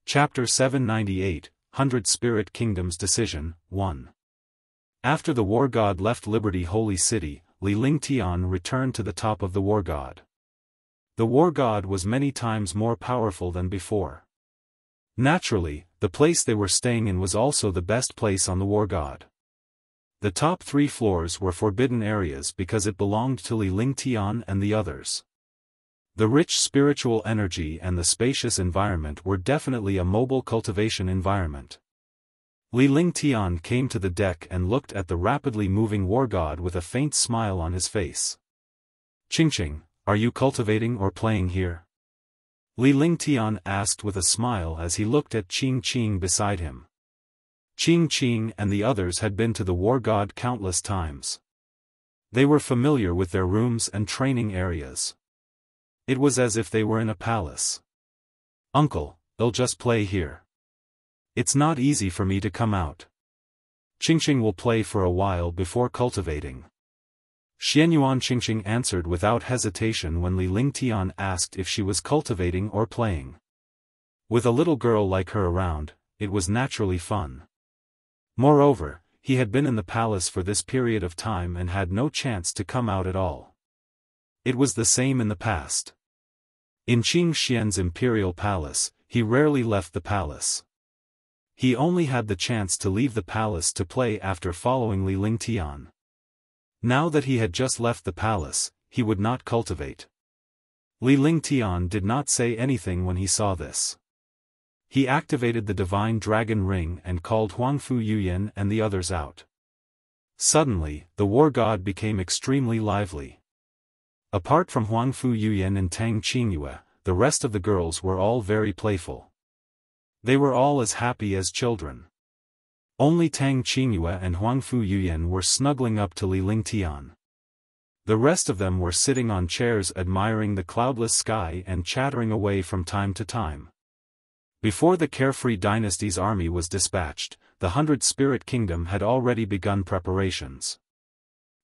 Chapter 798, 100 Spirit Kingdoms Decision, 1. After the war god left Liberty Holy City, Li Lingtian returned to the top of the war god. The war god was many times more powerful than before. Naturally, the place they were staying in was also the best place on the war god. The top 3 floors were forbidden areas because it belonged to Li Lingtian and the others. The rich spiritual energy and the spacious environment were definitely a mobile cultivation environment. Li Lingtian came to the deck and looked at the rapidly moving war god with a faint smile on his face. "Qingqing, are you cultivating or playing here?" Li Lingtian asked with a smile as he looked at Qingqing beside him. Qingqing and the others had been to the war god countless times. They were familiar with their rooms and training areas. It was as if they were in a palace. "Uncle, they'll just play here. It's not easy for me to come out. Qingqing will play for a while before cultivating." Xianyuan Qingqing answered without hesitation when Li Lingtian asked if she was cultivating or playing. With a little girl like her around, it was naturally fun. Moreover, he had been in the palace for this period of time and had no chance to come out at all. It was the same in the past. In Qing Xian's imperial palace, he rarely left the palace. He only had the chance to leave the palace to play after following Li Lingtian. Now that he had just left the palace, he would not cultivate. Li Lingtian did not say anything when he saw this. He activated the divine dragon ring and called Huangfu Yuyan and the others out. Suddenly, the war god became extremely lively. Apart from Huangfu Yuyan and Tang Qingyue, the rest of the girls were all very playful. They were all as happy as children. Only Tang Qingyue and Huangfu Yuyan were snuggling up to Li Lingtian. The rest of them were sitting on chairs admiring the cloudless sky and chattering away from time to time. Before the Carefree Dynasty's army was dispatched, the 100 Spirit Kingdom had already begun preparations.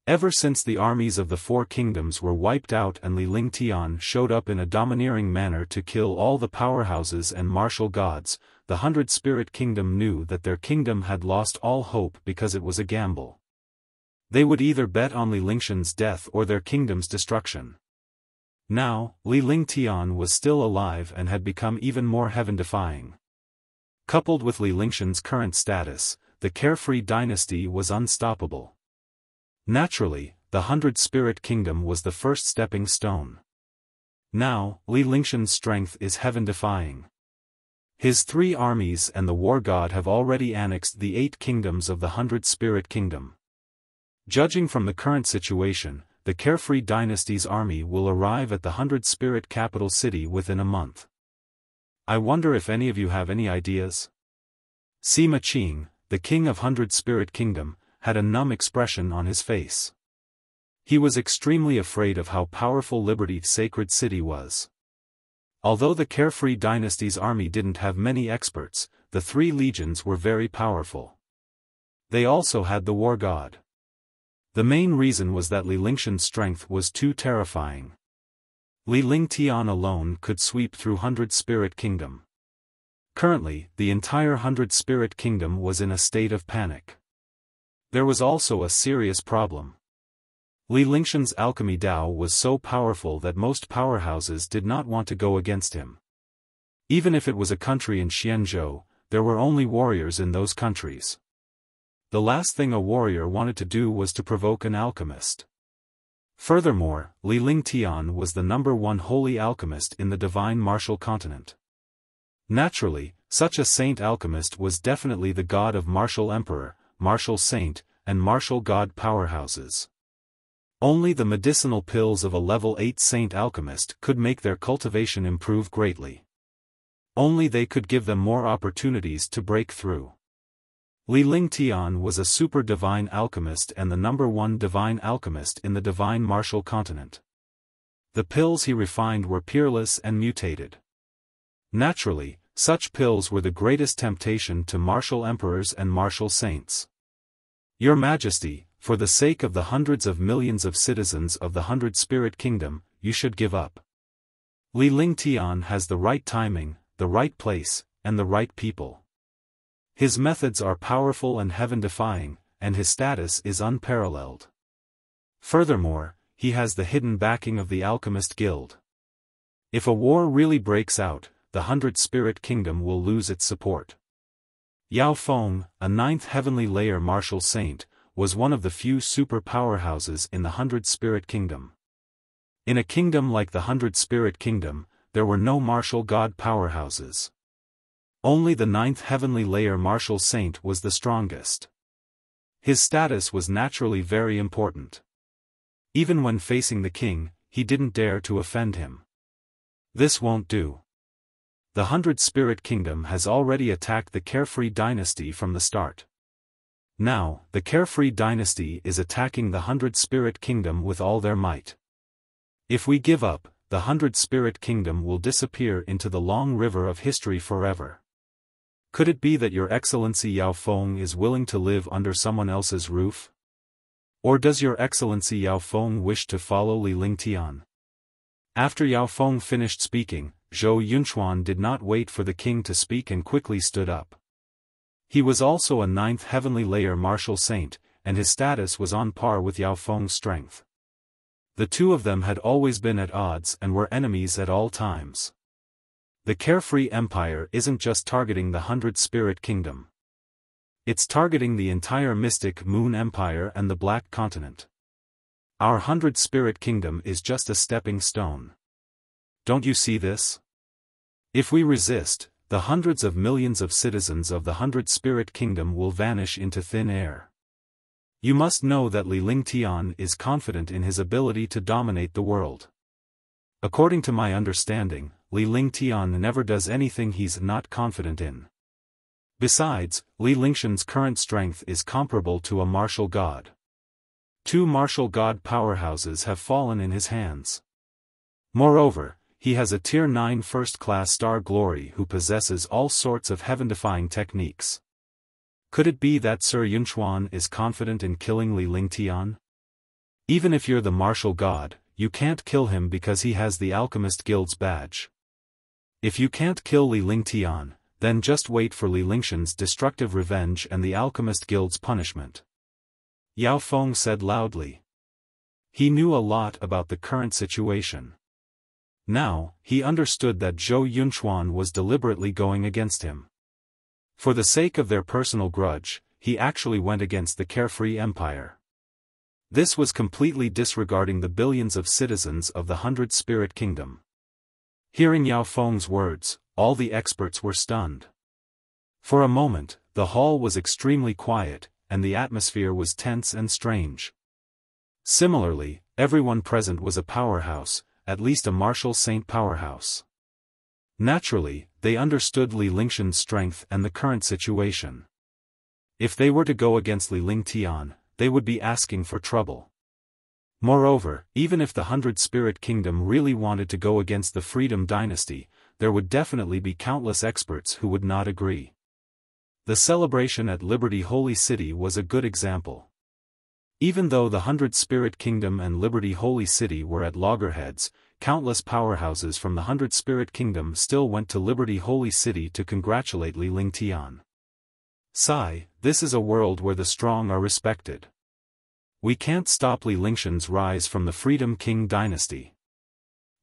Ever since the armies of the 4 kingdoms were wiped out and Li Lingtian showed up in a domineering manner to kill all the powerhouses and martial gods, the 100 Spirit Kingdom knew that their kingdom had lost all hope because it was a gamble. They would either bet on Li Lingtian's death or their kingdom's destruction. Now, Li Lingtian was still alive and had become even more heaven-defying. Coupled with Li Lingtian's current status, the Carefree Dynasty was unstoppable. Naturally, the 100 Spirit Kingdom was the first stepping stone. Now, Li Lingtian's strength is heaven-defying. His 3 armies and the war god have already annexed the 8 kingdoms of the 100 Spirit Kingdom. Judging from the current situation, the Carefree Dynasty's army will arrive at the 100 Spirit capital city within a month. I wonder if any of you have any ideas? Sima Qing, the king of 100 Spirit Kingdom, had a numb expression on his face. He was extremely afraid of how powerful Liberty's sacred city was. Although the Carefree Dynasty's army didn't have many experts, the 3 legions were very powerful. They also had the war god. The main reason was that Li Lingtian's strength was too terrifying. Li Lingtian alone could sweep through 100 Spirit Kingdom. Currently, the entire 100 Spirit Kingdom was in a state of panic. There was also a serious problem. Li Lingtian's alchemy Dao was so powerful that most powerhouses did not want to go against him. Even if it was a country in Xianzhou, there were only warriors in those countries. The last thing a warrior wanted to do was to provoke an alchemist. Furthermore, Li Lingtian was the #1 holy alchemist in the divine martial continent. Naturally, such a saint alchemist was definitely the god of martial emperor, martial saint, and martial god powerhouses. Only the medicinal pills of a level 8 saint alchemist could make their cultivation improve greatly. Only they could give them more opportunities to break through. Li Lingtian was a super divine alchemist and the #1 divine alchemist in the divine martial continent. The pills he refined were peerless and mutated. Naturally, such pills were the greatest temptation to martial emperors and martial saints. Your Majesty, for the sake of the hundreds of millions of citizens of the 100 Spirit Kingdom, you should give up. Li Lingtian has the right timing, the right place, and the right people. His methods are powerful and heaven-defying, and his status is unparalleled. Furthermore, he has the hidden backing of the Alchemist Guild. If a war really breaks out, the 100 Spirit Kingdom will lose its support. Xiaofan, a 9th heavenly layer martial saint, was one of the few super powerhouses in the 100 Spirit Kingdom. In a kingdom like the 100 Spirit Kingdom, there were no martial god powerhouses. Only the 9th heavenly layer martial saint was the strongest. His status was naturally very important. Even when facing the king, he didn't dare to offend him. This won't do. The 100 Spirit Kingdom has already attacked the Carefree dynasty from the start. Now, the Carefree dynasty is attacking the 100 Spirit Kingdom with all their might. If we give up, the 100 Spirit Kingdom will disappear into the long river of history forever. Could it be that Your Excellency Xiaofan is willing to live under someone else's roof? Or does Your Excellency Xiaofan wish to follow Li Lingtian? After Xiaofan finished speaking, Zhou Yunchuan did not wait for the king to speak and quickly stood up. He was also a 9th heavenly layer martial saint, and his status was on par with Xiaofan's strength. The two of them had always been at odds and were enemies at all times. The Carefree Empire isn't just targeting the 100 Spirit Kingdom. It's targeting the entire Mystic Moon Empire and the Black Continent. Our 100 Spirit Kingdom is just a stepping stone. Don't you see this? If we resist, the hundreds of millions of citizens of the 100 Spirit Kingdom will vanish into thin air. You must know that Li Lingtian is confident in his ability to dominate the world. According to my understanding, Li Lingtian never does anything he's not confident in. Besides, Li Lingtian's current strength is comparable to a martial god. 2 martial god powerhouses have fallen in his hands. Moreover, he has a Tier 9 first-class star glory who possesses all sorts of heaven-defying techniques. Could it be that Sir Yunchuan is confident in killing Li Lingtian? Even if you're the martial god, you can't kill him because he has the Alchemist Guild's badge. If you can't kill Li Lingtian, then just wait for Li Lingtian's destructive revenge and the Alchemist Guild's punishment. Xiaofan said loudly. He knew a lot about the current situation. Now, he understood that Zhou Yunchuan was deliberately going against him. For the sake of their personal grudge, he actually went against the Carefree Empire. This was completely disregarding the billions of citizens of the 100 Spirit Kingdom. Hearing Xiaofan's words, all the experts were stunned. For a moment, the hall was extremely quiet, and the atmosphere was tense and strange. Similarly, everyone present was a powerhouse, at least a martial saint powerhouse. Naturally, they understood Li Lingtian's strength and the current situation. If they were to go against Li Lingtian, they would be asking for trouble. Moreover, even if the 100 Spirit Kingdom really wanted to go against the Freedom Dynasty, there would definitely be countless experts who would not agree. The celebration at Liberty Holy City was a good example. Even though the 100 Spirit Kingdom and Liberty Holy City were at loggerheads, countless powerhouses from the 100 Spirit Kingdom still went to Liberty Holy City to congratulate Li Lingtian. Sigh, this is a world where the strong are respected. We can't stop Li Lingtian's rise from the Freedom King dynasty.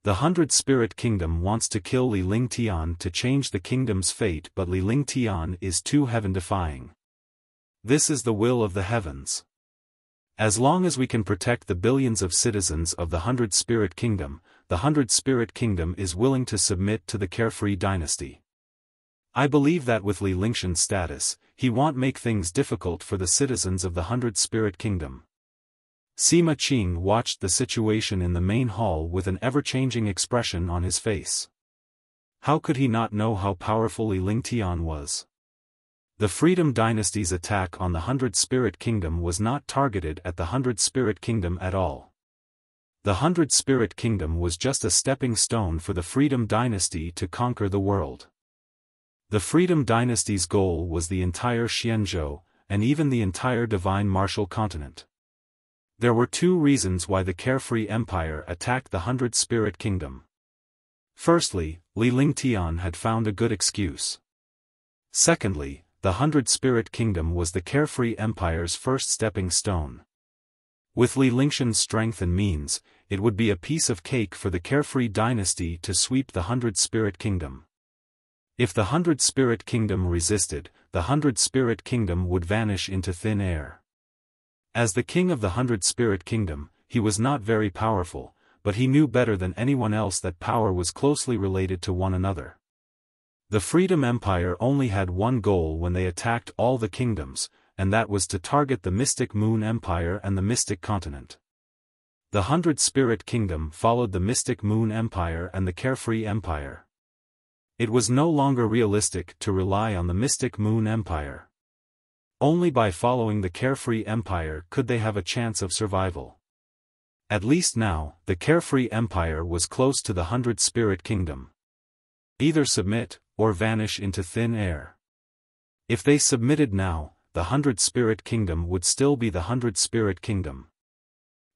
The 100 Spirit Kingdom wants to kill Li Lingtian to change the kingdom's fate, but Li Lingtian is too heaven-defying. This is the will of the heavens. As long as we can protect the billions of citizens of the 100 Spirit Kingdom, the 100 Spirit Kingdom is willing to submit to the Carefree dynasty. I believe that with Li Lingtian's status, he won't make things difficult for the citizens of the 100 Spirit Kingdom. Sima Qing watched the situation in the main hall with an ever-changing expression on his face. How could he not know how powerful Li Lingtian was? The Freedom Dynasty's attack on the 100 Spirit Kingdom was not targeted at the 100 Spirit Kingdom at all. The 100 Spirit Kingdom was just a stepping stone for the Freedom Dynasty to conquer the world. The Freedom Dynasty's goal was the entire Xianzhou, and even the entire Divine Martial Continent. There were 2 reasons why the Carefree Empire attacked the 100 Spirit Kingdom. Firstly, Li Lingtian had found a good excuse. Secondly, the 100-Spirit Kingdom was the Carefree Empire's first stepping stone. With Li Lingshan's strength and means, it would be a piece of cake for the Carefree dynasty to sweep the 100-Spirit Kingdom. If the 100-Spirit Kingdom resisted, the 100-Spirit Kingdom would vanish into thin air. As the king of the 100-Spirit Kingdom, he was not very powerful, but he knew better than anyone else that power was closely related to one another. The Freedom Empire only had one goal when they attacked all the kingdoms, and that was to target the Mystic Moon Empire and the Mystic Continent. The 100-Spirit Kingdom followed the Mystic Moon Empire and the Carefree Empire. It was no longer realistic to rely on the Mystic Moon Empire. Only by following the Carefree Empire could they have a chance of survival. At least now, the Carefree Empire was close to the 100-Spirit Kingdom. Either submit, or vanish into thin air. If they submitted now, the 100-Spirit Kingdom would still be the 100-Spirit Kingdom.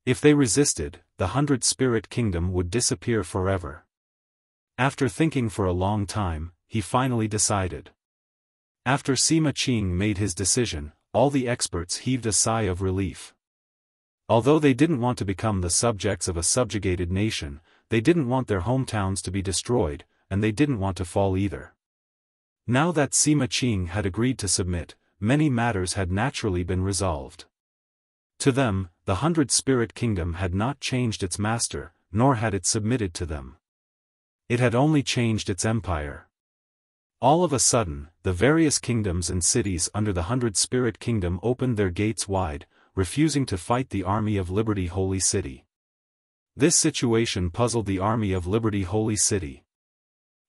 If they resisted, the 100-Spirit Kingdom would disappear forever. After thinking for a long time, he finally decided. After Sima Qing made his decision, all the experts heaved a sigh of relief. Although they didn't want to become the subjects of a subjugated nation, they didn't want their hometowns to be destroyed, and they didn't want to fall either. Now that Sima Qing had agreed to submit, many matters had naturally been resolved. To them, the 100-Spirit Kingdom had not changed its master, nor had it submitted to them. It had only changed its empire. All of a sudden, the various kingdoms and cities under the 100-Spirit Kingdom opened their gates wide, refusing to fight the Army of Liberty Holy City. This situation puzzled the Army of Liberty Holy City.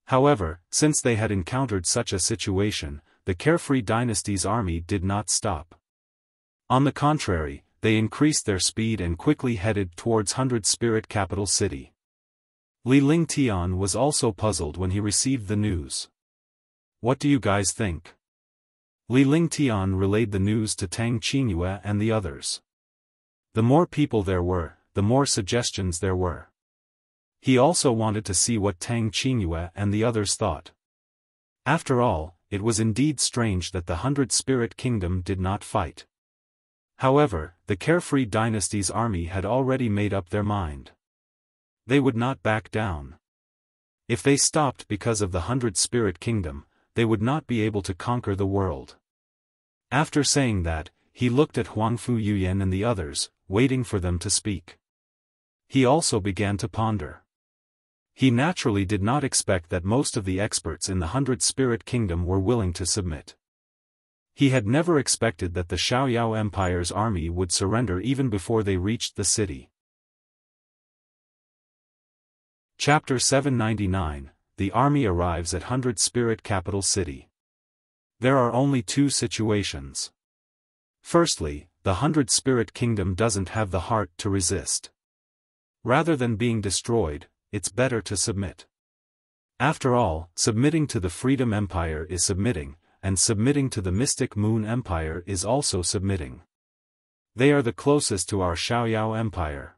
However, since they had encountered such a situation, the Carefree dynasty's army did not stop. On the contrary, they increased their speed and quickly headed towards 100-Spirit capital city. Li Lingtian was also puzzled when he received the news. What do you guys think? Li Lingtian relayed the news to Tang Qingyue and the others. The more people there were, the more suggestions there were. He also wanted to see what Tang Qingyue and the others thought. After all, it was indeed strange that the 100-Spirit Kingdom did not fight. However, the Carefree dynasty's army had already made up their mind. They would not back down. If they stopped because of the 100-Spirit Kingdom, they would not be able to conquer the world. After saying that, he looked at Huangfu Yuyan and the others, waiting for them to speak. He also began to ponder. He naturally did not expect that most of the experts in the 100-Spirit Kingdom were willing to submit. He had never expected that the Xiaoyao Empire's army would surrender even before they reached the city. Chapter 799, The Army Arrives at 100-Spirit Capital City. There are only two situations. Firstly, the 100-Spirit Kingdom doesn't have the heart to resist. Rather than being destroyed, it's better to submit. After all, submitting to the Freedom Empire is submitting, and submitting to the Mystic Moon Empire is also submitting. They are the closest to our Xiaoyao Empire.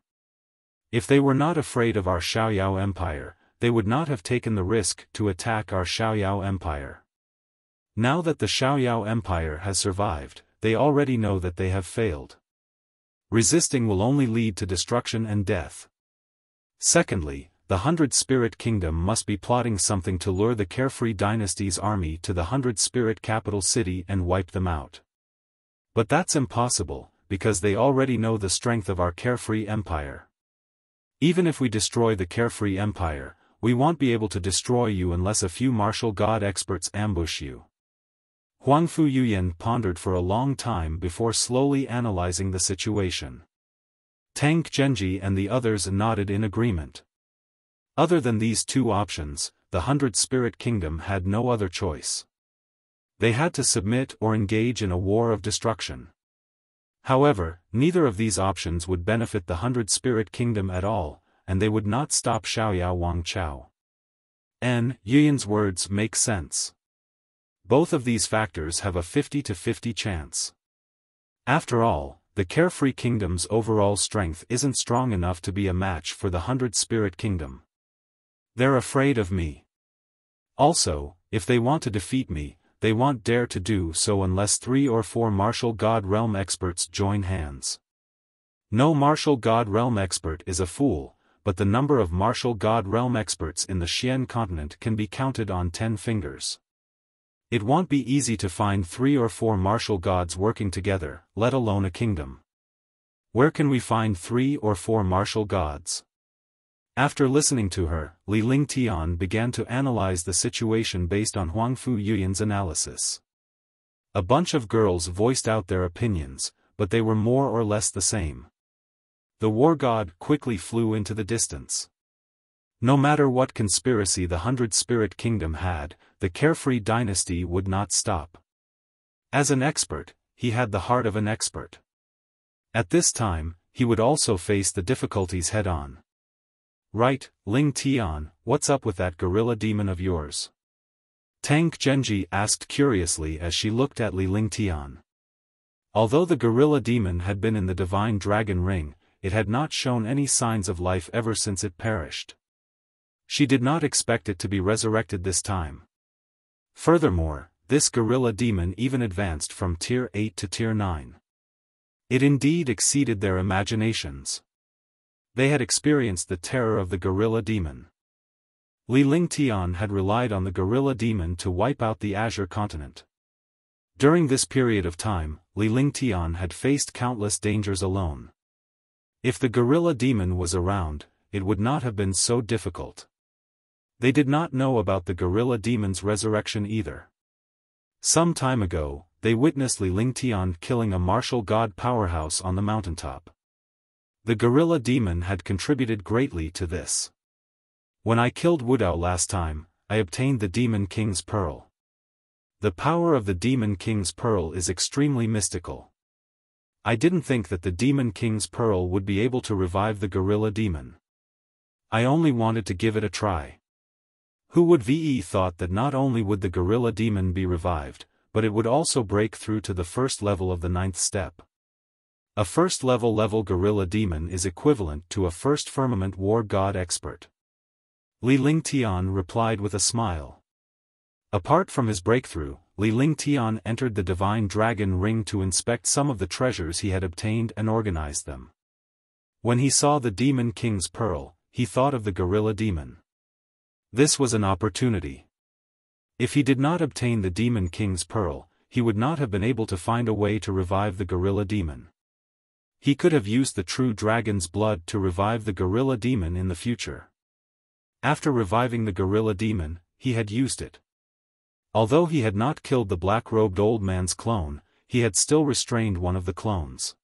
If they were not afraid of our Xiaoyao Empire, they would not have taken the risk to attack our Xiaoyao Empire. Now that the Xiaoyao Empire has survived, they already know that they have failed. Resisting will only lead to destruction and death. Secondly, the 100-Spirit Kingdom must be plotting something to lure the Carefree dynasty's army to the 100-Spirit capital city and wipe them out. But that's impossible, because they already know the strength of our Carefree Empire. Even if we destroy the Carefree Empire, we won't be able to destroy you unless a few martial god experts ambush you. Huangfu Yuyan pondered for a long time before slowly analyzing the situation. Tang Zhenji and the others nodded in agreement. Other than these two options, the 100-Spirit Kingdom had no other choice. They had to submit or engage in a war of destruction. However, neither of these options would benefit the 100-Spirit Kingdom at all, and they would not stop Xiaoyao Wangchao. Yuyan's words make sense. Both of these factors have a 50-50 chance. After all, the Carefree Kingdom's overall strength isn't strong enough to be a match for the 100-Spirit Kingdom. They're afraid of me. Also, if they want to defeat me, they won't dare to do so unless 3 or 4 martial god realm experts join hands. No martial god realm expert is a fool, but the number of martial god realm experts in the Xian continent can be counted on 10 fingers. It won't be easy to find 3 or 4 martial gods working together, let alone a kingdom. Where can we find 3 or 4 martial gods? After listening to her, Li Lingtian began to analyze the situation based on Huang Fu Yuyan's analysis. A bunch of girls voiced out their opinions, but they were more or less the same. The war god quickly flew into the distance. No matter what conspiracy the 100-spirit kingdom had, the carefree dynasty would not stop. As an expert, he had the heart of an expert. At this time, he would also face the difficulties head-on. Right, Ling Tian, what's up with that gorilla demon of yours? Tang Genji asked curiously as she looked at Li Lingtian. Although the gorilla demon had been in the divine dragon ring, it had not shown any signs of life ever since it perished. She did not expect it to be resurrected this time. Furthermore, this gorilla demon even advanced from Tier 8 to Tier 9. It indeed exceeded their imaginations. They had experienced the terror of the gorilla demon. Li Lingtian had relied on the gorilla demon to wipe out the Azure continent. During this period of time, Li Lingtian had faced countless dangers alone. If the gorilla demon was around, it would not have been so difficult. They did not know about the gorilla demon's resurrection either. Some time ago, they witnessed Li Lingtian killing a martial god powerhouse on the mountaintop. The gorilla demon had contributed greatly to this. When I killed Wudao last time, I obtained the Demon King's Pearl. The power of the Demon King's Pearl is extremely mystical. I didn't think that the Demon King's Pearl would be able to revive the gorilla demon. I only wanted to give it a try. Who would have thought that not only would the gorilla demon be revived, but it would also break through to the first level of the 9th step. A first level gorilla demon is equivalent to a first firmament war god expert. Li Lingtian replied with a smile. Apart from his breakthrough, Li Lingtian entered the divine dragon ring to inspect some of the treasures he had obtained and organize them. When he saw the Demon King's Pearl, he thought of the gorilla demon. This was an opportunity. If he did not obtain the Demon King's Pearl, he would not have been able to find a way to revive the gorilla demon. He could have used the true dragon's blood to revive the gorilla demon in the future. After reviving the gorilla demon, he had used it. Although he had not killed the black-robed old man's clone, he had still restrained one of the clones.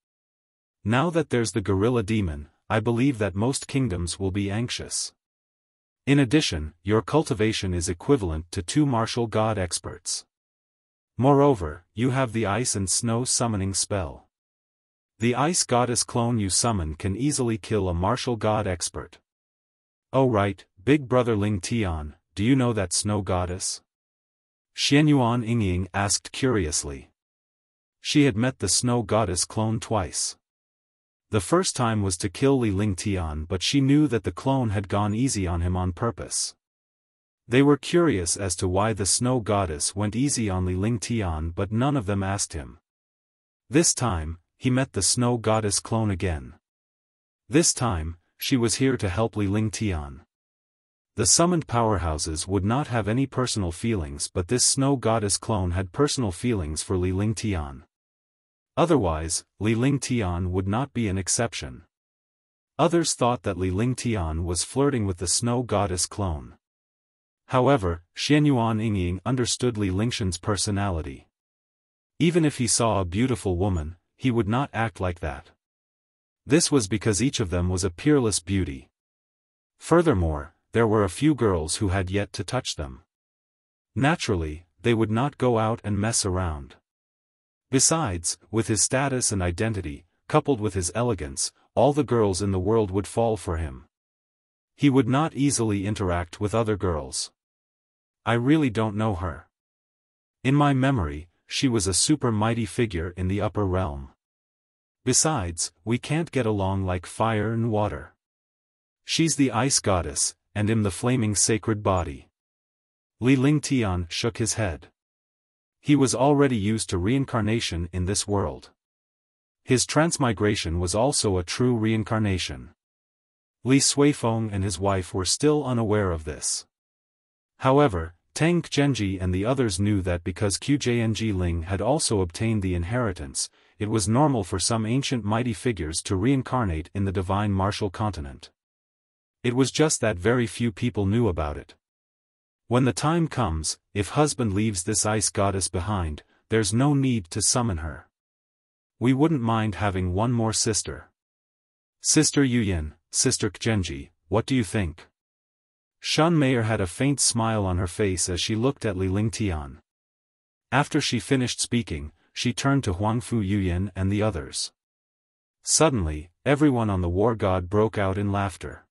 Now that there's the gorilla demon, I believe that most kingdoms will be anxious. In addition, your cultivation is equivalent to 2 martial god experts. Moreover, you have the ice and snow summoning spell. The ice goddess clone you summon can easily kill a martial god expert. Oh right, big brother Ling Tian, do you know that snow goddess? Xianyuan Yingying asked curiously. She had met the snow goddess clone twice. The first time was to kill Li Lingtian, but she knew that the clone had gone easy on him on purpose. They were curious as to why the snow goddess went easy on Li Lingtian, but none of them asked him. This time, he met the snow goddess clone again. This time, she was here to help Li Lingtian. The summoned powerhouses would not have any personal feelings, but this snow goddess clone had personal feelings for Li Lingtian. Otherwise, Li Lingtian would not be an exception. Others thought that Li Lingtian was flirting with the snow goddess clone. However, Xianyuan Yingying understood Li Lingtian's personality. Even if he saw a beautiful woman, he would not act like that. This was because each of them was a peerless beauty. Furthermore, there were a few girls who had yet to touch them. Naturally, they would not go out and mess around. Besides, with his status and identity, coupled with his elegance, all the girls in the world would fall for him. He would not easily interact with other girls. I really don't know her. In my memory, she was a super mighty figure in the upper realm. Besides, we can't get along like fire and water. She's the ice goddess, and I'm the flaming sacred body. Li Lingtian shook his head. He was already used to reincarnation in this world. His transmigration was also a true reincarnation. Li Suifeng and his wife were still unaware of this. However, Tang Genji and the others knew that because Qjng Ling had also obtained the inheritance, it was normal for some ancient mighty figures to reincarnate in the divine martial continent. It was just that very few people knew about it. When the time comes, if husband leaves this ice goddess behind, there's no need to summon her. We wouldn't mind having one more sister. Sister Yuyin, Sister Genji, what do you think? Shan Meier had a faint smile on her face as she looked at Li Lingtian. After she finished speaking, she turned to Huangfu Yuyin and the others. Suddenly, everyone on the war god broke out in laughter.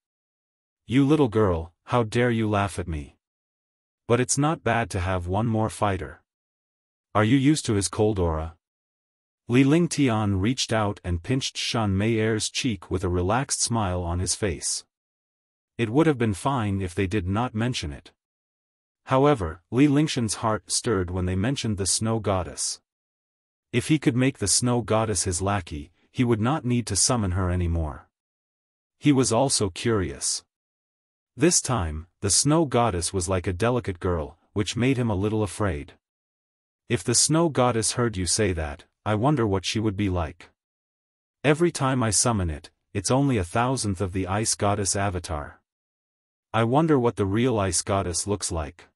You little girl, how dare you laugh at me? But it's not bad to have one more fighter. Are you used to his cold aura? Li Lingtian reached out and pinched Shan Meier's cheek with a relaxed smile on his face. It would have been fine if they did not mention it. However, Li Lingshan's heart stirred when they mentioned the snow goddess. If he could make the snow goddess his lackey, he would not need to summon her anymore. He was also curious. This time, the snow goddess was like a delicate girl, which made him a little afraid. If the snow goddess heard you say that, I wonder what she would be like. Every time I summon it, it's only 1,000th of the ice goddess avatar. I wonder what the real ice goddess looks like.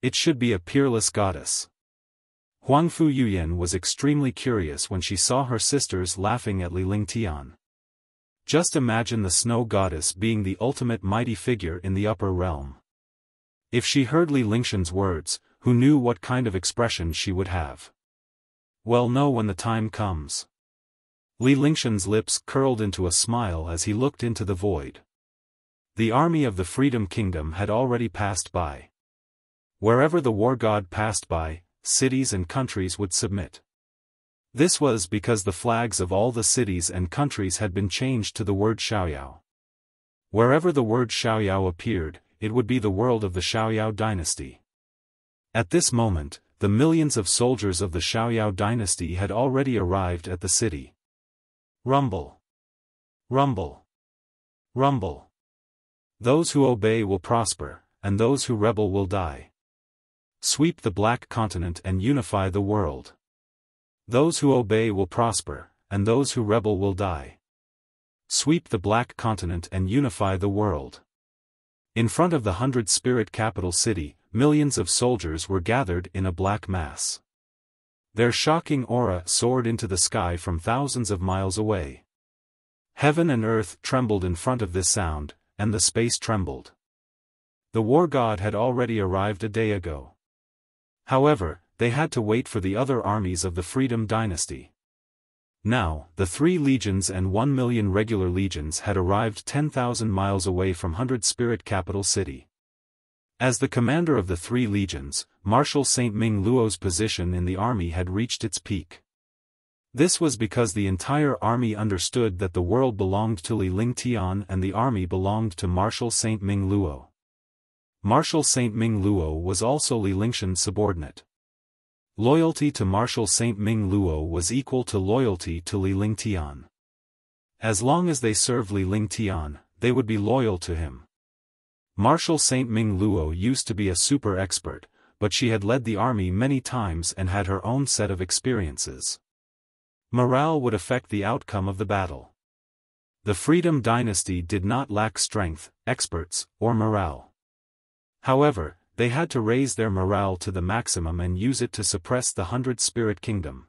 It should be a peerless goddess. Huangfu Yuyin was extremely curious when she saw her sisters laughing at Li Lingtian. Just imagine the snow goddess being the ultimate mighty figure in the upper realm. If she heard Li Lingshan's words, who knew what kind of expression she would have? Well, know when the time comes. Li Lingshan's lips curled into a smile as he looked into the void. The army of the Freedom Kingdom had already passed by. Wherever the war god passed by, cities and countries would submit. This was because the flags of all the cities and countries had been changed to the word Xiaoyao. Wherever the word Xiaoyao appeared, it would be the world of the Xiaoyao dynasty. At this moment, the millions of soldiers of the Xiaoyao dynasty had already arrived at the city. Rumble. Rumble. Rumble. Those who obey will prosper, and those who rebel will die. Sweep the black continent and unify the world. Those who obey will prosper, and those who rebel will die. Sweep the black continent and unify the world. In front of the 100-spirit capital city, millions of soldiers were gathered in a black mass. Their shocking aura soared into the sky from thousands of miles away. Heaven and earth trembled in front of this sound, and the space trembled. The war god had already arrived a day ago. However, they had to wait for the other armies of the Freedom Dynasty. Now, the 3 legions and 1 million regular legions had arrived 10,000 miles away from 100-spirit capital city. As the commander of the 3 legions, Marshal Saint Ming Luo's position in the army had reached its peak. This was because the entire army understood that the world belonged to Li Lingtian and the army belonged to Marshal Saint Ming Luo. Marshal Saint Ming Luo was also Li Lingshan's subordinate. Loyalty to Marshal Saint Ming Luo was equal to loyalty to Li Lingtian. As long as they served Li Lingtian, they would be loyal to him. Marshal Saint Ming Luo used to be a super expert, but she had led the army many times and had her own set of experiences. Morale would affect the outcome of the battle. The Freedom Dynasty did not lack strength, experts, or morale. However, they had to raise their morale to the maximum and use it to suppress the 100-spirit kingdom.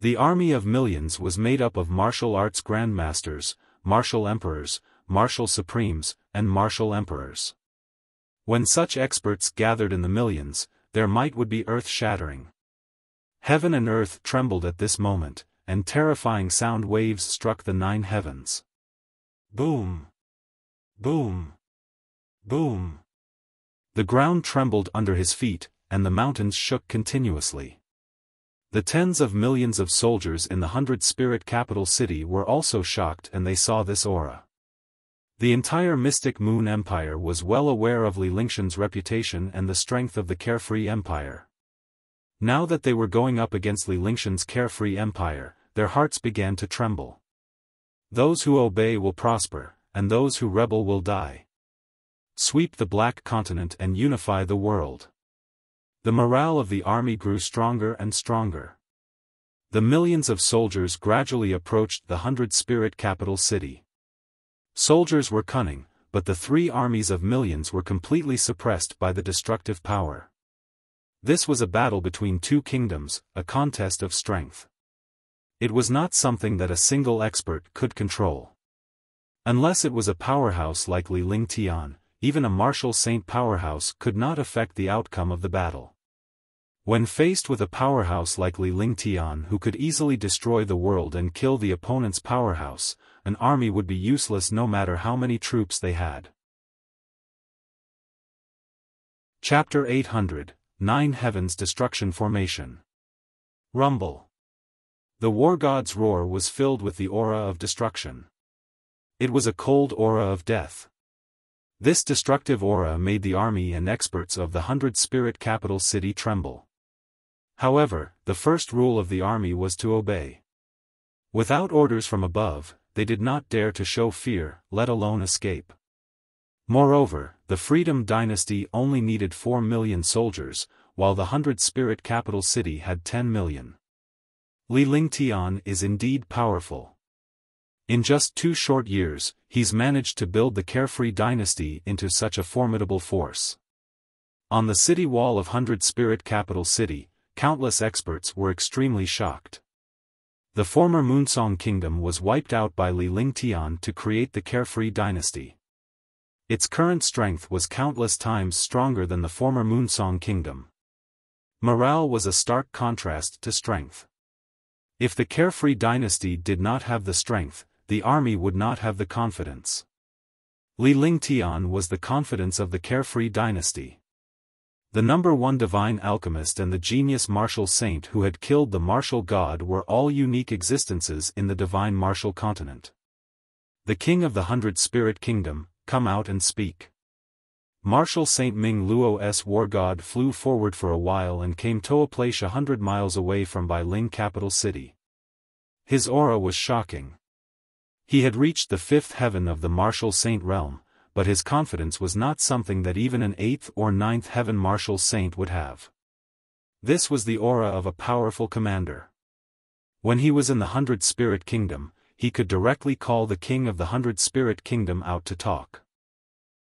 The army of millions was made up of martial arts grandmasters, martial emperors, martial supremes, and martial emperors. When such experts gathered in the millions, their might would be earth-shattering. Heaven and earth trembled at this moment, and terrifying sound waves struck the 9 heavens. Boom! Boom! Boom! The ground trembled under his feet, and the mountains shook continuously. The tens of millions of soldiers in the 100-spirit capital city were also shocked, and they saw this aura. The entire Mystic Moon Empire was well aware of Li Lingshan's reputation and the strength of the Carefree Empire. Now that they were going up against Li Lingshan's carefree empire, their hearts began to tremble. Those who obey will prosper, and those who rebel will die. Sweep the Black Continent and unify the world. The morale of the army grew stronger and stronger. The millions of soldiers gradually approached the 100-spirit capital city. Soldiers were cunning, but the three armies of millions were completely suppressed by the destructive power. This was a battle between two kingdoms, a contest of strength. It was not something that a single expert could control. Unless it was a powerhouse like Li Lingtian, even a martial saint powerhouse could not affect the outcome of the battle. When faced with a powerhouse like Li Lingtian who could easily destroy the world and kill the opponent's powerhouse, an army would be useless no matter how many troops they had. Chapter 800, 9 Heaven's Destruction Formation. Rumble. The war god's roar was filled with the aura of destruction. It was a cold aura of death. This destructive aura made the army and experts of the 100-spirit capital city tremble. However, the first rule of the army was to obey. Without orders from above, they did not dare to show fear, let alone escape. Moreover, the Freedom Dynasty only needed 4 million soldiers, while the 100-spirit capital city had 10 million. Li Lingtian is indeed powerful. In just 2 short years, he's managed to build the Carefree Dynasty into such a formidable force. On the city wall of 100-spirit capital city, countless experts were extremely shocked. The former Moonsong Kingdom was wiped out by Li Lingtian to create the Carefree Dynasty. Its current strength was countless times stronger than the former Moonsong Kingdom. Morale was a stark contrast to strength. If the Carefree Dynasty did not have the strength, the army would not have the confidence. Li Lingtian was the confidence of the Carefree Dynasty. The number 1 divine alchemist and the genius martial saint who had killed the martial god were all unique existences in the divine martial continent. The king of the 100-spirit kingdom, come out and speak. Martial Saint Ming Luo's war god flew forward for a while and came to a place 100 miles away from Bailing capital city. His aura was shocking. He had reached the 5th heaven of the martial saint realm, but his confidence was not something that even an 8th or 9th heaven martial saint would have. This was the aura of a powerful commander. When he was in the 100-spirit kingdom, he could directly call the king of the 100-spirit kingdom out to talk.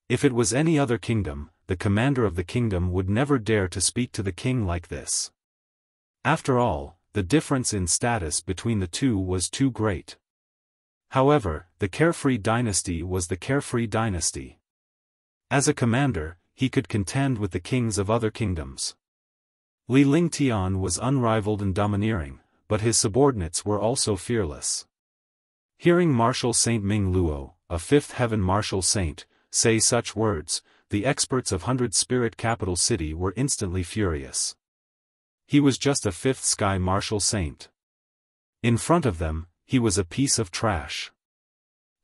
If it was any other kingdom, the commander of the kingdom would never dare to speak to the king like this. After all, the difference in status between the two was too great. However, the Carefree Dynasty was the Carefree Dynasty. As a commander, he could contend with the kings of other kingdoms. Li Lingtian was unrivaled and domineering, but his subordinates were also fearless. Hearing Martial Saint Ming Luo, a 5th heaven martial saint, say such words, the experts of 100-spirit capital city were instantly furious. He was just a 5th sky martial saint. In front of them, he was a piece of trash.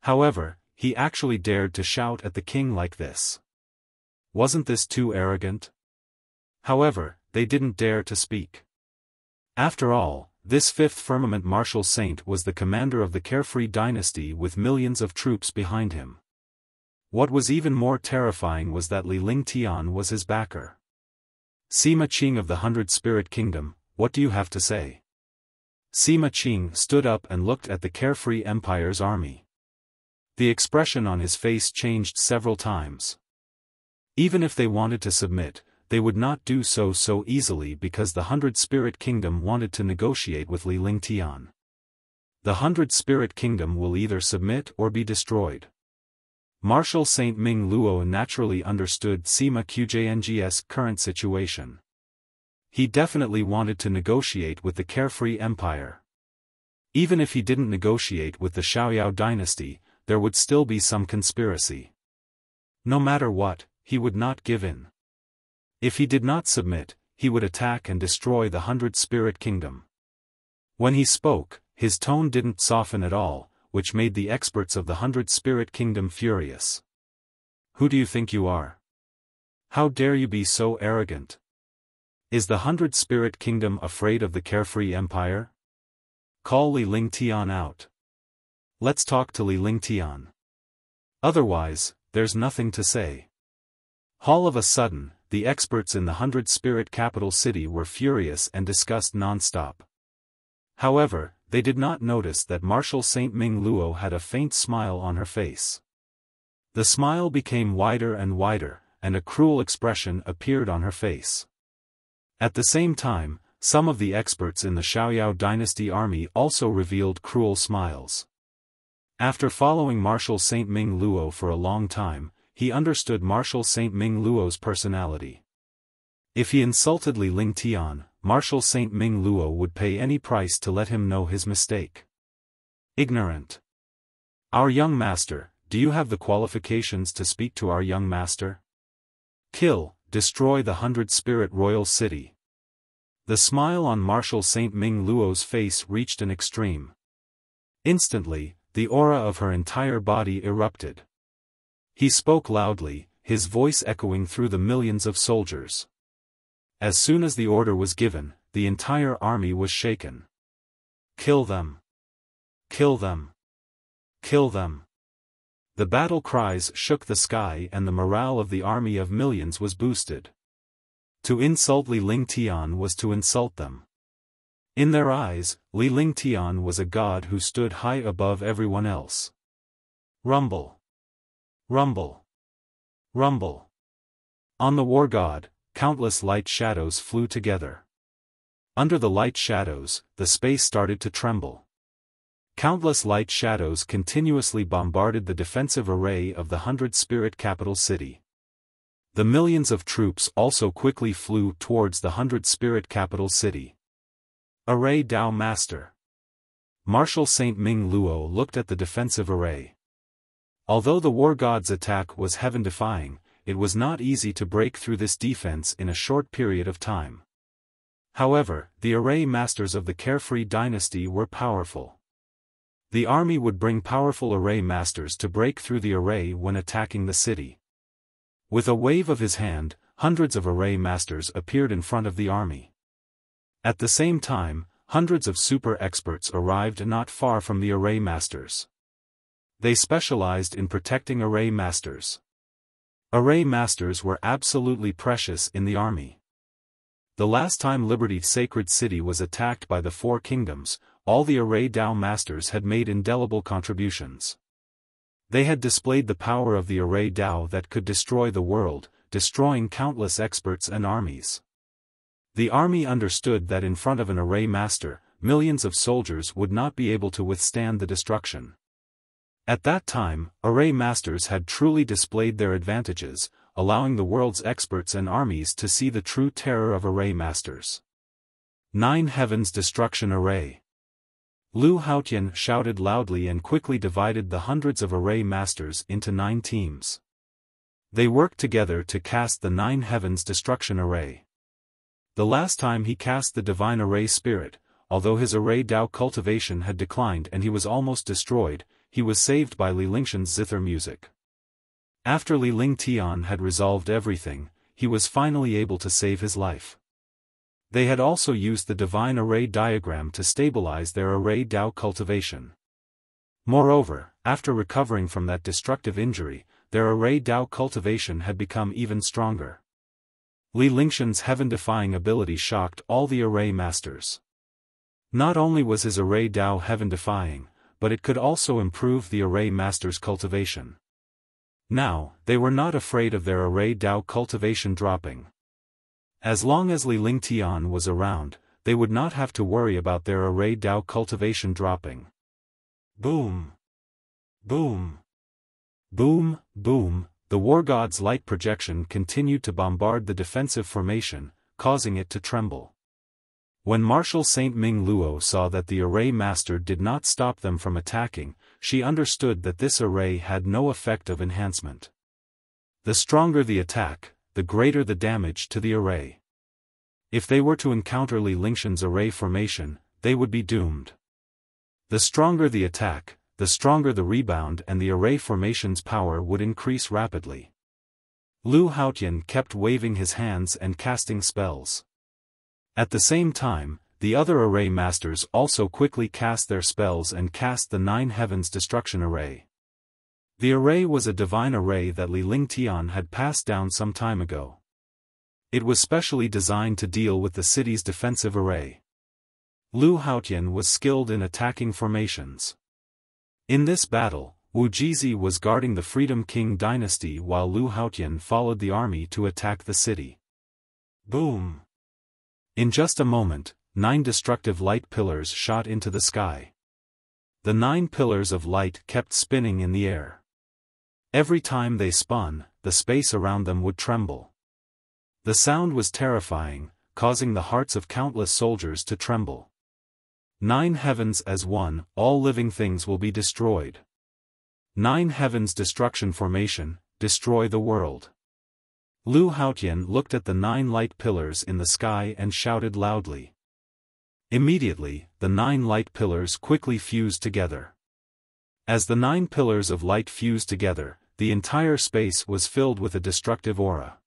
However, he actually dared to shout at the king like this. Wasn't this too arrogant? However, they didn't dare to speak. After all, this 5th firmament martial saint was the commander of the Carefree Dynasty with millions of troops behind him. What was even more terrifying was that Li Lingtian was his backer. Sima Qing of the 100-spirit kingdom, what do you have to say? Sima Qing stood up and looked at the Carefree Empire's army. The expression on his face changed several times. Even if they wanted to submit, they would not do so easily because the 100-spirit kingdom wanted to negotiate with Li Lingtian. The 100-spirit kingdom will either submit or be destroyed. Martial Saint Ming Luo naturally understood Sima Qjng's current situation. He definitely wanted to negotiate with the Carefree Empire. Even if he didn't negotiate with the Xiaoyao dynasty, there would still be some conspiracy. No matter what, he would not give in. If he did not submit, he would attack and destroy the 100-spirit kingdom. When he spoke, his tone didn't soften at all, which made the experts of the 100-spirit kingdom furious. Who do you think you are? How dare you be so arrogant? Is the 100-Spirit Kingdom afraid of the Carefree Empire? Call Li Lingtian out. Let's talk to Li Lingtian. Otherwise, there's nothing to say. All of a sudden, the experts in the 100-Spirit capital city were furious and discussed non-stop. However, they did not notice that Marshal Saint Ming Luo had a faint smile on her face. The smile became wider and wider, and a cruel expression appeared on her face. At the same time, some of the experts in the Xiaoyao dynasty army also revealed cruel smiles. After following Marshal Saint Ming Luo for a long time, he understood Marshal Saint Ming Luo's personality. If he insulted Li Lingtian, Marshal Saint Ming Luo would pay any price to let him know his mistake. Ignorant. Our young master, do you have the qualifications to speak to our young master? Kill, destroy the 100-Spirit royal city. The smile on Marshal Saint Ming Luo's face reached an extreme. Instantly, the aura of her entire body erupted. He spoke loudly, his voice echoing through the millions of soldiers. As soon as the order was given, the entire army was shaken. Kill them! Kill them! Kill them! The battle cries shook the sky and the morale of the army of millions was boosted. To insult Li Lingtian was to insult them. In their eyes, Li Lingtian was a god who stood high above everyone else. Rumble! Rumble! Rumble! On the war god, countless light shadows flew together. Under the light shadows, the space started to tremble. Countless light shadows continuously bombarded the defensive array of the 100-Spirit capital city. The millions of troops also quickly flew towards the 100-Spirit capital city. Array Dao Master. Marshal Saint Ming Luo looked at the defensive array. Although the war god's attack was heaven-defying, it was not easy to break through this defense in a short period of time. However, the array masters of the Carefree dynasty were powerful. The army would bring powerful array masters to break through the array when attacking the city. With a wave of his hand, hundreds of array masters appeared in front of the army. At the same time, hundreds of super experts arrived not far from the array masters. They specialized in protecting array masters. Array masters were absolutely precious in the army. The last time Liberty's sacred city was attacked by the Four Kingdoms, all the array Dao masters had made indelible contributions. They had displayed the power of the array Dao that could destroy the world, destroying countless experts and armies. The army understood that in front of an array master, millions of soldiers would not be able to withstand the destruction. At that time, array masters had truly displayed their advantages, allowing the world's experts and armies to see the true terror of array masters. 9 Heavens Destruction Array. Lu Haotian shouted loudly and quickly divided the hundreds of array masters into 9 teams. They worked together to cast the 9 Heavens Destruction Array. The last time he cast the Divine Array Spirit, although his array Dao cultivation had declined and he was almost destroyed, he was saved by Li Lingshan's zither music. After Li Lingtian had resolved everything, he was finally able to save his life. They had also used the Divine Array diagram to stabilize their array Dao cultivation. Moreover, after recovering from that destructive injury, their array Dao cultivation had become even stronger. Li Lingshan's heaven-defying ability shocked all the array masters. Not only was his array Dao heaven-defying, but it could also improve the array master's cultivation. Now, they were not afraid of their array Dao cultivation dropping. As long as Li Lingtian was around, they would not have to worry about their array Dao cultivation dropping. Boom! Boom! Boom! Boom! The war god's light projection continued to bombard the defensive formation, causing it to tremble. When Marshal Saint Ming Luo saw that the array master did not stop them from attacking, she understood that this array had no effect of enhancement. The stronger the attack, the greater the damage to the array. If they were to encounter Li Lingshan's array formation, they would be doomed. The stronger the attack, the stronger the rebound and the array formation's power would increase rapidly. Lu Haotian kept waving his hands and casting spells. At the same time, the other array masters also quickly cast their spells and cast the 9 heavens destruction array. The array was a divine array that Li Lingtian had passed down some time ago. It was specially designed to deal with the city's defensive array. Lu Haotian was skilled in attacking formations. In this battle, Wu Jizi was guarding the Freedom King dynasty while Lu Haotian followed the army to attack the city. Boom! In just a moment, 9 destructive light pillars shot into the sky. The 9 pillars of light kept spinning in the air. Every time they spun, the space around them would tremble. The sound was terrifying, causing the hearts of countless soldiers to tremble. 9 heavens as one, all living things will be destroyed. 9 heavens destruction formation, destroy the world. Lu Haotian looked at the 9 light pillars in the sky and shouted loudly. Immediately, the 9 light pillars quickly fused together. As the 9 pillars of light fused together, the entire space was filled with a destructive aura.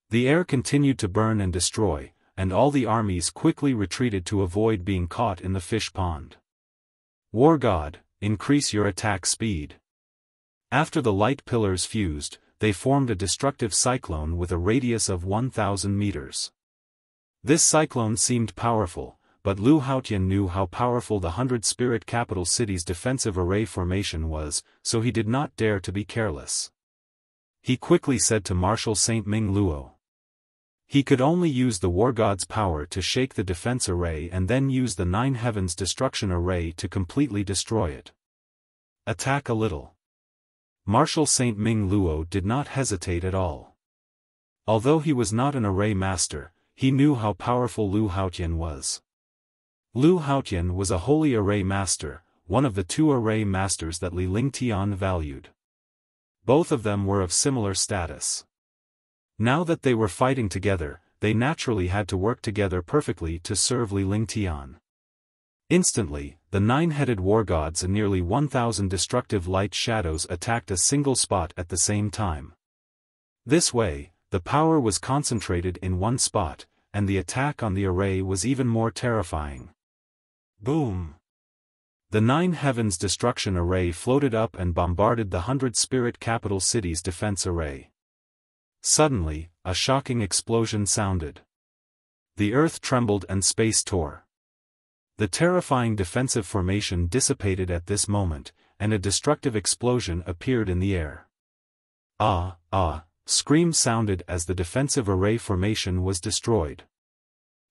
The air continued to burn and destroy, and all the armies quickly retreated to avoid being caught in the fish pond. War God, increase your attack speed. After the light pillars fused, they formed a destructive cyclone with a radius of 1,000 meters. This cyclone seemed powerful, but Lu Haotian knew how powerful the 100 Spirit Capital City's defensive array formation was, so he did not dare to be careless. He quickly said to Marshal Saint Ming Luo. He could only use the War God's power to shake the defense array and then use the 9 heavens destruction array to completely destroy it. Attack a little. Marshal Saint Ming Luo did not hesitate at all. Although he was not an array master, he knew how powerful Lu Haotian was. Lu Haotian was a holy array master, one of the 2 array masters that Li Lingtian valued. Both of them were of similar status. Now that they were fighting together, they naturally had to work together perfectly to serve Li Lingtian. Instantly, the 9-headed war gods and nearly 1,000 destructive light shadows attacked a single spot at the same time. This way, the power was concentrated in one spot, and the attack on the array was even more terrifying. Boom! The 9 heavens destruction array floated up and bombarded the 100 Spirit Capital City's defense array. Suddenly, a shocking explosion sounded. The earth trembled and space tore. The terrifying defensive formation dissipated at this moment, and a destructive explosion appeared in the air. Screams sounded as the defensive array formation was destroyed.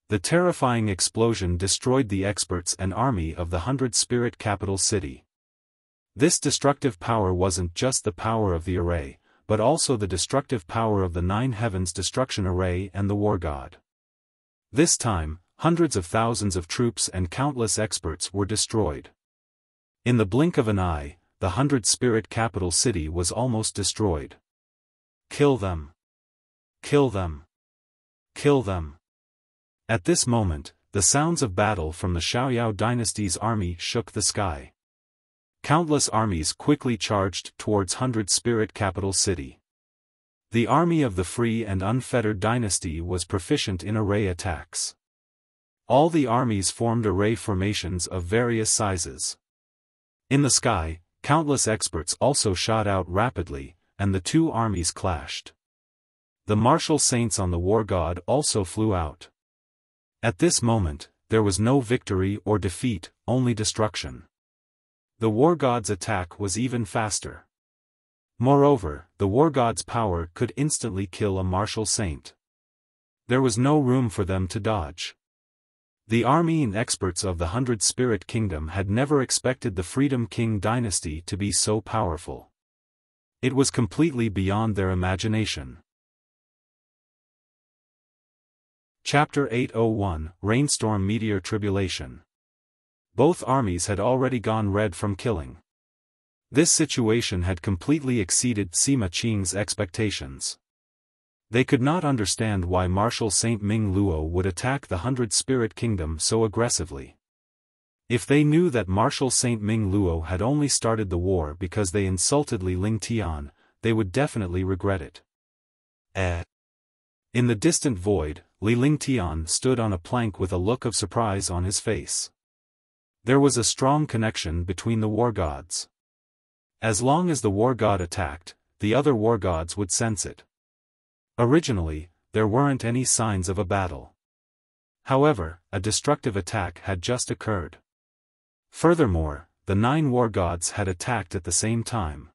The terrifying explosion destroyed the experts and army of the 100 Spirit Capital City. This destructive power wasn't just the power of the array, but also the destructive power of the 9 heavens destruction array and the war god. This time, hundreds of thousands of troops and countless experts were destroyed. In the blink of an eye, the 100 Spirit Capital City was almost destroyed. Kill them! Kill them! Kill them! At this moment, the sounds of battle from the Xiaoyao dynasty's army shook the sky. Countless armies quickly charged towards 100 Spirit Capital City. The army of the Free and Unfettered dynasty was proficient in array attacks. All the armies formed array formations of various sizes. In the sky, countless experts also shot out rapidly, and the 2 armies clashed. The martial saints on the war god also flew out. At this moment, there was no victory or defeat, only destruction. The war god's attack was even faster. Moreover, the war god's power could instantly kill a martial saint. There was no room for them to dodge. The army and experts of the 100 Spirit Kingdom had never expected the Freedom King dynasty to be so powerful. It was completely beyond their imagination. Chapter 801, Rainstorm Meteor Tribulation. Both armies had already gone red from killing. This situation had completely exceeded Sima Qing's expectations. They could not understand why Marshal Saint Ming Luo would attack the 100 Spirit Kingdom so aggressively. If they knew that Marshal Saint Ming Luo had only started the war because they insulted Li Lingtian, they would definitely regret it. In the distant void, Li Lingtian stood on a plank with a look of surprise on his face. There was a strong connection between the war gods. As long as the war god attacked, the other war gods would sense it. Originally, there weren't any signs of a battle. However, a destructive attack had just occurred. Furthermore, the 9 war gods had attacked at the same time.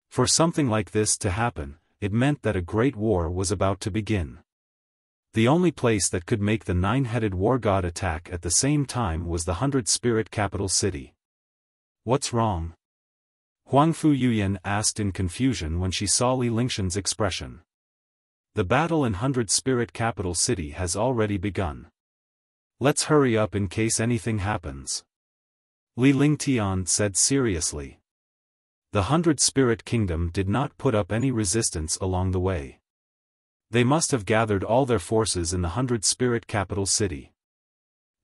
For something like this to happen, it meant that a great war was about to begin. The only place that could make the 9-headed war god attack at the same time was the 100-spirit capital city. What's wrong? Huangfu Yuyan asked in confusion when she saw Li Lingshan's expression. The battle in 100-spirit capital city has already begun. Let's hurry up in case anything happens. Li Lingtian said seriously. The 100-spirit kingdom did not put up any resistance along the way. They must have gathered all their forces in the 100-spirit capital city.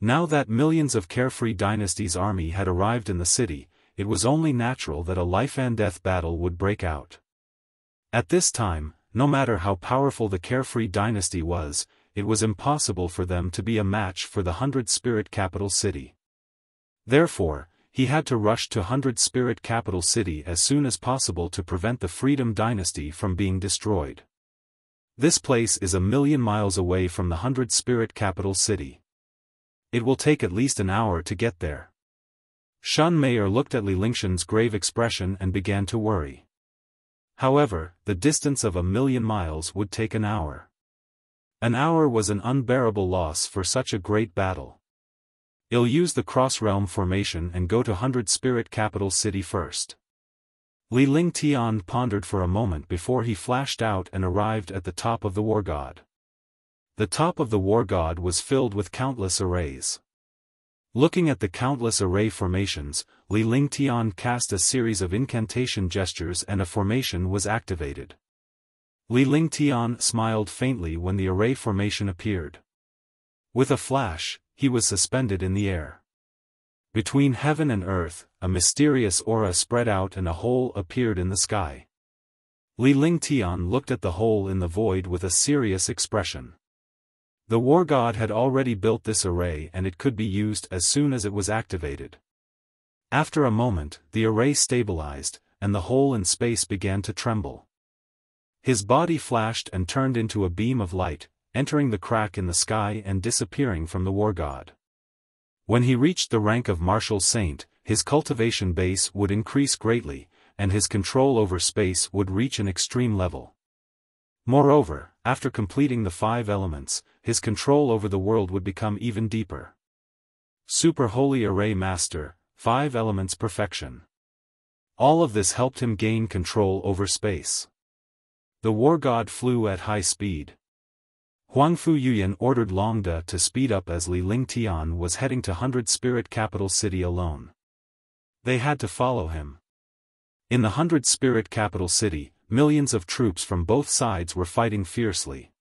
Now that millions of Carefree Dynasty's army had arrived in the city, it was only natural that a life-and-death battle would break out. At this time, no matter how powerful the Carefree Dynasty was, it was impossible for them to be a match for the 100-spirit capital city. Therefore, he had to rush to 100-spirit capital city as soon as possible to prevent the Freedom Dynasty from being destroyed. This place is 1,000,000 miles away from the 100-spirit capital city. It will take at least an hour to get there. Shan Meier looked at Li Lingshan's grave expression and began to worry. However, the distance of 1,000,000 miles would take an hour. An hour was an unbearable loss for such a great battle. I'll use the cross-realm formation and go to 100-spirit capital city first. Li Lingtian pondered for a moment before he flashed out and arrived at the top of the war god. The top of the war god was filled with countless arrays. Looking at the countless array formations, Li Lingtian cast a series of incantation gestures and a formation was activated. Li Lingtian smiled faintly when the array formation appeared. With a flash, he was suspended in the air. Between heaven and earth, a mysterious aura spread out and a hole appeared in the sky. Li Lingtian looked at the hole in the void with a serious expression. The war god had already built this array and it could be used as soon as it was activated. After a moment, the array stabilized, and the hole in space began to tremble. His body flashed and turned into a beam of light, entering the crack in the sky and disappearing from the war god. When he reached the rank of martial saint, his cultivation base would increase greatly, and his control over space would reach an extreme level. Moreover, after completing the 5 elements, his control over the world would become even deeper. Super Holy Array Master, 5 elements perfection. All of this helped him gain control over space. The war god flew at high speed. Huangfu Yuyan ordered Longda to speed up as Li Lingtian was heading to 100-spirit capital city alone. They had to follow him. In the 100-spirit capital city, millions of troops from both sides were fighting fiercely.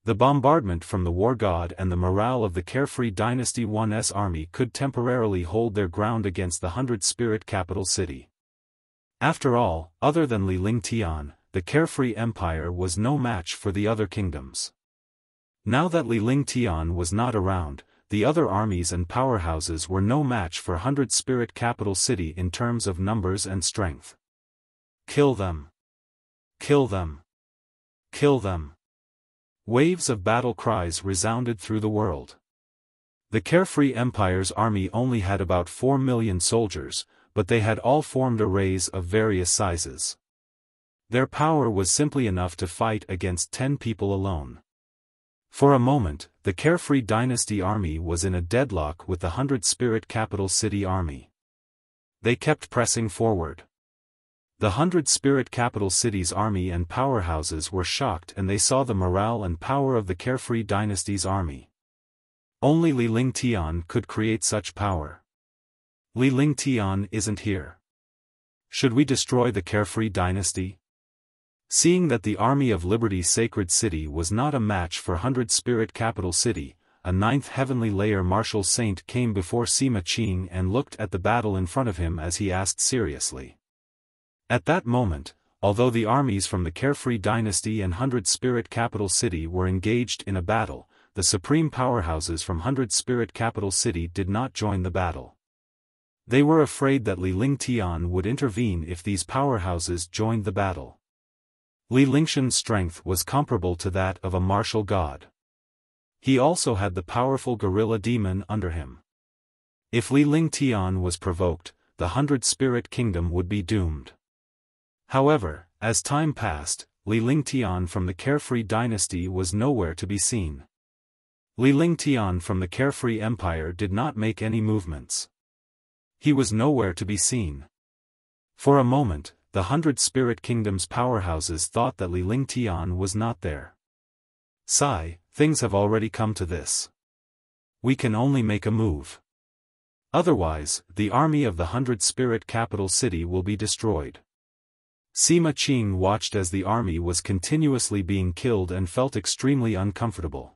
The bombardment from the war god and the morale of the Carefree Dynasty 1's army could temporarily hold their ground against the 100-spirit capital city. After all, other than Li Lingtian, the Carefree Empire was no match for the other kingdoms. Now that Li Lingtian was not around, the other armies and powerhouses were no match for 100-spirit capital city in terms of numbers and strength. Kill them! Kill them! Kill them! Waves of battle cries resounded through the world. The Carefree Empire's army only had about 4 million soldiers, but they had all formed arrays of various sizes. Their power was simply enough to fight against 10 people alone. For a moment, the Carefree Dynasty army was in a deadlock with the 100-spirit capital city army. They kept pressing forward. The 100-spirit capital city's army and powerhouses were shocked and they saw the morale and power of the Carefree Dynasty's army. Only Li Lingtian could create such power. Li Lingtian isn't here. Should we destroy the Carefree Dynasty? Seeing that the Army of Liberty's sacred city was not a match for 100-spirit capital city, a 9th heavenly layer martial saint came before Sima Qing and looked at the battle in front of him as he asked seriously. At that moment, although the armies from the Carefree Dynasty and Hundred Spirit Capital City were engaged in a battle, the supreme powerhouses from Hundred Spirit Capital City did not join the battle. They were afraid that Li Lingtian would intervene if these powerhouses joined the battle. Li Lingshan's strength was comparable to that of a martial god. He also had the powerful gorilla demon under him. If Li Lingtian was provoked, the Hundred Spirit Kingdom would be doomed. However, as time passed, Li Lingtian from the Carefree Dynasty was nowhere to be seen. Li Lingtian from the Carefree Empire did not make any movements. He was nowhere to be seen. For a moment, the Hundred Spirit Kingdom's powerhouses thought that Li Lingtian was not there. Sigh, things have already come to this. We can only make a move. Otherwise, the army of the Hundred Spirit Capital City will be destroyed. Sima Qing watched as the army was continuously being killed and felt extremely uncomfortable.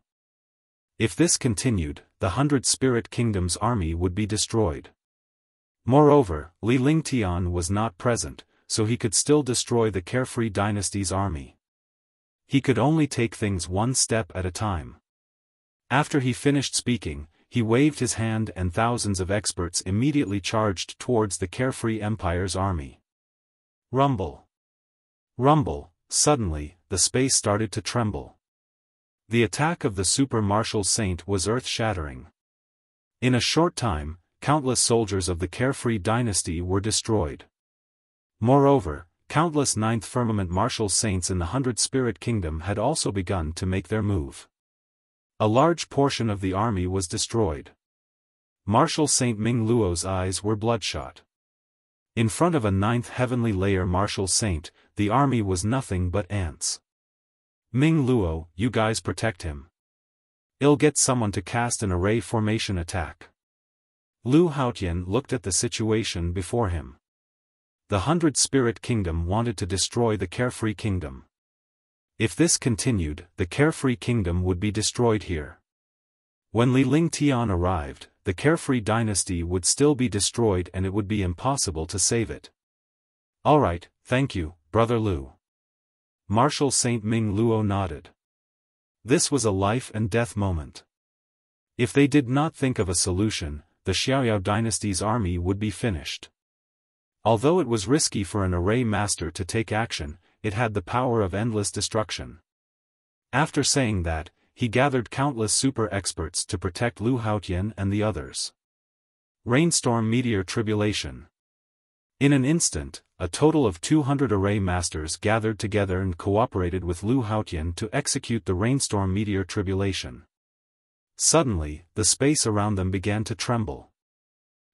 If this continued, the Hundred Spirit Kingdom's army would be destroyed. Moreover, Li Lingtian was not present, so he could still destroy the Carefree Dynasty's army. He could only take things one step at a time. After he finished speaking, he waved his hand and thousands of experts immediately charged towards the Carefree Empire's army. Rumble. Rumble. Suddenly, the space started to tremble. The attack of the Super Martial Saint was earth-shattering. In a short time, countless soldiers of the Carefree Dynasty were destroyed. Moreover, countless Ninth Firmament Martial Saints in the Hundred Spirit Kingdom had also begun to make their move. A large portion of the army was destroyed. Martial Saint Ming Luo's eyes were bloodshot. In front of a ninth heavenly layer Martial Saint, the army was nothing but ants. Ming Luo, you guys protect him. I'll get someone to cast an array formation attack. Lu Haotian looked at the situation before him. The Hundred Spirit Kingdom wanted to destroy the Carefree Kingdom. If this continued, the Carefree Kingdom would be destroyed here. When Li Lingtian arrived, the Carefree Dynasty would still be destroyed and it would be impossible to save it. Alright, thank you, Brother Lu. Martial Saint Ming Luo nodded. This was a life and death moment. If they did not think of a solution, the Xiaoyao dynasty's army would be finished. Although it was risky for an array master to take action, it had the power of endless destruction. After saying that, he gathered countless super experts to protect Lu Haotian and the others. Rainstorm Meteor Tribulation. In an instant, a total of 200 array masters gathered together and cooperated with Lu Haotian to execute the Rainstorm Meteor Tribulation. Suddenly, the space around them began to tremble.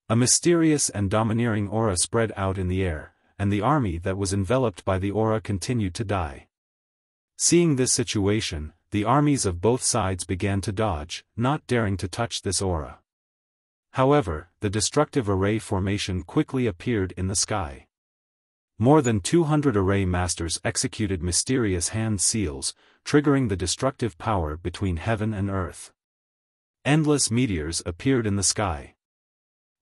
A mysterious and domineering aura spread out in the air, and the army that was enveloped by the aura continued to die. Seeing this situation, the armies of both sides began to dodge, not daring to touch this aura. However, the destructive array formation quickly appeared in the sky. More than 200 array masters executed mysterious hand seals, triggering the destructive power between heaven and earth. Endless meteors appeared in the sky.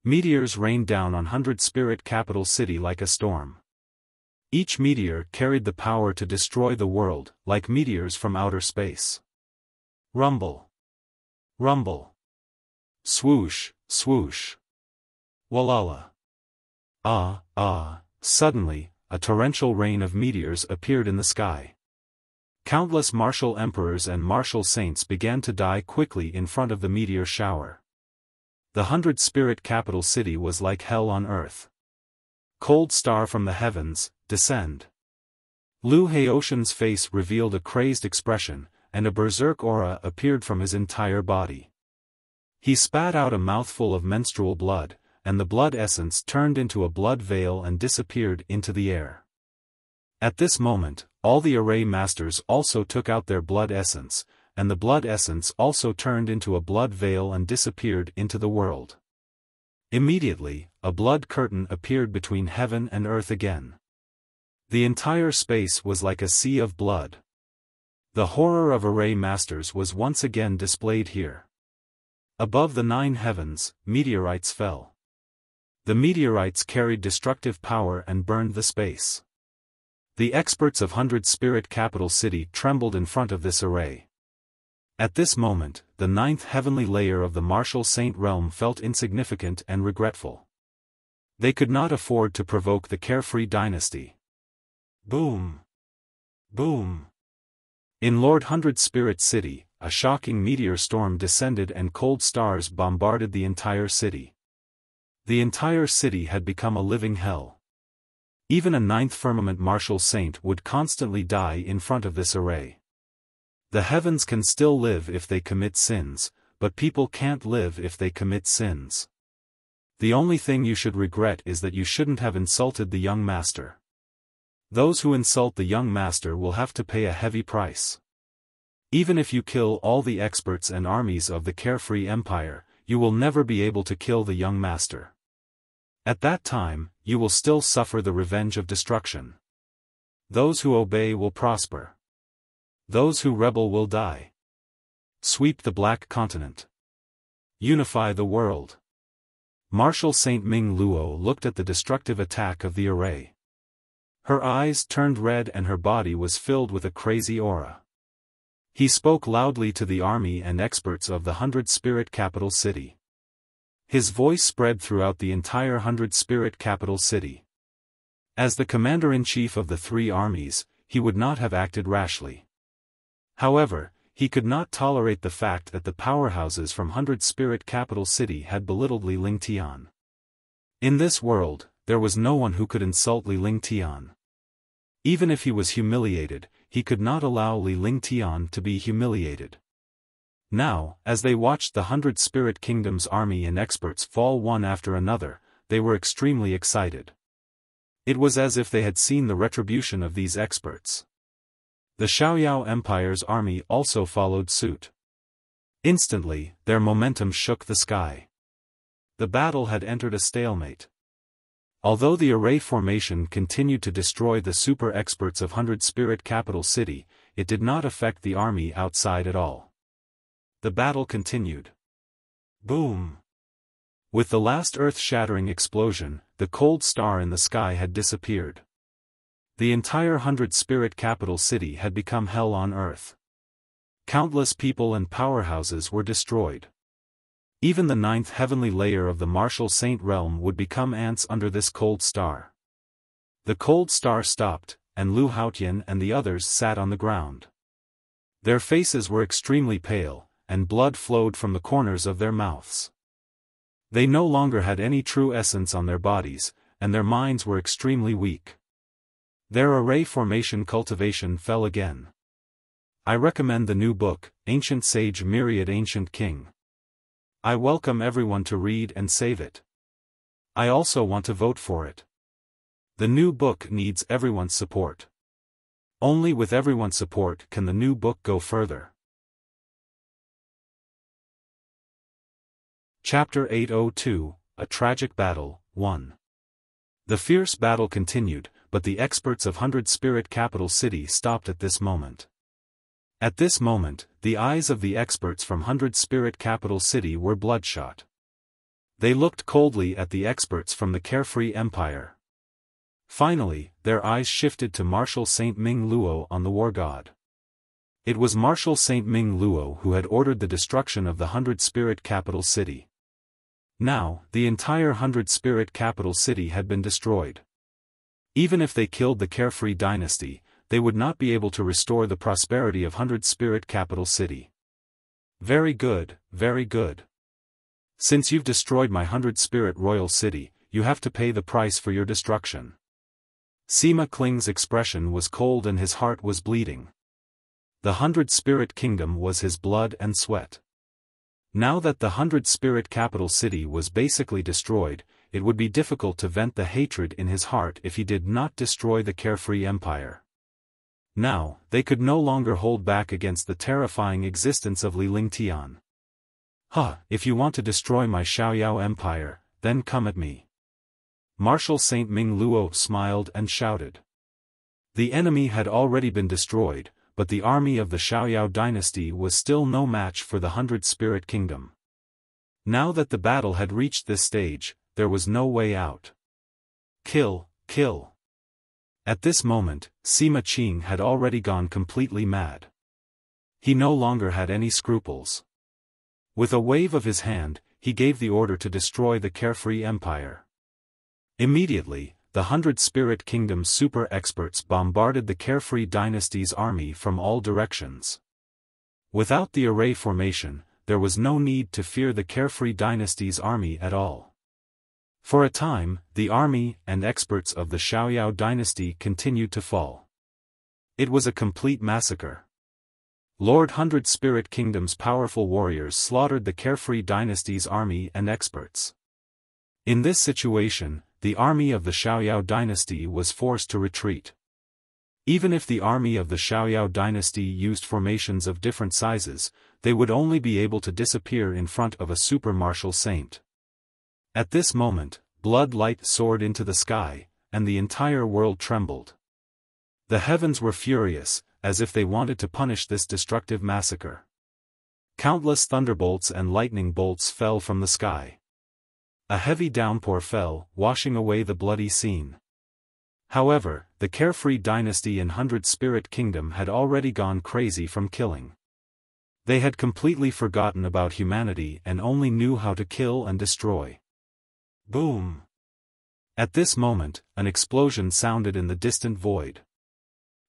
Meteors rained down on Hundred Spirit Capital City like a storm. Each meteor carried the power to destroy the world, like meteors from outer space. Rumble. Rumble. Swoosh, swoosh. Walala. Suddenly, a torrential rain of meteors appeared in the sky. Countless martial emperors and martial saints began to die quickly in front of the meteor shower. The Hundred Spirit Capital City was like hell on earth. Cold star from the heavens, descend. Lu Haotian's face revealed a crazed expression, and a berserk aura appeared from his entire body. He spat out a mouthful of menstrual blood, and the blood essence turned into a blood veil and disappeared into the air. At this moment, all the array masters also took out their blood essence, and the blood essence also turned into a blood veil and disappeared into the world. Immediately, a blood curtain appeared between heaven and earth again. The entire space was like a sea of blood. The horror of array masters was once again displayed here. Above the 9 heavens, meteorites fell. The meteorites carried destructive power and burned the space. The experts of 100 Spirit Capital City trembled in front of this array. At this moment, the 9th heavenly layer of the martial saint realm felt insignificant and regretful. They could not afford to provoke the carefree dynasty. Boom! Boom! In Lord 100 Spirit City, a shocking meteor storm descended and cold stars bombarded the entire city. The entire city had become a living hell. Even a 9th firmament martial saint would constantly die in front of this array. The heavens can still live if they commit sins, but people can't live if they commit sins. The only thing you should regret is that you shouldn't have insulted the young master. Those who insult the young master will have to pay a heavy price. Even if you kill all the experts and armies of the carefree empire, you will never be able to kill the young master. At that time, you will still suffer the revenge of destruction. Those who obey will prosper. Those who rebel will die. Sweep the Black Continent. Unify the world. Marshal Saint Ming Luo looked at the destructive attack of the array. Her eyes turned red and her body was filled with a crazy aura. He spoke loudly to the army and experts of the 100 Spirit Capital City. His voice spread throughout the entire 100 Spirit Capital City. As the commander-in-chief of the 3 armies, he would not have acted rashly. However, he could not tolerate the fact that the powerhouses from 100 Spirit Capital City had belittled Li Lingtian. In this world, there was no one who could insult Li Lingtian. Even if he was humiliated, he could not allow Li Lingtian to be humiliated. Now, as they watched the 100 Spirit Kingdom's army and experts fall one after another, they were extremely excited. It was as if they had seen the retribution of these experts. The Xiaoyao Empire's army also followed suit. Instantly, their momentum shook the sky. The battle had entered a stalemate. Although the array formation continued to destroy the super experts of 100 Spirit Capital City, it did not affect the army outside at all. The battle continued. Boom! With the last earth-shattering explosion, the cold star in the sky had disappeared. The entire 100 Spirit Capital City had become hell on earth. Countless people and powerhouses were destroyed. Even the 9th heavenly layer of the martial saint realm would become ants under this cold star. The cold star stopped, and Lu Haotian and the others sat on the ground. Their faces were extremely pale, and blood flowed from the corners of their mouths. They no longer had any true essence on their bodies, and their minds were extremely weak. Their array formation cultivation fell again. I recommend the new book, Ancient Sage Myriad Ancient King. I welcome everyone to read and save it. I also want to vote for it. The new book needs everyone's support. Only with everyone's support can the new book go further. Chapter 802, A Tragic Battle, 1. The fierce battle continued, but the experts of 100 Spirit Capital City stopped at this moment. At this moment, the eyes of the experts from 100 Spirit Capital City were bloodshot. They looked coldly at the experts from the Carefree Empire. Finally, their eyes shifted to Marshal Saint Ming Luo on the War God. It was Marshal Saint Ming Luo who had ordered the destruction of the 100 Spirit Capital City. Now, the entire 100 Spirit Capital City had been destroyed. Even if they killed the Carefree dynasty, they would not be able to restore the prosperity of 100 Spirit Capital City. Very good, very good. Since you've destroyed my 100 Spirit Royal City, you have to pay the price for your destruction. Sima Kling's expression was cold and his heart was bleeding. The 100 Spirit Kingdom was his blood and sweat. Now that the 100 Spirit Capital City was basically destroyed, it would be difficult to vent the hatred in his heart if he did not destroy the Carefree Empire. Now, they could no longer hold back against the terrifying existence of Li Lingtian. If you want to destroy my Xiaoyao Empire, then come at me. Marshal Saint Ming Luo smiled and shouted. The enemy had already been destroyed, but the army of the Xiaoyao dynasty was still no match for the 100 Spirit Kingdom. Now that the battle had reached this stage, there was no way out. Kill, kill. At this moment, Sima Qing had already gone completely mad. He no longer had any scruples. With a wave of his hand, he gave the order to destroy the Carefree Empire. Immediately, the 100 Spirit Kingdom's super experts bombarded the Carefree Dynasty's army from all directions. Without the array formation, there was no need to fear the Carefree Dynasty's army at all. For a time, the army and experts of the Xiaoyao dynasty continued to fall. It was a complete massacre. Lord 100 Spirit Kingdom's powerful warriors slaughtered the Carefree Dynasty's army and experts. In this situation, the army of the Xiaoyao dynasty was forced to retreat. Even if the army of the Xiaoyao dynasty used formations of different sizes, they would only be able to disappear in front of a super martial saint. At this moment, blood light soared into the sky, and the entire world trembled. The heavens were furious, as if they wanted to punish this destructive massacre. Countless thunderbolts and lightning bolts fell from the sky. A heavy downpour fell, washing away the bloody scene. However, the Carefree Dynasty in 100 Spirit Kingdom had already gone crazy from killing. They had completely forgotten about humanity and only knew how to kill and destroy. Boom! At this moment, an explosion sounded in the distant void.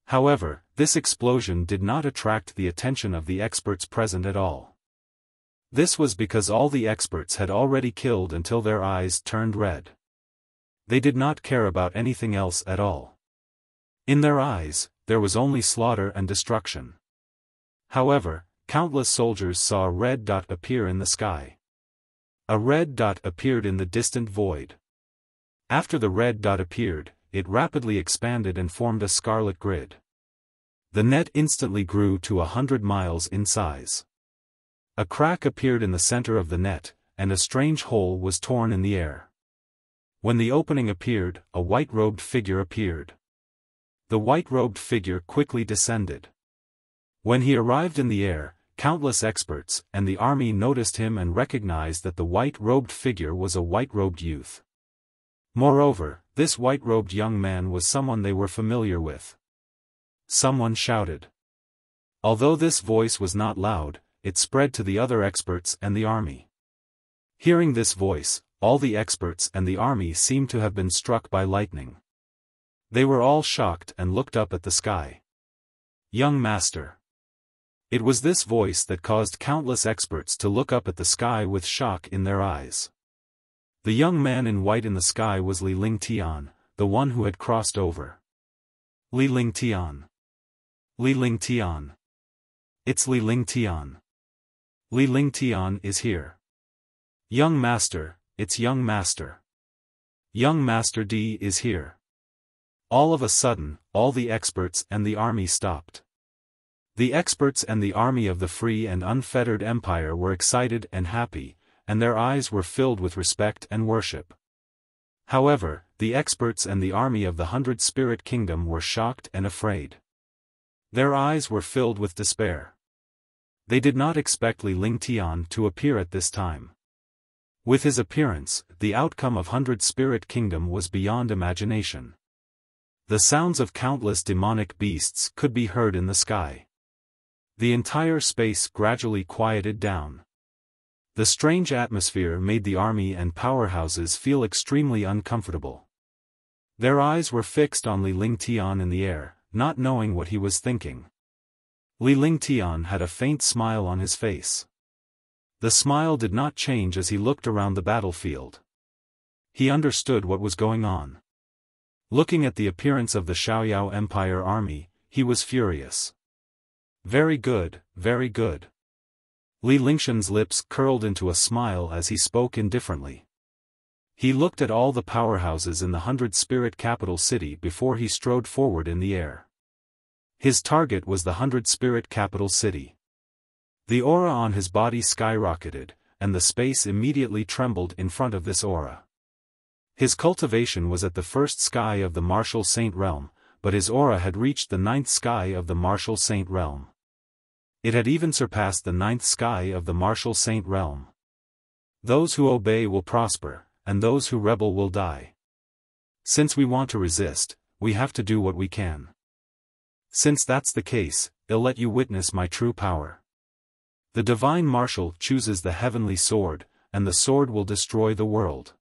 However, this explosion did not attract the attention of the experts present at all. This was because all the experts had already killed until their eyes turned red. They did not care about anything else at all. In their eyes, there was only slaughter and destruction. However, countless soldiers saw a red dot appear in the sky. A red dot appeared in the distant void. After the red dot appeared, it rapidly expanded and formed a scarlet grid. The net instantly grew to 100 miles in size. A crack appeared in the center of the net, and a strange hole was torn in the air. When the opening appeared, a white-robed figure appeared. The white-robed figure quickly descended. When he arrived in the air, countless experts and the army noticed him and recognized that the white-robed figure was a white-robed youth. Moreover, this white-robed young man was someone they were familiar with. Someone shouted. Although this voice was not loud, it spread to the other experts and the army. Hearing this voice, all the experts and the army seemed to have been struck by lightning. They were all shocked and looked up at the sky. Young master. It was this voice that caused countless experts to look up at the sky with shock in their eyes. The young man in white in the sky was Li Lingtian, the one who had crossed over. Li Lingtian. Li Lingtian. It's Li Lingtian. Li Lingtian is here. Young master, it's young master. Young master D is here. All of a sudden, all the experts and the army stopped. The experts and the army of the free and unfettered empire were excited and happy, and their eyes were filled with respect and worship. However, the experts and the army of the 100 Spirit Kingdom were shocked and afraid. Their eyes were filled with despair. They did not expect Li Lingtian to appear at this time. With his appearance, the outcome of 100 Spirit Kingdom was beyond imagination. The sounds of countless demonic beasts could be heard in the sky. The entire space gradually quieted down. The strange atmosphere made the army and powerhouses feel extremely uncomfortable. Their eyes were fixed on Li Lingtian in the air, not knowing what he was thinking. Li Lingtian had a faint smile on his face. The smile did not change as he looked around the battlefield. He understood what was going on. Looking at the appearance of the Xiaoyao Empire army, he was furious. Very good, very good. Li Lingshan's lips curled into a smile as he spoke indifferently. He looked at all the powerhouses in the 100 Spirit capital city before he strode forward in the air. His target was the 100 Spirit capital city. The aura on his body skyrocketed, and the space immediately trembled in front of this aura. His cultivation was at the first sky of the martial saint realm, but his aura had reached the 9th sky of the martial saint realm. It had even surpassed the 9th sky of the martial saint realm. Those who obey will prosper, and those who rebel will die. Since we want to resist, we have to do what we can. Since that's the case, I'll let you witness my true power. The divine marshal chooses the heavenly sword, and the sword will destroy the world.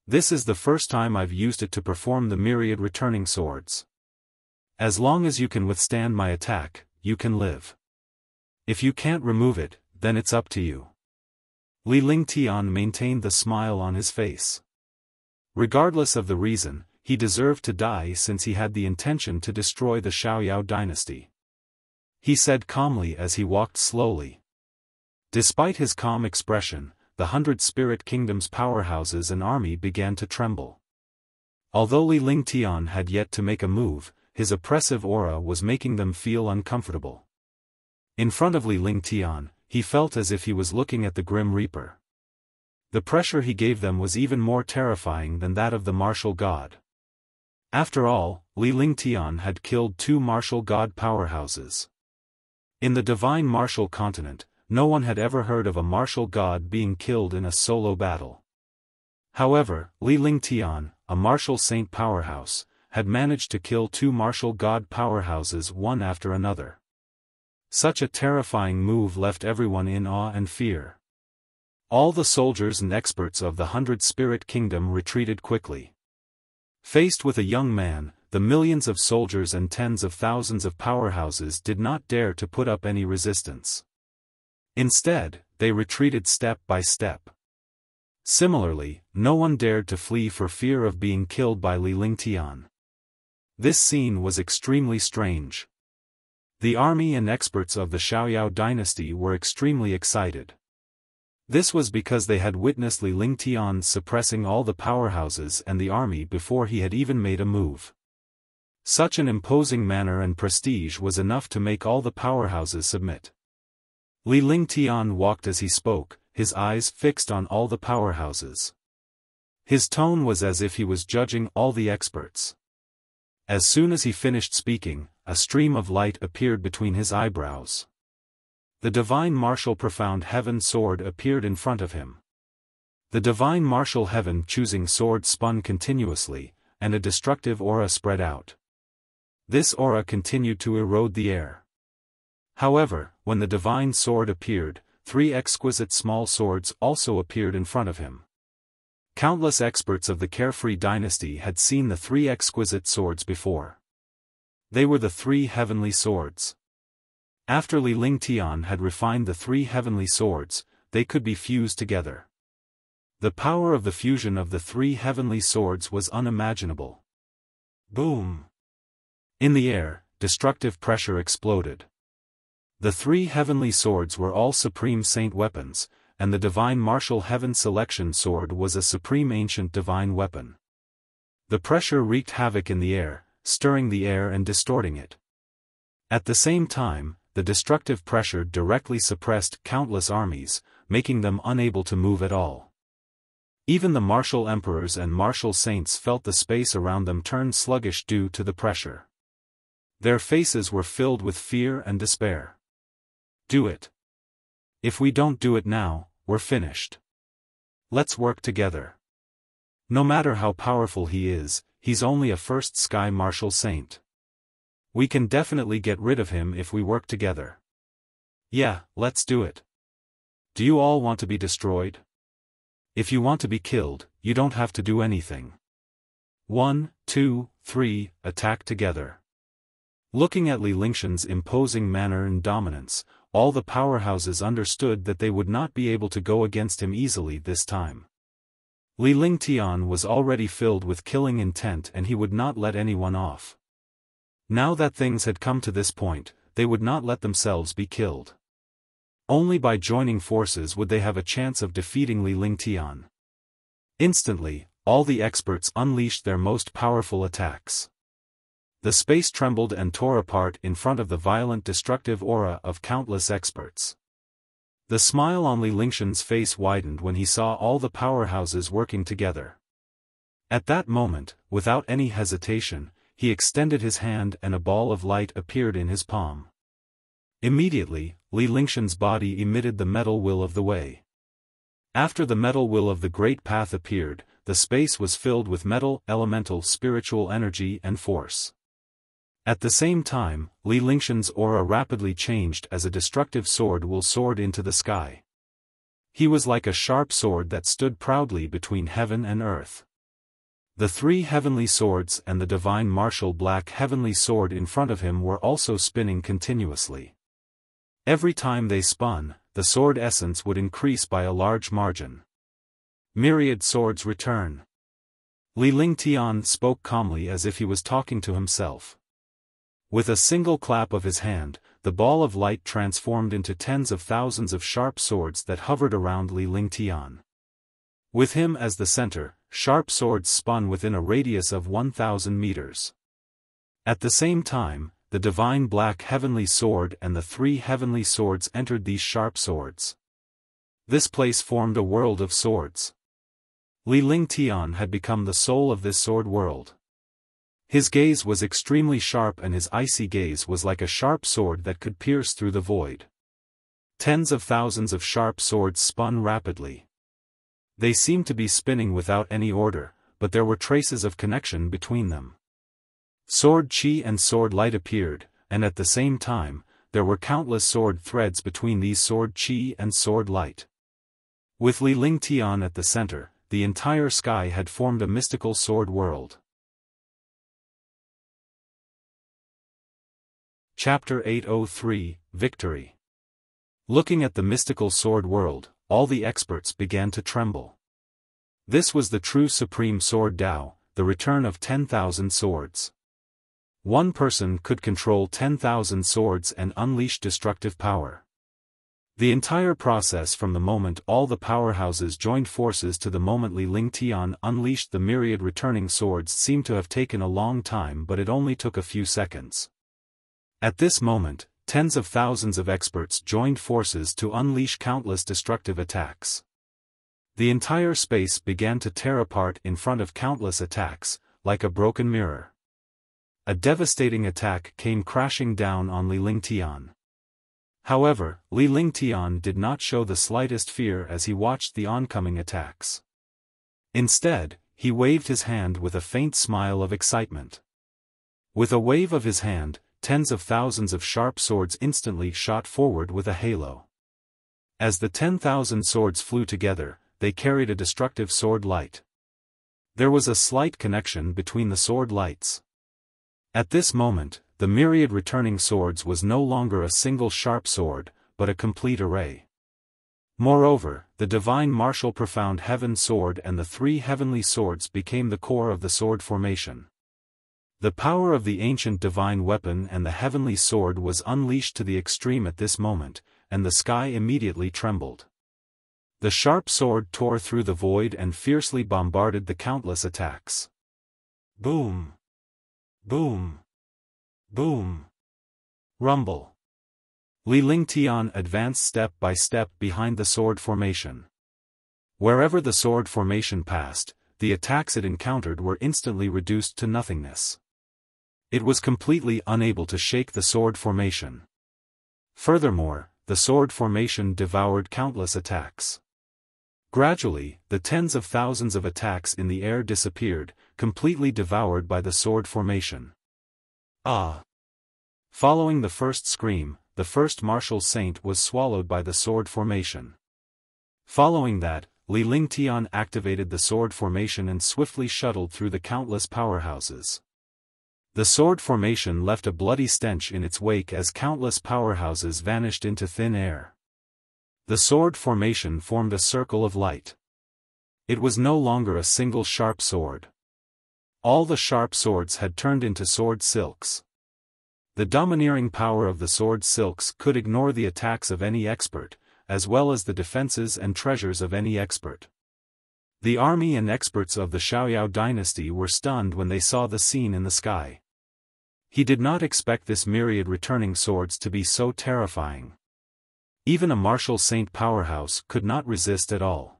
This is the first time I've used it to perform the myriad returning swords. As long as you can withstand my attack, you can live. If you can't remove it, then it's up to you. Li Lingtian maintained the smile on his face. Regardless of the reason, he deserved to die since he had the intention to destroy the Xiaoyao dynasty. He said calmly as he walked slowly. Despite his calm expression, the 100 Spirit Kingdoms' powerhouses and army began to tremble. Although Li Lingtian had yet to make a move, his oppressive aura was making them feel uncomfortable. In front of Li Lingtian, he felt as if he was looking at the Grim Reaper. The pressure he gave them was even more terrifying than that of the martial god. After all, Li Lingtian had killed 2 martial god powerhouses. In the divine martial continent, no one had ever heard of a martial god being killed in a solo battle. However, Li Lingtian, a martial saint powerhouse, had managed to kill 2 martial god powerhouses one after another. Such a terrifying move left everyone in awe and fear. All the soldiers and experts of the 100 Spirit Kingdom retreated quickly. Faced with a young man, the millions of soldiers and tens of thousands of powerhouses did not dare to put up any resistance. Instead, they retreated step by step. Similarly, no one dared to flee for fear of being killed by Li Lingtian. This scene was extremely strange. The army and experts of the Xiaoyao dynasty were extremely excited. This was because they had witnessed Li Lingtian suppressing all the powerhouses and the army before he had even made a move. Such an imposing manner and prestige was enough to make all the powerhouses submit. Li Lingtian walked as he spoke, his eyes fixed on all the powerhouses. His tone was as if he was judging all the experts. As soon as he finished speaking, a stream of light appeared between his eyebrows. The divine martial profound heaven sword appeared in front of him. The divine martial heaven choosing sword spun continuously, and a destructive aura spread out. This aura continued to erode the air. However, when the divine sword appeared, 3 exquisite small swords also appeared in front of him. Countless experts of the Carefree dynasty had seen the 3 exquisite swords before. They were the 3 heavenly swords. After Li Lingtian had refined the 3 heavenly swords, they could be fused together. The power of the fusion of the 3 heavenly swords was unimaginable. Boom! In the air, destructive pressure exploded. The 3 heavenly swords were all supreme saint weapons, and the divine martial heaven selection sword was a supreme ancient divine weapon. The pressure wreaked havoc in the air, stirring the air and distorting it. At the same time, the destructive pressure directly suppressed countless armies, making them unable to move at all. Even the martial emperors and martial saints felt the space around them turn sluggish due to the pressure. Their faces were filled with fear and despair. Do it. If we don't do it now, we're finished. Let's work together. No matter how powerful he is, he's only a first sky martial saint. We can definitely get rid of him if we work together. Yeah, let's do it. Do you all want to be destroyed? If you want to be killed, you don't have to do anything. 1, 2, 3, attack together. Looking at Li Lingtian's imposing manner and dominance, all the powerhouses understood that they would not be able to go against him easily this time. Li Lingtian was already filled with killing intent and he would not let anyone off. Now that things had come to this point, they would not let themselves be killed. Only by joining forces would they have a chance of defeating Li Lingtian. Instantly, all the experts unleashed their most powerful attacks. The space trembled and tore apart in front of the violent destructive aura of countless experts. The smile on Li Lingtian's face widened when he saw all the powerhouses working together. At that moment, without any hesitation, he extended his hand and a ball of light appeared in his palm. Immediately, Li Lingtian's body emitted the metal will of the way. After the metal will of the Great Path appeared, the space was filled with metal, elemental spiritual energy and force. At the same time, Li Lingxian's aura rapidly changed as a destructive sword will soared into the sky. He was like a sharp sword that stood proudly between heaven and earth. The three heavenly swords and the divine martial black heavenly sword in front of him were also spinning continuously. Every time they spun, the sword essence would increase by a large margin. Myriad swords return. Li Lingtian spoke calmly as if he was talking to himself. With a single clap of his hand, the ball of light transformed into tens of thousands of sharp swords that hovered around Li Lingtian. With him as the center, sharp swords spun within a radius of 1,000 meters. At the same time, the divine black heavenly sword and the three heavenly swords entered these sharp swords. This place formed a world of swords. Li Lingtian had become the soul of this sword world. His gaze was extremely sharp and his icy gaze was like a sharp sword that could pierce through the void. Tens of thousands of sharp swords spun rapidly. They seemed to be spinning without any order, but there were traces of connection between them. Sword chi and sword light appeared, and at the same time, there were countless sword threads between these sword chi and sword light. With Li Lingtian at the center, the entire sky had formed a mystical sword world. Chapter 803, Victory. Looking at the mystical sword world, all the experts began to tremble. This was the true supreme sword Tao, the return of 10,000 swords. One person could control 10,000 swords and unleash destructive power. The entire process from the moment all the powerhouses joined forces to the moment Li Lingtian unleashed the myriad returning swords seemed to have taken a long time, but it only took a few seconds. At this moment, tens of thousands of experts joined forces to unleash countless destructive attacks. The entire space began to tear apart in front of countless attacks, like a broken mirror. A devastating attack came crashing down on Li Lingtian. However, Li Lingtian did not show the slightest fear as he watched the oncoming attacks. Instead, he waved his hand with a faint smile of excitement. With a wave of his hand, tens of thousands of sharp swords instantly shot forward with a halo. As the 10,000 swords flew together, they carried a destructive sword light. There was a slight connection between the sword lights. At this moment, the myriad returning swords was no longer a single sharp sword, but a complete array. Moreover, the divine martial profound heaven sword and the three heavenly swords became the core of the sword formation. The power of the ancient divine weapon and the heavenly sword was unleashed to the extreme at this moment, and the sky immediately trembled. The sharp sword tore through the void and fiercely bombarded the countless attacks. Boom! Boom! Boom! Rumble! Li Lingtian advanced step by step behind the sword formation. Wherever the sword formation passed, the attacks it encountered were instantly reduced to nothingness. It was completely unable to shake the sword formation. Furthermore, the sword formation devoured countless attacks. Gradually, the tens of thousands of attacks in the air disappeared, completely devoured by the sword formation. Ah! Following the first scream, the first martial saint was swallowed by the sword formation. Following that, Li Lingtian activated the sword formation and swiftly shuttled through the countless powerhouses. The sword formation left a bloody stench in its wake as countless powerhouses vanished into thin air. The sword formation formed a circle of light. It was no longer a single sharp sword. All the sharp swords had turned into sword silks. The domineering power of the sword silks could ignore the attacks of any expert, as well as the defenses and treasures of any expert. The army and experts of the Xiaoyao dynasty were stunned when they saw the scene in the sky. He did not expect this myriad returning swords to be so terrifying. Even a martial saint powerhouse could not resist at all.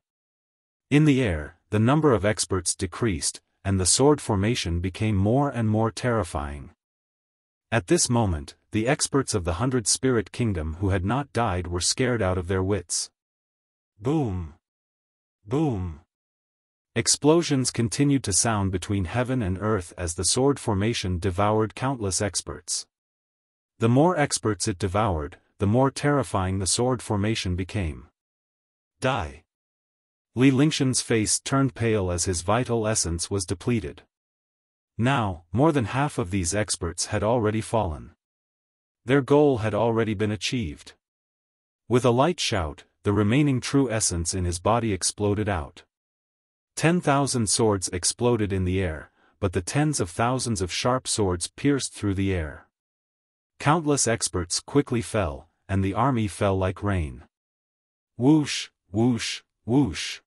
In the air, the number of experts decreased, and the sword formation became more and more terrifying. At this moment, the experts of the 100 Spirit Kingdom who had not died were scared out of their wits. Boom! Boom! Explosions continued to sound between heaven and earth as the sword formation devoured countless experts. The more experts it devoured, the more terrifying the sword formation became. Die. Li Lingshan's face turned pale as his vital essence was depleted. Now, more than half of these experts had already fallen. Their goal had already been achieved. With a light shout, the remaining true essence in his body exploded out. 10,000 swords exploded in the air, but the tens of thousands of sharp swords pierced through the air. Countless experts quickly fell, and the army fell like rain. Whoosh, whoosh, whoosh.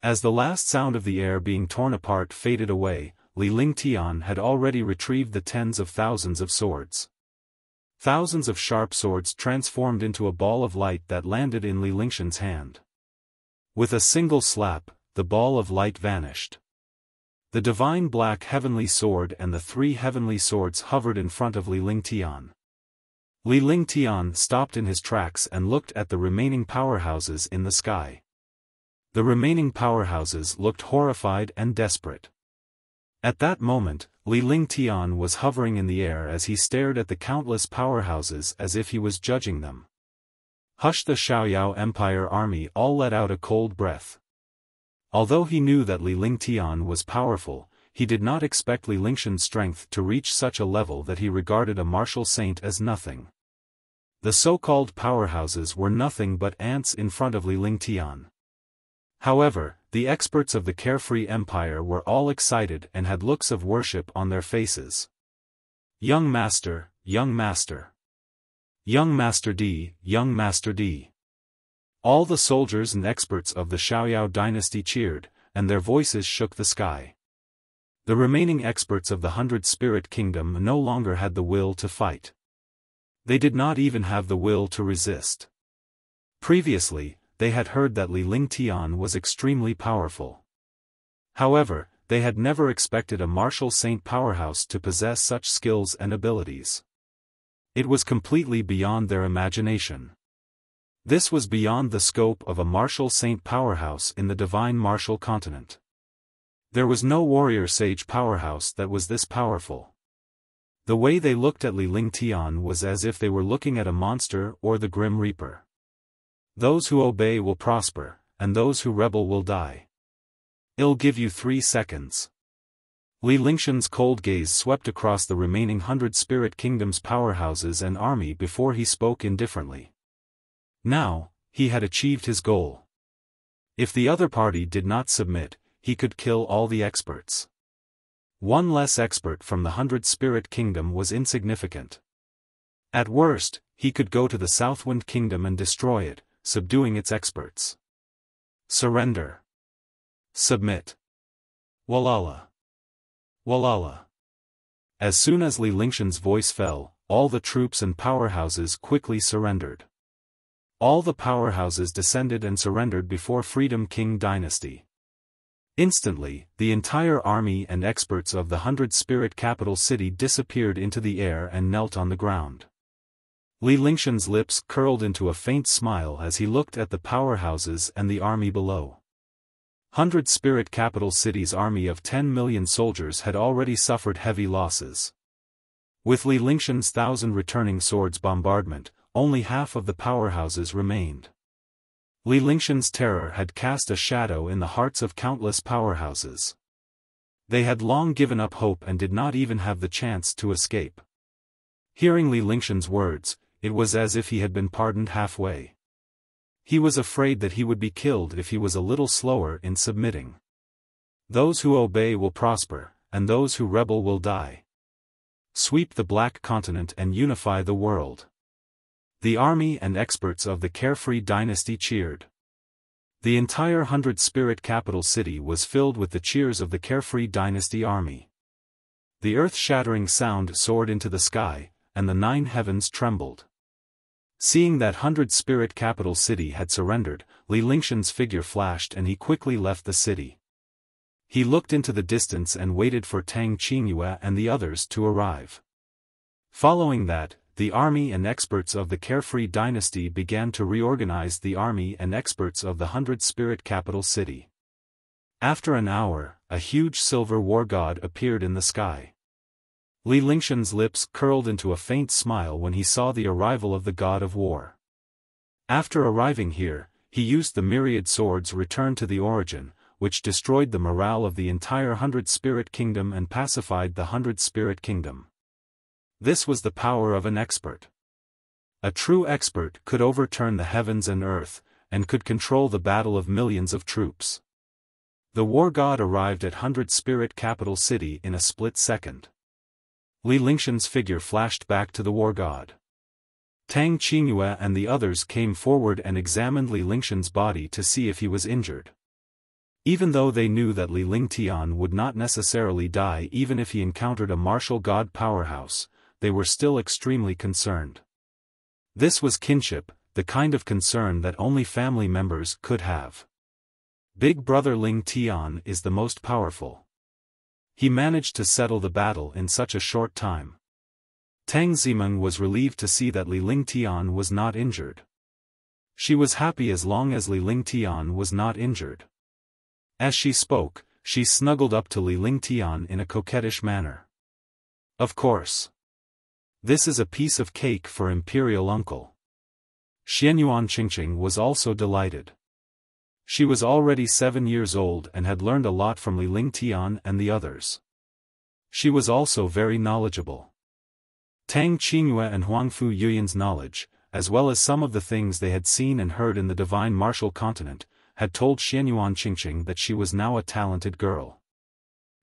As the last sound of the air being torn apart faded away, Li Lingtian had already retrieved the tens of thousands of swords. Thousands of sharp swords transformed into a ball of light that landed in Li Lingshan's hand. With a single slap, the ball of light vanished. The divine black heavenly sword and the 3 heavenly swords hovered in front of Li Lingtian. Li Lingtian stopped in his tracks and looked at the remaining powerhouses in the sky. The remaining powerhouses looked horrified and desperate. At that moment, Li Lingtian was hovering in the air as he stared at the countless powerhouses as if he was judging them. Hush! The Xiaoyao Empire army all let out a cold breath. Although he knew that Li Lingtian was powerful, he did not expect Li Lingshan's strength to reach such a level that he regarded a martial saint as nothing. The so-called powerhouses were nothing but ants in front of Li Lingtian. However, the experts of the Carefree Empire were all excited and had looks of worship on their faces. Young Master, Young Master. Young Master D, Young Master D. All the soldiers and experts of the Xiaoyao dynasty cheered, and their voices shook the sky. The remaining experts of the 100-Spirit Kingdom no longer had the will to fight. They did not even have the will to resist. Previously, they had heard that Li Lingtian was extremely powerful. However, they had never expected a martial saint powerhouse to possess such skills and abilities. It was completely beyond their imagination. This was beyond the scope of a martial saint powerhouse in the divine martial continent. There was no warrior sage powerhouse that was this powerful. The way they looked at Li Lingtian was as if they were looking at a monster or the Grim Reaper. Those who obey will prosper, and those who rebel will die. I'll give you 3 seconds. Li Lingshan's cold gaze swept across the remaining 100 Spirit Kingdoms powerhouses and army before he spoke indifferently. Now, he had achieved his goal. If the other party did not submit, he could kill all the experts. One less expert from the 100 Spirit Kingdom was insignificant. At worst, he could go to the Southwind Kingdom and destroy it, subduing its experts. Surrender. Submit. Walala. Walala. As soon as Li Lingshan's voice fell, all the troops and powerhouses quickly surrendered. All the powerhouses descended and surrendered before Freedom King Dynasty. Instantly, the entire army and experts of the 100-Spirit capital city disappeared into the air and knelt on the ground. Li Lingshan's lips curled into a faint smile as he looked at the powerhouses and the army below. 100-Spirit capital city's army of 10 million soldiers had already suffered heavy losses. With Li Lingshan's 1,000 returning swords bombardment, only half of the powerhouses remained. Li Lingshan's terror had cast a shadow in the hearts of countless powerhouses. They had long given up hope and did not even have the chance to escape. Hearing Li Lingshan's words, it was as if he had been pardoned halfway. He was afraid that he would be killed if he was a little slower in submitting. Those who obey will prosper, and those who rebel will die. Sweep the Black Continent and unify the world. The army and experts of the Carefree Dynasty cheered. The entire 100-Spirit capital city was filled with the cheers of the Carefree Dynasty army. The earth-shattering sound soared into the sky, and the 9 heavens trembled. Seeing that 100-Spirit capital city had surrendered, Li Lingshan's figure flashed and he quickly left the city. He looked into the distance and waited for Tang Qingyue and the others to arrive. Following that, the army and experts of the Carefree Dynasty began to reorganize the army and experts of the 100-Spirit capital city. After an hour, a huge silver war god appeared in the sky. Li Lingshan's lips curled into a faint smile when he saw the arrival of the god of war. After arriving here, he used the myriad swords returned to the origin, which destroyed the morale of the entire 100-spirit kingdom and pacified the 100-spirit kingdom. This was the power of an expert. A true expert could overturn the heavens and earth, and could control the battle of millions of troops. The war god arrived at 100-spirit capital city in a split second. Li Lingshan's figure flashed back to the war god. Tang Qingyue and the others came forward and examined Li Lingshan's body to see if he was injured. Even though they knew that Li Lingtian would not necessarily die even if he encountered a martial god powerhouse, they were still extremely concerned. This was kinship, the kind of concern that only family members could have. Big brother Ling Tian is the most powerful. He managed to settle the battle in such a short time. Tang Zimeng was relieved to see that Li Lingtian was not injured. She was happy as long as Li Lingtian was not injured. As she spoke, she snuggled up to Li Lingtian in a coquettish manner. Of course. This is a piece of cake for imperial uncle. Xianyuan Qingqing was also delighted. She was already 7 years old and had learned a lot from Li Lingtian and the others. She was also very knowledgeable. Tang Qingyue and Huangfu Yuyan's knowledge, as well as some of the things they had seen and heard in the divine martial continent, had told Xianyuan Qingqing that she was now a talented girl.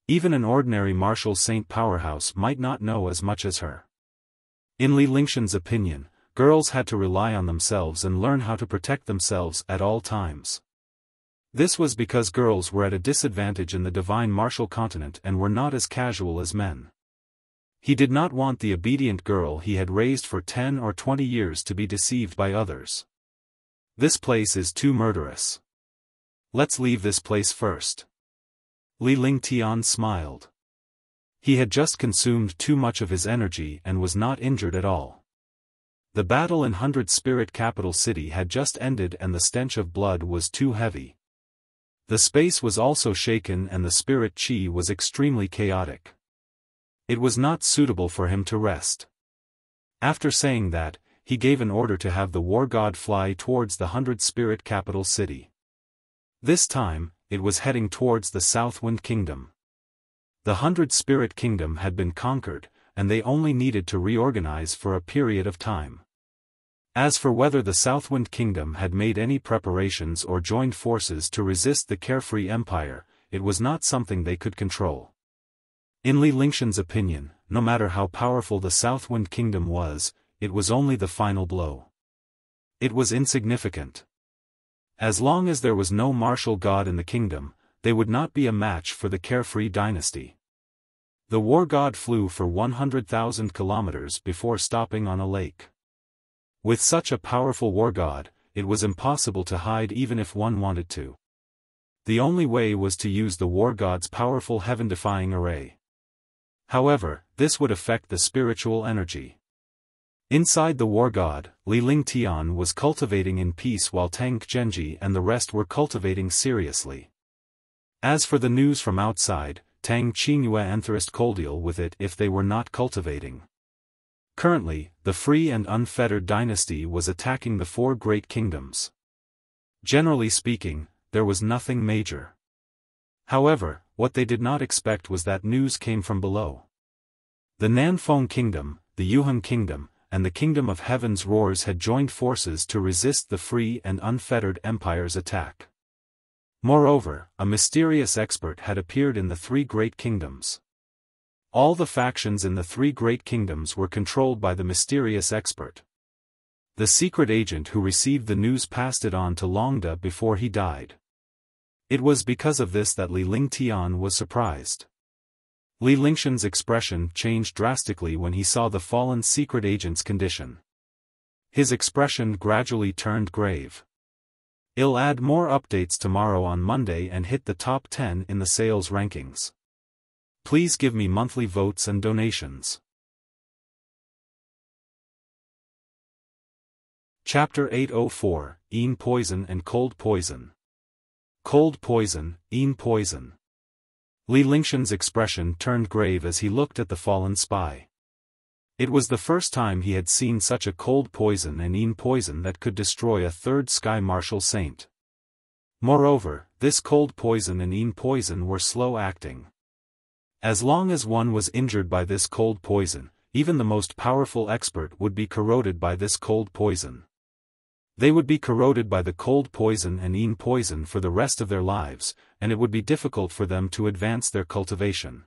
Even an ordinary martial saint powerhouse might not know as much as her. In Li Lingshan's opinion, girls had to rely on themselves and learn how to protect themselves at all times. This was because girls were at a disadvantage in the divine martial continent and were not as casual as men. He did not want the obedient girl he had raised for 10 or 20 years to be deceived by others. This place is too murderous. Let's leave this place first. Li Lingtian smiled. He had just consumed too much of his energy and was not injured at all. The battle in 100-spirit capital city had just ended and the stench of blood was too heavy. The space was also shaken and the spirit chi was extremely chaotic. It was not suitable for him to rest. After saying that, he gave an order to have the war god fly towards the 100-spirit capital city. This time, it was heading towards the Southwind Kingdom. The 100-spirit kingdom had been conquered, and they only needed to reorganize for a period of time. As for whether the Southwind Kingdom had made any preparations or joined forces to resist the Carefree Empire, it was not something they could control. In Li Lingshan's opinion, no matter how powerful the Southwind Kingdom was, it was only the final blow. It was insignificant. As long as there was no martial god in the kingdom, they would not be a match for the Carefree dynasty. The war god flew for 100,000 kilometers before stopping on a lake. With such a powerful war god, it was impossible to hide even if one wanted to. The only way was to use the war god's powerful heaven-defying array. However, this would affect the spiritual energy. Inside the war god, Li Lingtian was cultivating in peace while Tang Zhenji and the rest were cultivating seriously. As for the news from outside, Tang Qingyue enthused Koldial with it if they were not cultivating. Currently, the free and unfettered dynasty was attacking the 4 great kingdoms. Generally speaking, there was nothing major. However, what they did not expect was that news came from below. The Nanfeng Kingdom, the Yuhan Kingdom, and the Kingdom of Heaven's Roars had joined forces to resist the free and unfettered empire's attack. Moreover, a mysterious expert had appeared in the 3 great kingdoms. All the factions in the 3 great kingdoms were controlled by the mysterious expert. The secret agent who received the news passed it on to Longda before he died. It was because of this that Li Lingtian was surprised. Li Lingshan's expression changed drastically when he saw the fallen secret agent's condition. His expression gradually turned grave. I'll add more updates tomorrow on Monday and hit the top 10 in the sales rankings. Please give me monthly votes and donations. Chapter 804, Yin Poison and Cold Poison. Cold poison, Yin poison. Li Lingshan's expression turned grave as he looked at the fallen spy. It was the first time he had seen such a cold poison and Yin poison that could destroy a third sky martial saint. Moreover, this cold poison and Yin poison were slow-acting. As long as one was injured by this cold poison, even the most powerful expert would be corroded by this cold poison. They would be corroded by the cold poison and Yin poison for the rest of their lives, and it would be difficult for them to advance their cultivation.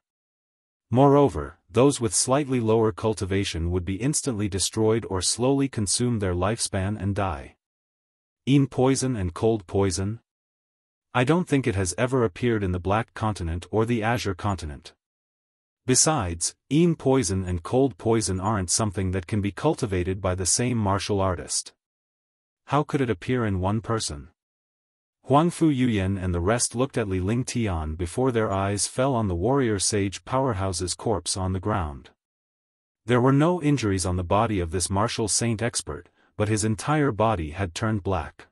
Moreover, those with slightly lower cultivation would be instantly destroyed or slowly consume their lifespan and die. Yin poison and cold poison? I don't think it has ever appeared in the Black Continent or the Azure Continent. Besides, Yin poison and cold poison aren't something that can be cultivated by the same martial artist. How could it appear in one person? Huangfu Yuyan and the rest looked at Li Lingtian before their eyes fell on the warrior sage powerhouse's corpse on the ground. There were no injuries on the body of this martial saint expert, but his entire body had turned black.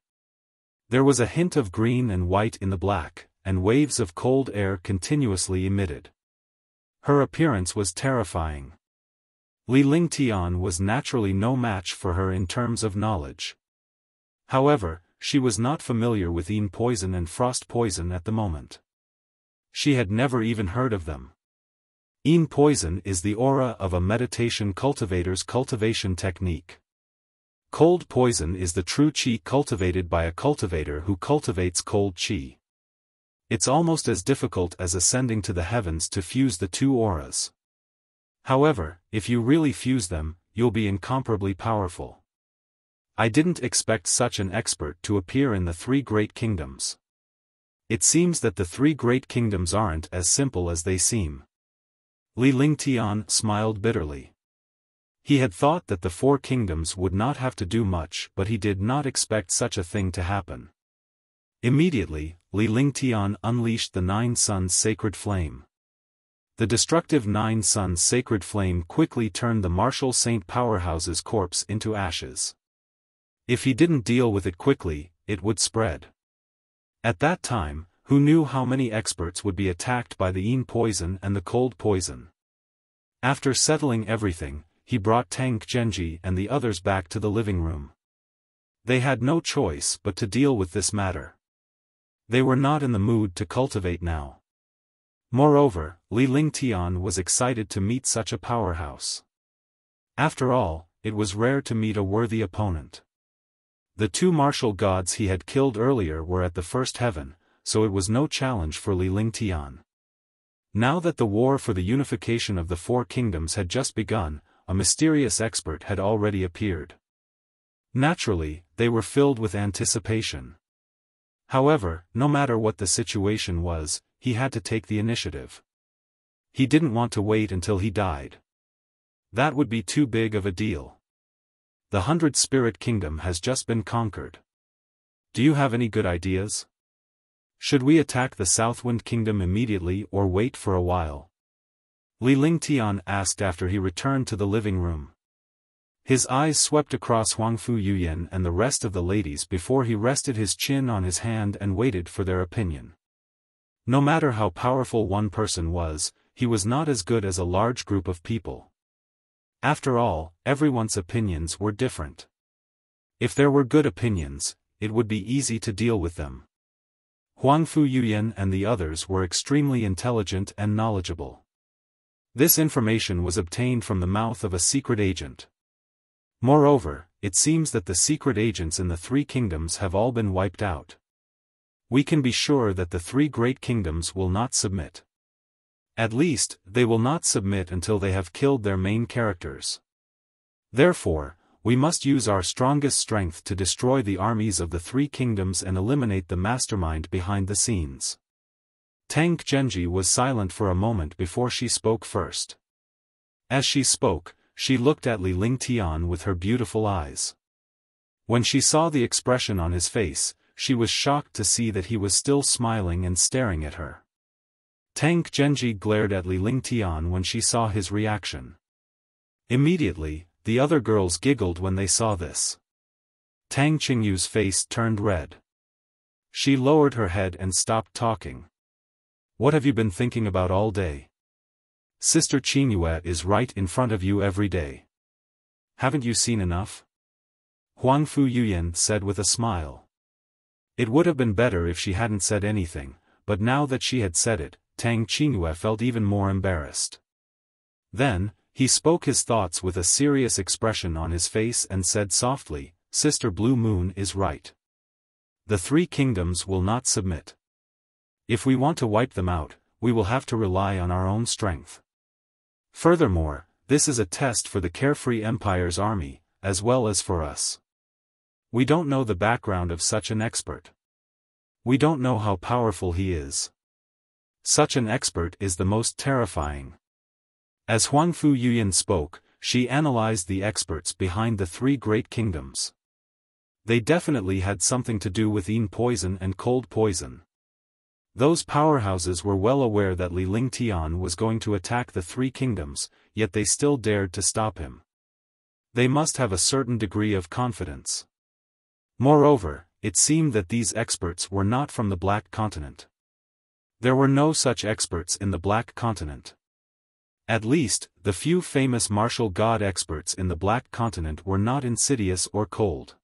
There was a hint of green and white in the black, and waves of cold air continuously emitted. Her appearance was terrifying. Li Lingtian was naturally no match for her in terms of knowledge. However, she was not familiar with Yin poison and frost poison at the moment. She had never even heard of them. Yin poison is the aura of a meditation cultivator's cultivation technique. Cold poison is the true qi cultivated by a cultivator who cultivates cold qi. It's almost as difficult as ascending to the heavens to fuse the two auras. However, if you really fuse them, you'll be incomparably powerful. I didn't expect such an expert to appear in the three great kingdoms. It seems that the three great kingdoms aren't as simple as they seem. Li Lingtian smiled bitterly. He had thought that the four kingdoms would not have to do much, but he did not expect such a thing to happen. Immediately, Li Lingtian unleashed the Nine Suns' sacred flame. The destructive Nine Suns' sacred flame quickly turned the martial saint powerhouse's corpse into ashes. If he didn't deal with it quickly, it would spread. At that time, who knew how many experts would be attacked by the Yin poison and the cold poison? After settling everything, he brought Tang Genji and the others back to the living room. They had no choice but to deal with this matter. They were not in the mood to cultivate now. Moreover, Li Lingtian was excited to meet such a powerhouse. After all, it was rare to meet a worthy opponent. The two martial gods he had killed earlier were at the first heaven, so it was no challenge for Li Lingtian. Now that the war for the unification of the four kingdoms had just begun, a mysterious expert had already appeared. Naturally, they were filled with anticipation. However, no matter what the situation was, he had to take the initiative. He didn't want to wait until he died. That would be too big of a deal. The 100 Spirit Kingdom has just been conquered. Do you have any good ideas? Should we attack the Southwind Kingdom immediately or wait for a while? Li Lingtian asked after he returned to the living room. His eyes swept across Huangfu Yuyan and the rest of the ladies before he rested his chin on his hand and waited for their opinion. No matter how powerful one person was, he was not as good as a large group of people. After all, everyone's opinions were different. If there were good opinions, it would be easy to deal with them. Huangfu Yuyan and the others were extremely intelligent and knowledgeable. This information was obtained from the mouth of a secret agent. Moreover, it seems that the secret agents in the three kingdoms have all been wiped out. We can be sure that the three great kingdoms will not submit. At least, they will not submit until they have killed their main characters. Therefore, we must use our strongest strength to destroy the armies of the three kingdoms and eliminate the mastermind behind the scenes. Tang Genji was silent for a moment before she spoke first. As she spoke, she looked at Li Lingtian with her beautiful eyes. When she saw the expression on his face, she was shocked to see that he was still smiling and staring at her. Tang Genji glared at Li Lingtian when she saw his reaction. Immediately, the other girls giggled when they saw this. Tang Qingyu's face turned red. She lowered her head and stopped talking. What have you been thinking about all day? Sister Qingyue is right in front of you every day. Haven't you seen enough? Huangfu Yuyan said with a smile. It would have been better if she hadn't said anything, but now that she had said it, Tang Qingyue felt even more embarrassed. Then, he spoke his thoughts with a serious expression on his face and said softly, Sister Blue Moon is right. The three kingdoms will not submit. If we want to wipe them out, we will have to rely on our own strength. Furthermore, this is a test for the Carefree Empire's army, as well as for us. We don't know the background of such an expert. We don't know how powerful he is. Such an expert is the most terrifying. As Huangfu Yuyan spoke, she analyzed the experts behind the three great kingdoms. They definitely had something to do with yin poison and cold poison. Those powerhouses were well aware that Li Lingtian was going to attack the three kingdoms, yet they still dared to stop him. They must have a certain degree of confidence. Moreover, it seemed that these experts were not from the Black Continent. There were no such experts in the Black Continent. At least, the few famous martial god experts in the Black Continent were not insidious or cold.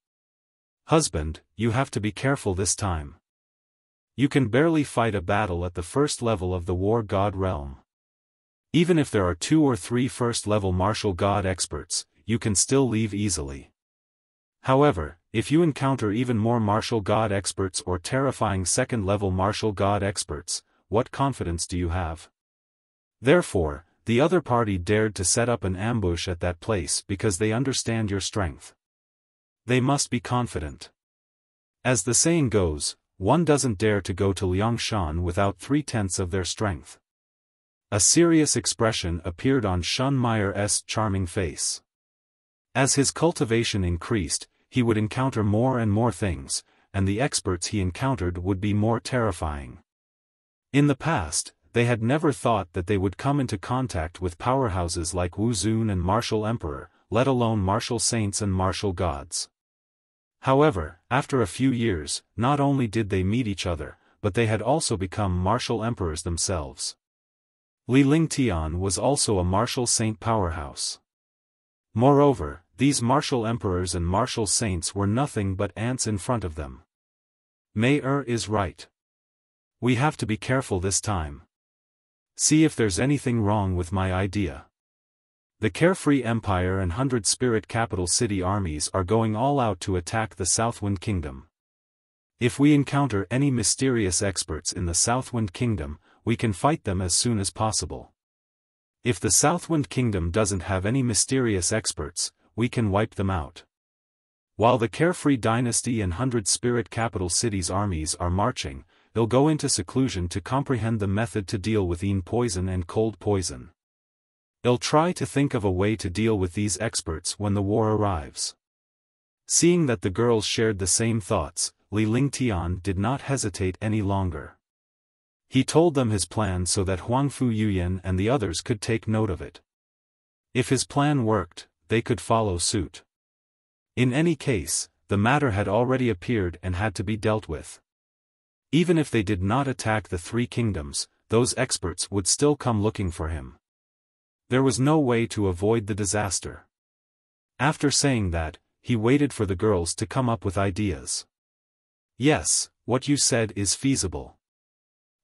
Husband, you have to be careful this time. You can barely fight a battle at the first level of the war god realm. Even if there are 2 or 3 first-level martial god experts, you can still leave easily. However, if you encounter even more martial god experts or terrifying second-level martial god experts, what confidence do you have? Therefore, the other party dared to set up an ambush at that place because they understand your strength. They must be confident. As the saying goes, one doesn't dare to go to Liangshan without 3/10 of their strength. A serious expression appeared on Shun Meyer's charming face. As his cultivation increased, he would encounter more and more things, and the experts he encountered would be more terrifying. In the past, they had never thought that they would come into contact with powerhouses like Wu Zun and Martial Emperor, let alone martial saints and martial gods. However, after a few years, not only did they meet each other, but they had also become martial emperors themselves. Li Lingtian was also a martial saint powerhouse. Moreover, these martial emperors and martial saints were nothing but ants in front of them. Mei is right. We have to be careful this time. See if there's anything wrong with my idea. The Carefree Empire and 100 Spirit Capital City armies are going all out to attack the Southwind Kingdom. If we encounter any mysterious experts in the Southwind Kingdom, we can fight them as soon as possible. If the Southwind Kingdom doesn't have any mysterious experts, we can wipe them out. While the Carefree Dynasty and 100 Spirit Capital Cities armies are marching, they'll go into seclusion to comprehend the method to deal with yin poison and cold poison. They'll try to think of a way to deal with these experts when the war arrives. Seeing that the girls shared the same thoughts, Li Lingtian did not hesitate any longer. He told them his plan so that Huangfu Yuyan and the others could take note of it. If his plan worked, they could follow suit. In any case, the matter had already appeared and had to be dealt with. Even if they did not attack the three kingdoms, those experts would still come looking for him. There was no way to avoid the disaster. After saying that, he waited for the girls to come up with ideas. Yes, what you said is feasible.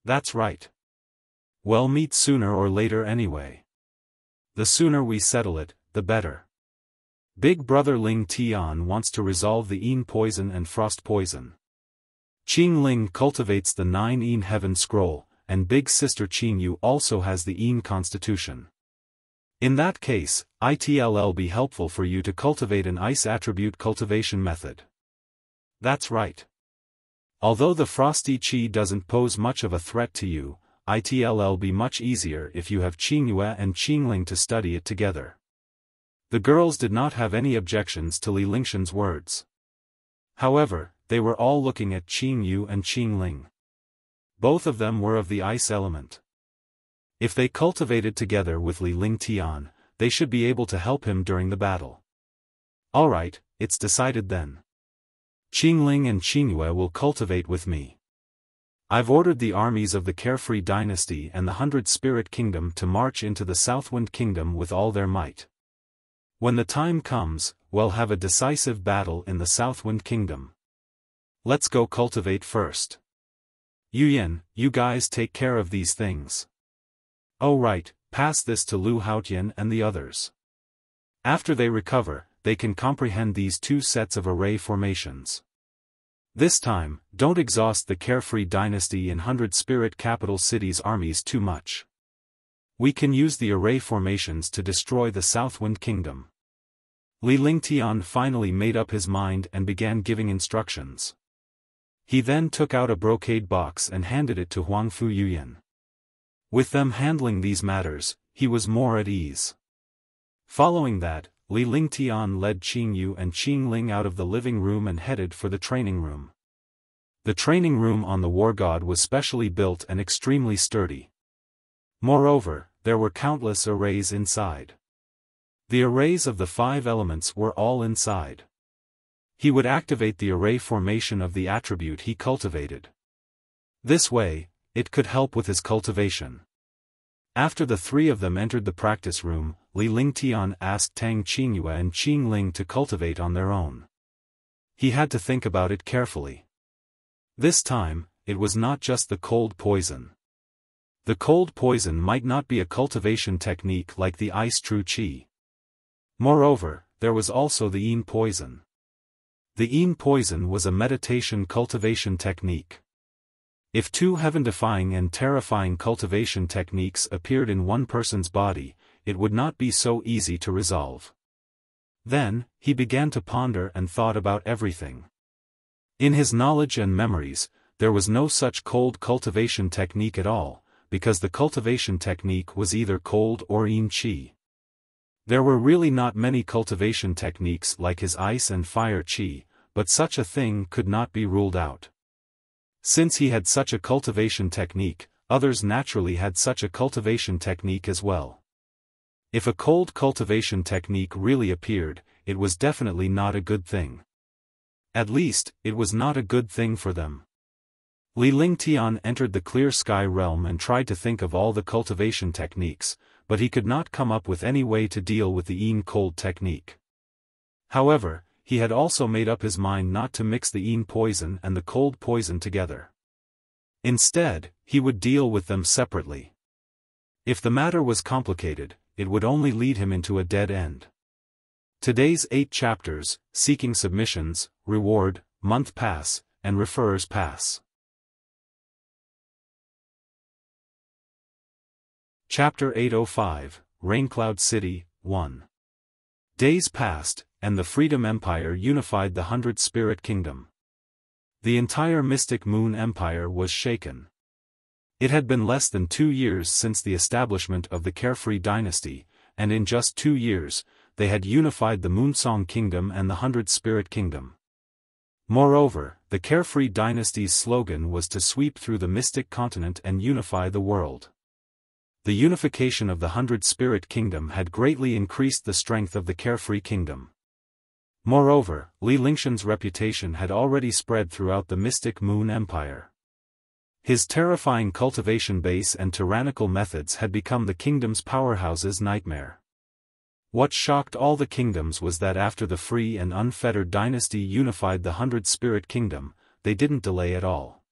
That's right. We'll meet sooner or later anyway. The sooner we settle it, the better. Big brother Ling Tian wants to resolve the yin poison and frost poison. Qing Ling cultivates the 9 yin heaven scroll, and big sister Qing Yu also has the yin constitution. In that case, it'll be helpful for you to cultivate an ice attribute cultivation method. That's right. Although the frosty qi doesn't pose much of a threat to you, it'll be much easier if you have Qingyue and Qingling to study it together. The girls did not have any objections to Li Lingshan's words. However, they were all looking at Qingyu and Qingling. Both of them were of the ice element. If they cultivated together with Li Lingtian, they should be able to help him during the battle. Alright, it's decided then. Qingling and Qingyue will cultivate with me. I've ordered the armies of the Carefree Dynasty and the 100 Spirit Kingdom to march into the Southwind Kingdom with all their might. When the time comes, we'll have a decisive battle in the Southwind Kingdom. Let's go cultivate first. Yuyan, you guys take care of these things. Oh right, pass this to Lu Haotian and the others. After they recover, they can comprehend these two sets of array formations. This time, don't exhaust the Carefree Dynasty in 100 Spirit Capital Cities armies too much. We can use the array formations to destroy the Southwind Kingdom. Li Lingtian finally made up his mind and began giving instructions. He then took out a brocade box and handed it to Huangfu Yuyan. With them handling these matters, he was more at ease. Following that, Li Lingtian led Qingyu and Qingling out of the living room and headed for the training room. The training room on the war god was specially built and extremely sturdy. Moreover, there were countless arrays inside. The arrays of the 5 elements were all inside. He would activate the array formation of the attribute he cultivated. This way, it could help with his cultivation. After the 3 of them entered the practice room, Li Lingtian asked Tang Qingyue and Qingling to cultivate on their own. He had to think about it carefully. This time, it was not just the cold poison. The cold poison might not be a cultivation technique like the ice true qi. Moreover, there was also the yin poison. The yin poison was a meditation cultivation technique. If 2 heaven-defying and terrifying cultivation techniques appeared in one person's body, it would not be so easy to resolve. Then, he began to ponder and thought about everything. In his knowledge and memories, there was no such cold cultivation technique at all, because the cultivation technique was either cold or yin qi. There were really not many cultivation techniques like his ice and fire qi, but such a thing could not be ruled out. Since he had such a cultivation technique, others naturally had such a cultivation technique as well. If a cold cultivation technique really appeared, it was definitely not a good thing. At least, it was not a good thing for them. Li Lingtian entered the clear sky realm and tried to think of all the cultivation techniques, but he could not come up with any way to deal with the yin cold technique. However, he had also made up his mind not to mix the yin poison and the cold poison together. Instead, he would deal with them separately. If the matter was complicated, it would only lead him into a dead end. Today's 8 chapters, Seeking Submissions, Reward, Month Pass, and Referrers Pass. Chapter 805, Raincloud City, 1. Days passed, and the Freedom Empire unified the 100 Spirit Kingdom. The entire Mystic Moon Empire was shaken. It had been less than 2 years since the establishment of the Carefree Dynasty, and in just 2 years, they had unified the Moonsong Kingdom and the 100 Spirit Kingdom. Moreover, the Carefree Dynasty's slogan was to sweep through the Mystic Continent and unify the world. The unification of the 100 Spirit Kingdom had greatly increased the strength of the Carefree Kingdom. Moreover, Li Lingshan's reputation had already spread throughout the Mystic Moon Empire. His terrifying cultivation base and tyrannical methods had become the kingdom's powerhouse's nightmare. What shocked all the kingdoms was that after the free and unfettered dynasty unified the 100 Spirit Kingdom, they didn't delay at all.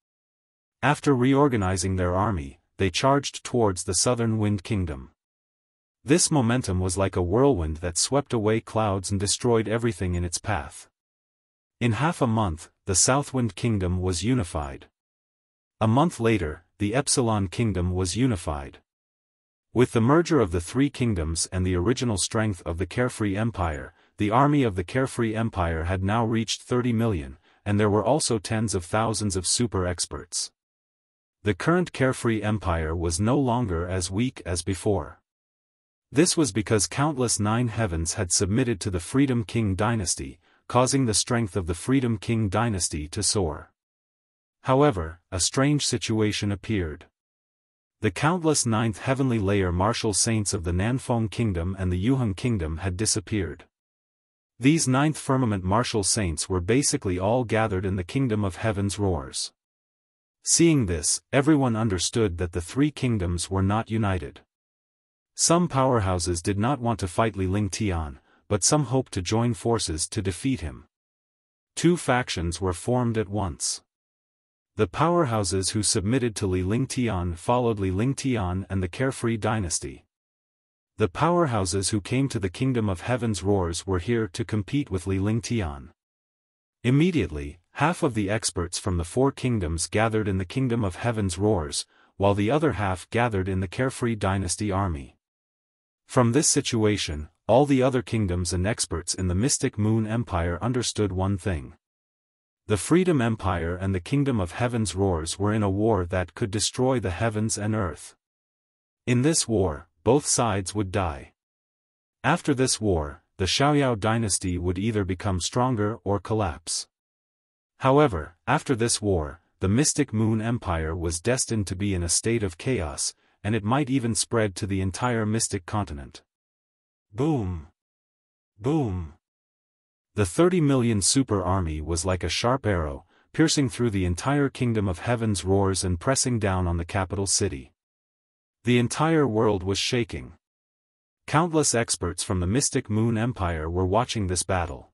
After reorganizing their army, they charged towards the Southern Wind Kingdom. This momentum was like a whirlwind that swept away clouds and destroyed everything in its path. In half a month, the Southwind Kingdom was unified. A month later, the Epsilon Kingdom was unified. With the merger of the 3 kingdoms and the original strength of the Carefree Empire, the army of the Carefree Empire had now reached 30 million, and there were also tens of thousands of super experts. The current Carefree Empire was no longer as weak as before. This was because countless 9 heavens had submitted to the Freedom King dynasty, causing the strength of the Freedom King dynasty to soar. However, a strange situation appeared. The countless 9th heavenly layer martial saints of the Nanfeng Kingdom and the Yuheng Kingdom had disappeared. These 9th firmament martial saints were basically all gathered in the Kingdom of Heaven's Roars. Seeing this, everyone understood that the three kingdoms were not united. Some powerhouses did not want to fight Li Lingtian, but some hoped to join forces to defeat him. Two factions were formed at once. The powerhouses who submitted to Li Lingtian followed Li Lingtian and the Carefree dynasty. The powerhouses who came to the Kingdom of Heaven's Roars were here to compete with Li Lingtian. Immediately, half of the experts from the four kingdoms gathered in the Kingdom of Heaven's Roars, while the other half gathered in the Carefree dynasty army. From this situation, all the other kingdoms and experts in the Mystic Moon Empire understood one thing. The Freedom Empire and the Kingdom of Heaven's Roars were in a war that could destroy the heavens and earth. In this war, both sides would die. After this war, the Xiaoyao dynasty would either become stronger or collapse. However, after this war, the Mystic Moon Empire was destined to be in a state of chaos, and it might even spread to the entire Mystic continent. Boom! Boom! The 30 million super army was like a sharp arrow, piercing through the entire Kingdom of Heaven's Roars and pressing down on the capital city. The entire world was shaking. Countless experts from the Mystic Moon Empire were watching this battle.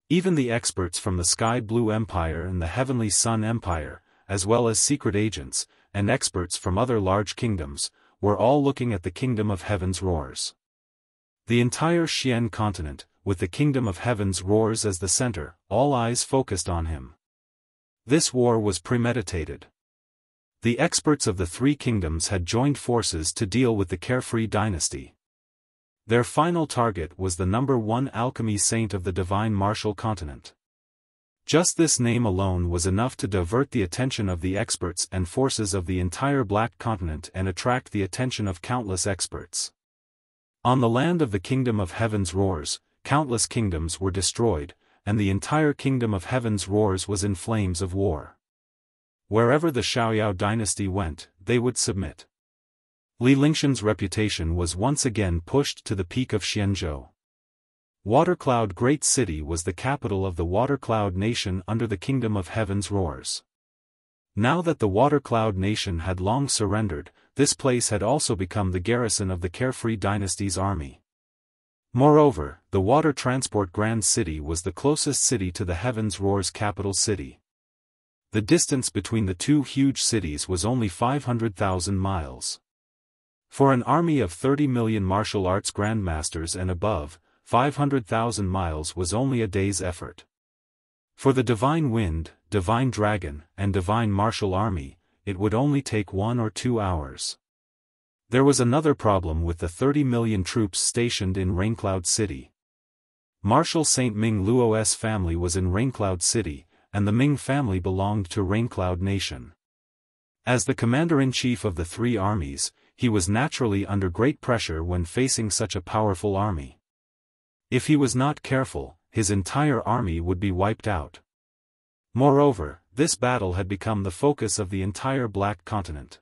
Even the experts from the Sky Blue Empire and the Heavenly Sun Empire, as well as secret agents, and experts from other large kingdoms, were all looking at the Kingdom of Heaven's Roars. The entire Xian continent, with the Kingdom of Heaven's Roars as the center, all eyes focused on him. This war was premeditated. The experts of the three kingdoms had joined forces to deal with the Carefree dynasty. Their final target was the #1 alchemy saint of the divine martial continent. Just this name alone was enough to divert the attention of the experts and forces of the entire Black Continent and attract the attention of countless experts. On the land of the Kingdom of Heaven's Roars, countless kingdoms were destroyed, and the entire Kingdom of Heaven's Roars was in flames of war. Wherever the Xiaoyao dynasty went, they would submit. Li Lingtian's reputation was once again pushed to the peak of Xianzhou. Watercloud Great City was the capital of the Watercloud Nation under the Kingdom of Heaven's Roars. Now that the Watercloud Nation had long surrendered, this place had also become the garrison of the Carefree dynasty's army. Moreover, the Water Transport Grand City was the closest city to the Heaven's Roars capital city. The distance between the two huge cities was only 500,000 miles. For an army of 30 million martial arts grandmasters and above, 500,000 miles was only a day's effort. For the Divine Wind, Divine Dragon, and Divine Martial Army, it would only take 1 or 2 hours. There was another problem with the 30 million troops stationed in Raincloud City. Marshal Saint Ming Luo's family was in Raincloud City, and the Ming family belonged to Raincloud Nation. As the commander-in-chief of the three armies, he was naturally under great pressure when facing such a powerful army. If he was not careful, his entire army would be wiped out. Moreover, this battle had become the focus of the entire Black Continent.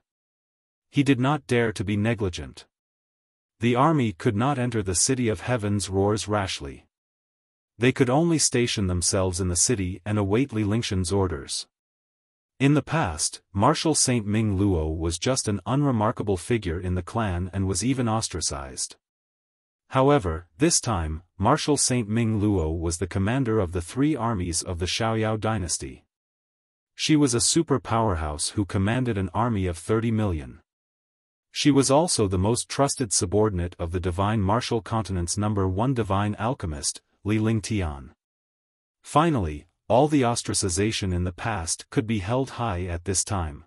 He did not dare to be negligent. The army could not enter the City of Heaven's Roars rashly. They could only station themselves in the city and await Li Lingtian's orders. In the past, Marshal Saint Ming Luo was just an unremarkable figure in the clan and was even ostracized. However, this time, Marshal Saint Ming Luo was the commander of the three armies of the Xiaoyao dynasty. She was a super powerhouse who commanded an army of 30 million. She was also the most trusted subordinate of the Divine Martial Continent's #1 divine alchemist, Li Lingtian. Finally, all the ostracization in the past could be held high at this time.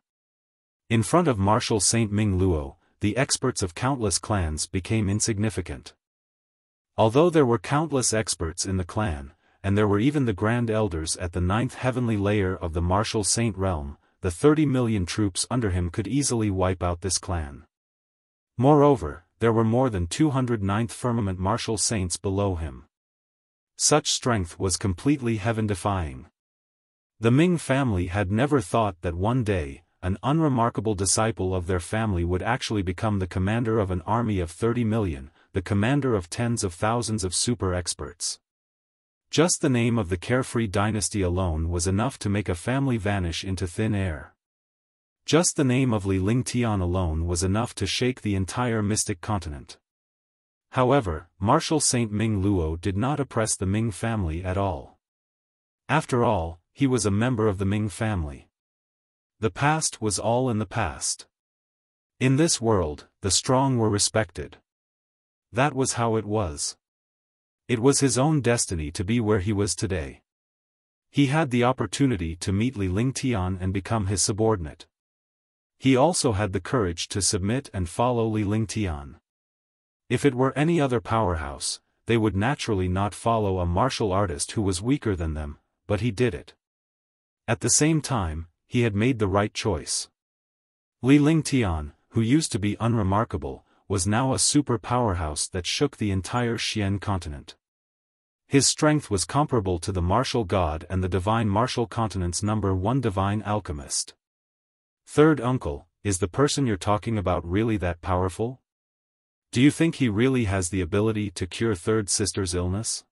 In front of Marshal Saint Ming Luo, the experts of countless clans became insignificant. Although there were countless experts in the clan, and there were even the Grand Elders at the 9th heavenly layer of the Martial Saint realm, the 30 million troops under him could easily wipe out this clan. Moreover, there were more than 200 9th firmament martial saints below him. Such strength was completely heaven-defying. The Ming family had never thought that one day, an unremarkable disciple of their family would actually become the commander of an army of 30 million, the commander of tens of thousands of super experts. Just the name of the Carefree dynasty alone was enough to make a family vanish into thin air. Just the name of Li Lingtian alone was enough to shake the entire mystic continent. However, Marshal Saint Ming Luo did not oppress the Ming family at all. After all, he was a member of the Ming family. The past was all in the past. In this world, the strong were respected. That was how it was. It was his own destiny to be where he was today. He had the opportunity to meet Li Lingtian and become his subordinate. He also had the courage to submit and follow Li Lingtian. If it were any other powerhouse, they would naturally not follow a martial artist who was weaker than them, but he did it. At the same time, he had made the right choice. Li Lingtian, who used to be unremarkable, was now a super powerhouse that shook the entire Xian continent. His strength was comparable to the martial god and the divine martial continent's #1 divine alchemist. Third uncle, is the person you're talking about really that powerful? Do you think he really has the ability to cure third sister's illness?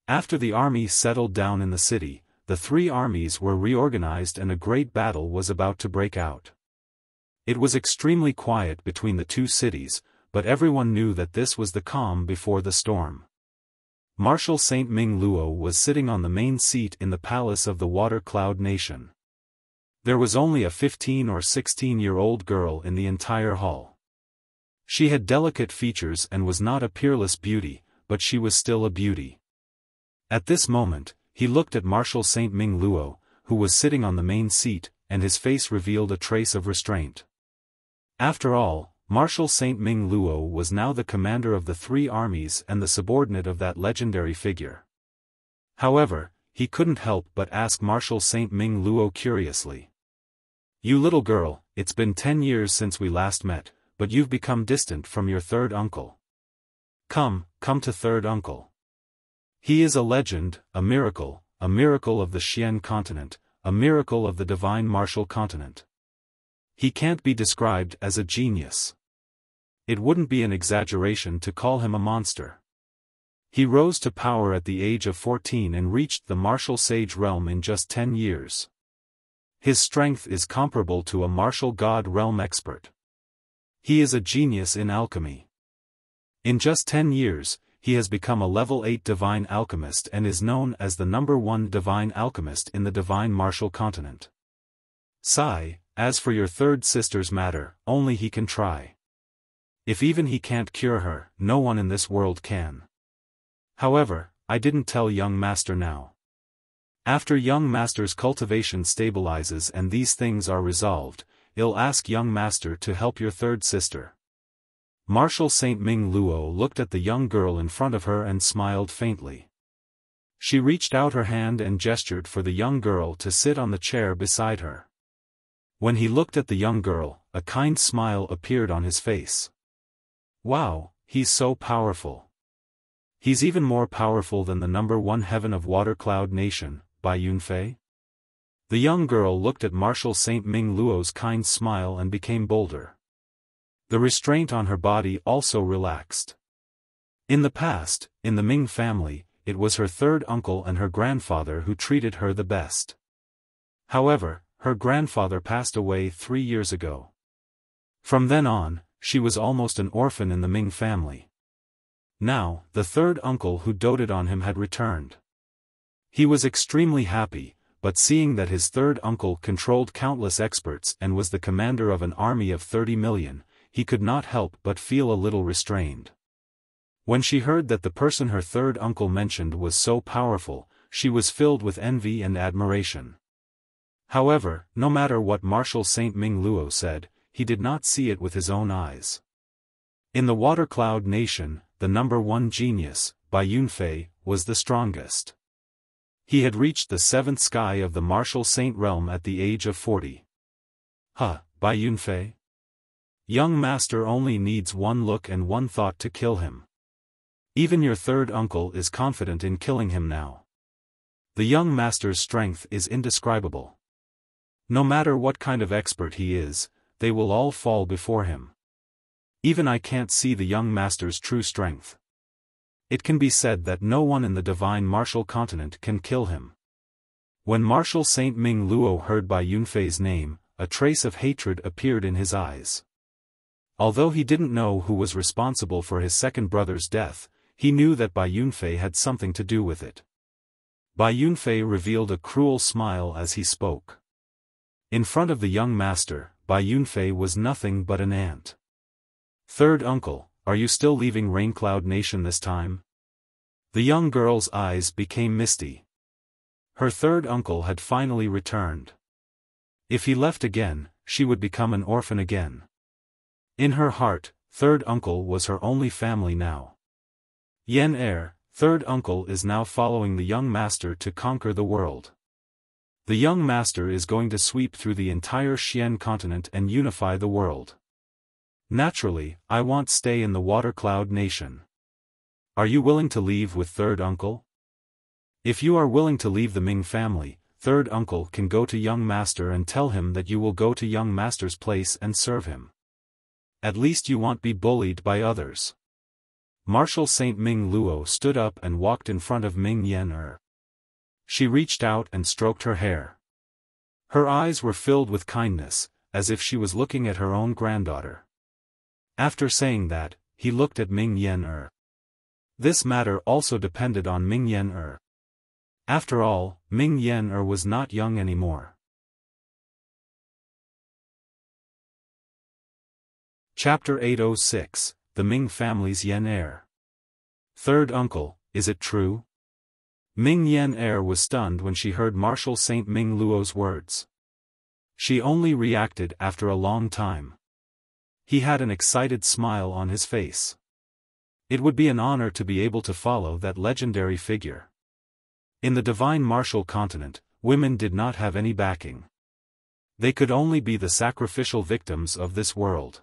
After the army settled down in the city, the three armies were reorganized and a great battle was about to break out. It was extremely quiet between the two cities, but everyone knew that this was the calm before the storm. Marshal Saint Ming Luo was sitting on the main seat in the palace of the Water Cloud Nation. There was only a 15 or 16-year-old girl in the entire hall. She had delicate features and was not a peerless beauty, but she was still a beauty. At this moment, he looked at Marshal Saint Ming Luo, who was sitting on the main seat, and his face revealed a trace of restraint. After all, Marshal Saint Ming Luo was now the commander of the three armies and the subordinate of that legendary figure. However, he couldn't help but ask Marshal Saint Ming Luo curiously. "You little girl, it's been 10 years since we last met, but you've become distant from your third uncle. Come to third uncle. He is a legend, a miracle of the Xian continent, a miracle of the divine martial continent. He can't be described as a genius. It wouldn't be an exaggeration to call him a monster. He rose to power at the age of 14 and reached the martial sage realm in just 10 years. His strength is comparable to a martial god realm expert. He is a genius in alchemy. In just 10 years, he has become a level 8 divine alchemist and is known as the #1 divine alchemist in the divine martial continent. Sigh, as for your third sister's matter, only he can try. If even he can't cure her, no one in this world can. However, I didn't tell young master now. After young master's cultivation stabilizes and these things are resolved, I'll ask young master to help your third sister." Marshal Saint Ming Luo looked at the young girl in front of her and smiled faintly. She reached out her hand and gestured for the young girl to sit on the chair beside her. When he looked at the young girl, a kind smile appeared on his face. "Wow, he's so powerful. He's even more powerful than the #1 heaven of Water Cloud Nation, Bai Yunfei?" The young girl looked at Marshal Saint Ming Luo's kind smile and became bolder. The restraint on her body also relaxed. In the past, in the Ming family, it was her third uncle and her grandfather who treated her the best. However, her grandfather passed away 3 years ago. From then on, she was almost an orphan in the Ming family. Now, the third uncle who doted on him had returned. He was extremely happy, but seeing that his third uncle controlled countless experts and was the commander of an army of 30 million, he could not help but feel a little restrained. When she heard that the person her third uncle mentioned was so powerful, she was filled with envy and admiration. However, no matter what Marshal Saint Ming Luo said, he did not see it with his own eyes. In the Water Cloud Nation, the #1 genius, Bai Yunfei, was the strongest. He had reached the 7th sky of the martial saint realm at the age of 40. Bai Yunfei? Young master only needs one look and one thought to kill him. Even your third uncle is confident in killing him now. The young master's strength is indescribable. No matter what kind of expert he is, they will all fall before him. Even I can't see the young master's true strength. It can be said that no one in the divine martial continent can kill him. When Marshal Saint Ming Luo heard Bai Yunfei's name, a trace of hatred appeared in his eyes. Although he didn't know who was responsible for his second brother's death, he knew that Bai Yunfei had something to do with it. Bai Yunfei revealed a cruel smile as he spoke. In front of the young master, Bai Yunfei was nothing but an ant. "Third uncle, are you still leaving Raincloud Nation this time?" The young girl's eyes became misty. Her third uncle had finally returned. If he left again, she would become an orphan again. In her heart, third uncle was her only family now. Yen Er, third uncle, is now following the young master to conquer the world. The young master is going to sweep through the entire Xian continent and unify the world. Naturally, I want to stay in the Water Cloud Nation. Are you willing to leave with third uncle? If you are willing to leave the Ming family, third uncle can go to young master and tell him that you will go to young master's place and serve him. At least you won't be bullied by others. Marshal Saint Ming Luo stood up and walked in front of Ming Yen Er. She reached out and stroked her hair. Her eyes were filled with kindness, as if she was looking at her own granddaughter. After saying that, he looked at Ming Yen Er. This matter also depended on Ming Yen Er. After all, Ming Yen Er was not young anymore. Chapter 806, The Ming Family's Yen Er. Third uncle, is it true? Ming Yen Er was stunned when she heard Marshal Saint Ming Luo's words. She only reacted after a long time. He had an excited smile on his face. It would be an honor to be able to follow that legendary figure. In the divine martial continent, women did not have any backing. They could only be the sacrificial victims of this world.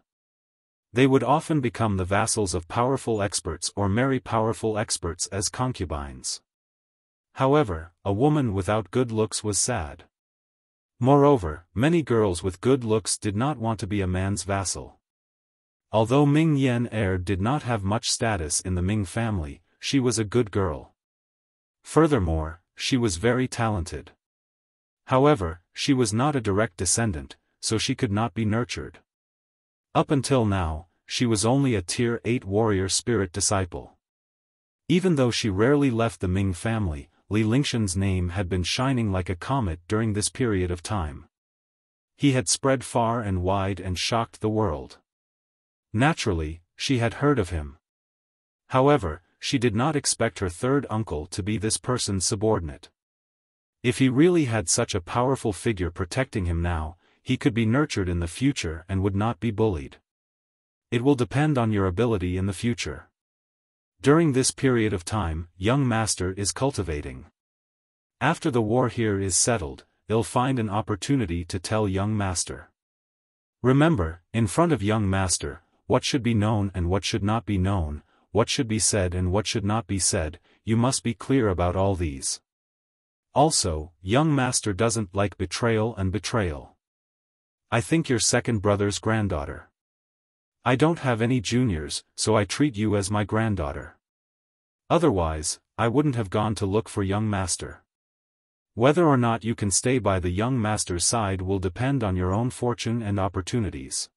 They would often become the vassals of powerful experts or marry powerful experts as concubines. However, a woman without good looks was sad. Moreover, many girls with good looks did not want to be a man's vassal. Although Ming Yen Er did not have much status in the Ming family, she was a good girl. Furthermore, she was very talented. However, she was not a direct descendant, so she could not be nurtured. Up until now, she was only a Tier 8 warrior spirit disciple. Even though she rarely left the Ming family, Li Lingshan's name had been shining like a comet during this period of time. He had spread far and wide and shocked the world. Naturally, she had heard of him. However, she did not expect her third uncle to be this person's subordinate. If he really had such a powerful figure protecting him now, he could be nurtured in the future and would not be bullied. It will depend on your ability in the future. During this period of time, young master is cultivating. After the war here is settled, they'll find an opportunity to tell young master. Remember, in front of young master, what should be known and what should not be known, what should be said and what should not be said, you must be clear about all these. Also, young master doesn't like betrayal and betrayal. I think your second brother's granddaughter. I don't have any juniors, so I treat you as my granddaughter. Otherwise, I wouldn't have gone to look for young master. Whether or not you can stay by the young master's side will depend on your own fortune and opportunities.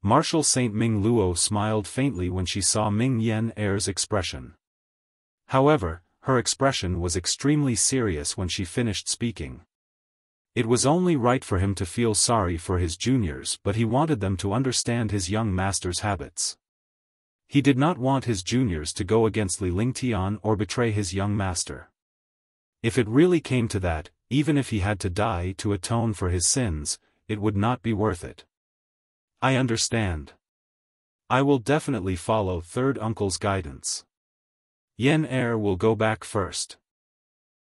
Marshal Saint Ming Luo smiled faintly when she saw Ming Yen Er's expression. However, her expression was extremely serious when she finished speaking. It was only right for him to feel sorry for his juniors, but he wanted them to understand his young master's habits. He did not want his juniors to go against Li Lingtian or betray his young master. If it really came to that, even if he had to die to atone for his sins, it would not be worth it. I understand. I will definitely follow third uncle's guidance. Yen Er will go back first.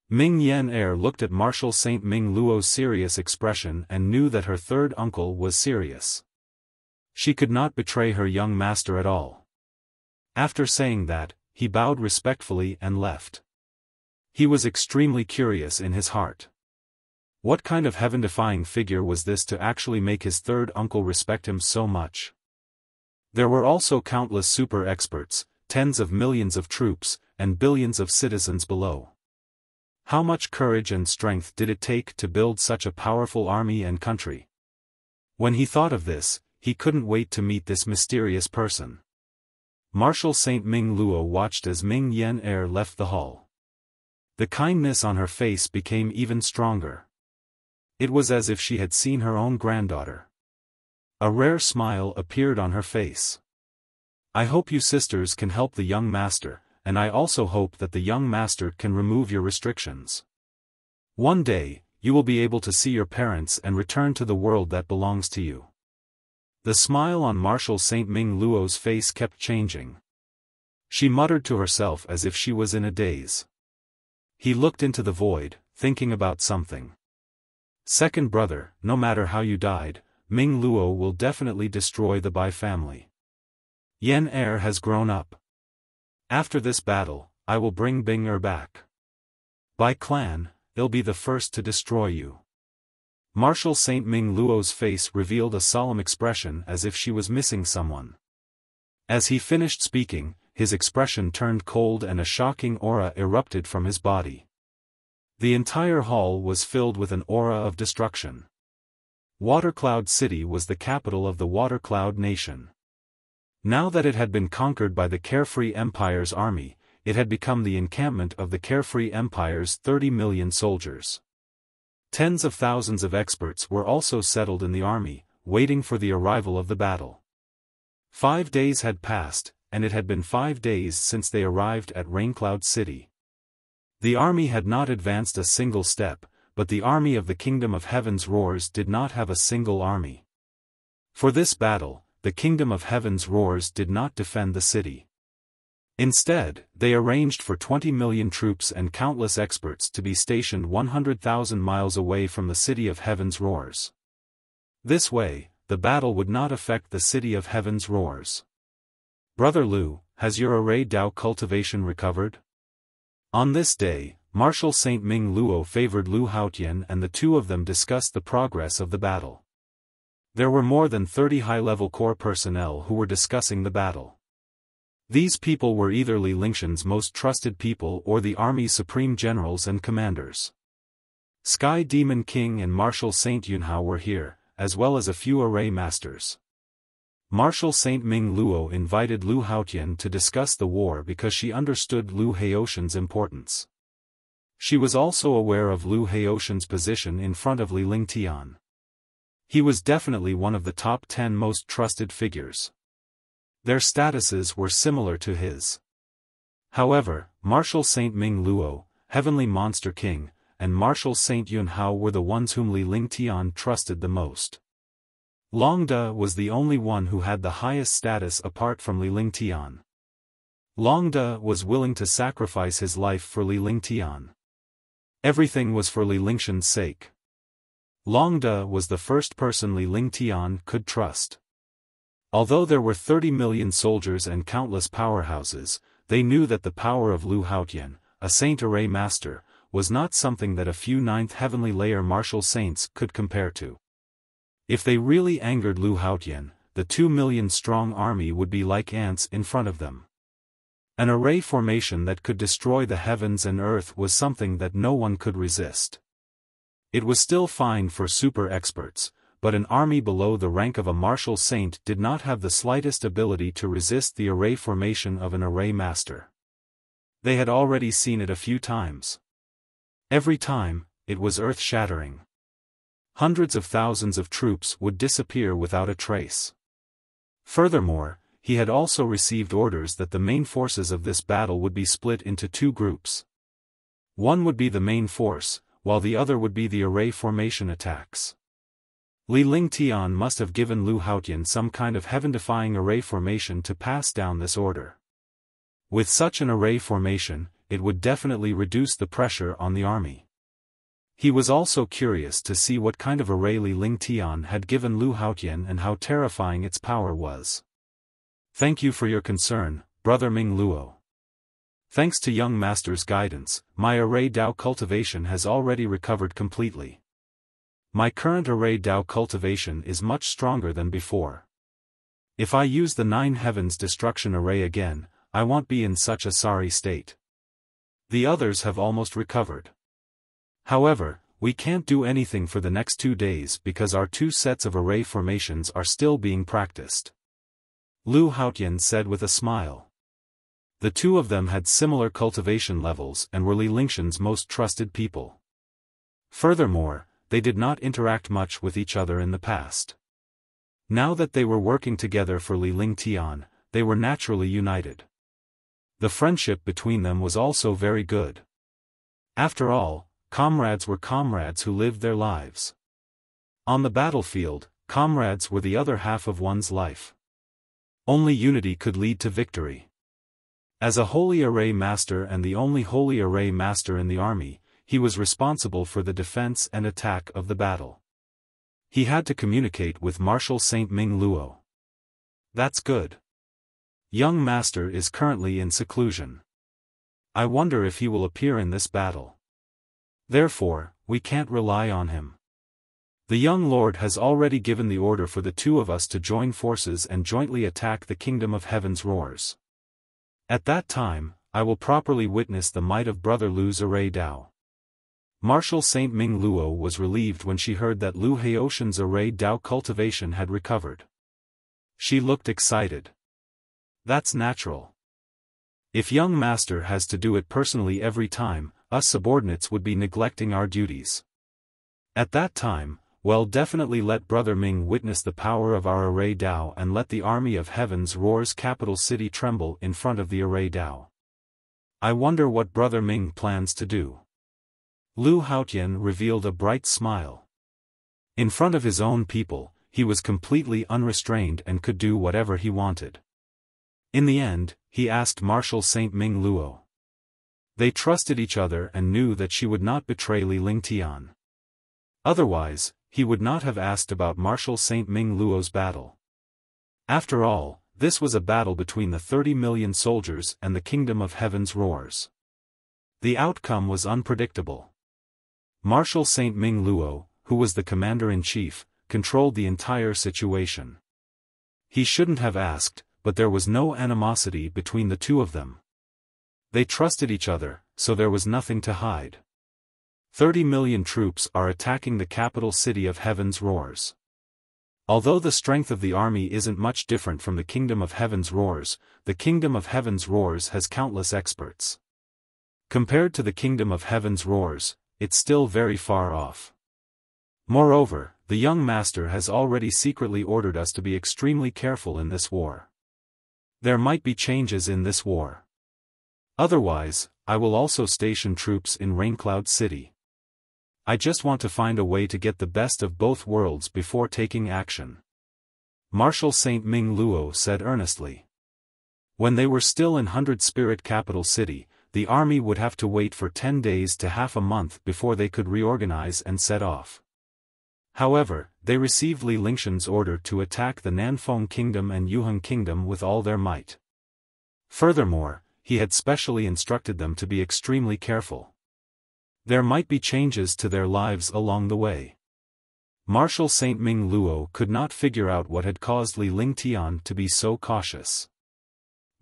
Ming Yen Er looked at Marshal Saint Ming Luo's serious expression and knew that her third uncle was serious. She could not betray her young master at all. After saying that, he bowed respectfully and left. He was extremely curious in his heart. What kind of heaven-defying figure was this to actually make his third uncle respect him so much? There were also countless super experts, tens of millions of troops, and billions of citizens below. How much courage and strength did it take to build such a powerful army and country? When he thought of this, he couldn't wait to meet this mysterious person. Marshal Saint Ming Luo watched as Ming Yen Er left the hall. The kindness on her face became even stronger. It was as if she had seen her own granddaughter. A rare smile appeared on her face. I hope you sisters can help the young master, and I also hope that the young master can remove your restrictions. One day, you will be able to see your parents and return to the world that belongs to you. The smile on Marshal Saint Ming Luo's face kept changing. She muttered to herself as if she was in a daze. He looked into the void, thinking about something. Second brother, no matter how you died, Ming Luo will definitely destroy the Bai family. Yen Er has grown up. After this battle, I will bring Bing Er back. Bai clan, they'll be the first to destroy you. Marshal Saint Ming Luo's face revealed a solemn expression as if she was missing someone. As he finished speaking, his expression turned cold and a shocking aura erupted from his body. The entire hall was filled with an aura of destruction. Watercloud City was the capital of the Watercloud Nation. Now that it had been conquered by the Carefree Empire's army, it had become the encampment of the Carefree Empire's 30 million soldiers. Tens of thousands of experts were also settled in the army, waiting for the arrival of the battle. 5 days had passed, and it had been 5 days since they arrived at Raincloud City. The army had not advanced a single step, but the army of the Kingdom of Heaven's Roars did not have a single army. For this battle, the Kingdom of Heaven's Roars did not defend the city. Instead, they arranged for 20 million troops and countless experts to be stationed 100,000 miles away from the City of Heaven's Roars. This way, the battle would not affect the City of Heaven's Roars. Brother Lu, has your array Dao cultivation recovered? On this day, Marshal Saint Ming Luo favored Lu Haotian and the two of them discussed the progress of the battle. There were more than 30 high-level corps personnel who were discussing the battle. These people were either Li Lingshan's most trusted people or the army's supreme generals and commanders. Sky Demon King and Marshal Saint Yunhao were here, as well as a few array masters. Marshal Saint Ming Luo invited Lu Haotian to discuss the war because she understood Lu Haotian's importance. She was also aware of Lu Haotian's position in front of Li Lingtian. He was definitely one of the top 10 most trusted figures. Their statuses were similar to his. However, Marshal Saint Ming Luo, Heavenly Monster King, and Marshal Saint Yunhao were the ones whom Li Lingtian trusted the most. Longda was the only one who had the highest status apart from Li Lingtian. Longda was willing to sacrifice his life for Li Lingtian. Everything was for Li Lingshan's sake. Longda was the first person Li Lingtian could trust. Although there were 30 million soldiers and countless powerhouses, they knew that the power of Lu Haotian, a Saint Array Master, was not something that a few 9th Heavenly Layer martial saints could compare to. If they really angered Lu Haotian, the 2 million strong army would be like ants in front of them. An array formation that could destroy the heavens and earth was something that no one could resist. It was still fine for super experts, but an army below the rank of a martial saint did not have the slightest ability to resist the array formation of an array master. They had already seen it a few times. Every time, it was earth-shattering. Hundreds of thousands of troops would disappear without a trace. Furthermore, he had also received orders that the main forces of this battle would be split into 2 groups. One would be the main force, while the other would be the array formation attacks. Li Lingtian must have given Lu Haotian some kind of heaven-defying array formation to pass down this order. With such an array formation, it would definitely reduce the pressure on the army. He was also curious to see what kind of array Li Lingtian had given Lu Haotian and how terrifying its power was. Thank you for your concern, Brother Ming Luo. Thanks to young master's guidance, my array Dao cultivation has already recovered completely. My current array Dao cultivation is much stronger than before. If I use the 9 heavens destruction array again, I won't be in such a sorry state. The others have almost recovered. However, we can't do anything for the next 2 days because our 2 sets of array formations are still being practiced. Lu Haotian said with a smile. The 2 of them had similar cultivation levels and were Li Lingxian's most trusted people. Furthermore, they did not interact much with each other in the past. Now that they were working together for Li Lingtian, they were naturally united. The friendship between them was also very good. After all, comrades were comrades who lived their lives. On the battlefield, comrades were the other half of one's life. Only unity could lead to victory. As a holy array master and the only holy array master in the army, he was responsible for the defense and attack of the battle. He had to communicate with Marshal Saint Ming Luo. That's good. Young master is currently in seclusion. I wonder if he will appear in this battle. Therefore, we can't rely on him. The young lord has already given the order for the 2 of us to join forces and jointly attack the kingdom of heaven's roars. At that time, I will properly witness the might of Brother Lu's array Dao. Marshal Saint Ming Luo was relieved when she heard that Lu Haoshan's array Dao cultivation had recovered. She looked excited. That's natural. If young master has to do it personally every time, us subordinates would be neglecting our duties. At that time, well, definitely let Brother Ming witness the power of our array Dao and let the army of heaven's roars capital city tremble in front of the array Dao. I wonder what Brother Ming plans to do. Lu Haotian revealed a bright smile. In front of his own people, he was completely unrestrained and could do whatever he wanted. In the end, he asked Marshal Saint Ming Luo. They trusted each other and knew that she would not betray Li Lingtian. Otherwise, he would not have asked about Marshal Saint Ming Luo's battle. After all, this was a battle between the 30 million soldiers and the kingdom of heaven's roars. The outcome was unpredictable. Marshal Saint Ming Luo, who was the commander-in-chief, controlled the entire situation. He shouldn't have asked, but there was no animosity between the 2 of them. They trusted each other, so there was nothing to hide. 30 million troops are attacking the capital city of heaven's roars. Although the strength of the army isn't much different from the kingdom of heaven's roars, the kingdom of heaven's roars has countless experts. Compared to the kingdom of heaven's roars, it's still very far off. Moreover, the young master has already secretly ordered us to be extremely careful in this war. There might be changes in this war. Otherwise, I will also station troops in Raincloud City. I just want to find a way to get the best of both worlds before taking action. Marshal Saint Ming Luo said earnestly. When they were still in 100 Spirit Capital City, the army would have to wait for 10 days to half a month before they could reorganize and set off. However, they received Li Lingxian's order to attack the Nanfeng Kingdom and Yuheng Kingdom with all their might. Furthermore, he had specially instructed them to be extremely careful. There might be changes to their lives along the way. Marshal Saint Ming Luo could not figure out what had caused Li Lingtian to be so cautious.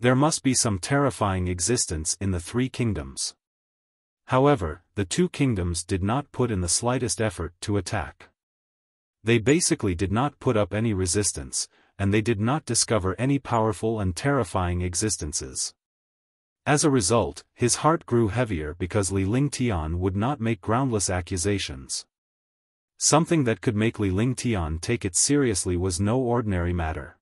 There must be some terrifying existence in the 3 kingdoms. However, the 2 kingdoms did not put in the slightest effort to attack. They basically did not put up any resistance, and they did not discover any powerful and terrifying existences. As a result, his heart grew heavier because Li Lingtian would not make groundless accusations. Something that could make Li Lingtian take it seriously was no ordinary matter.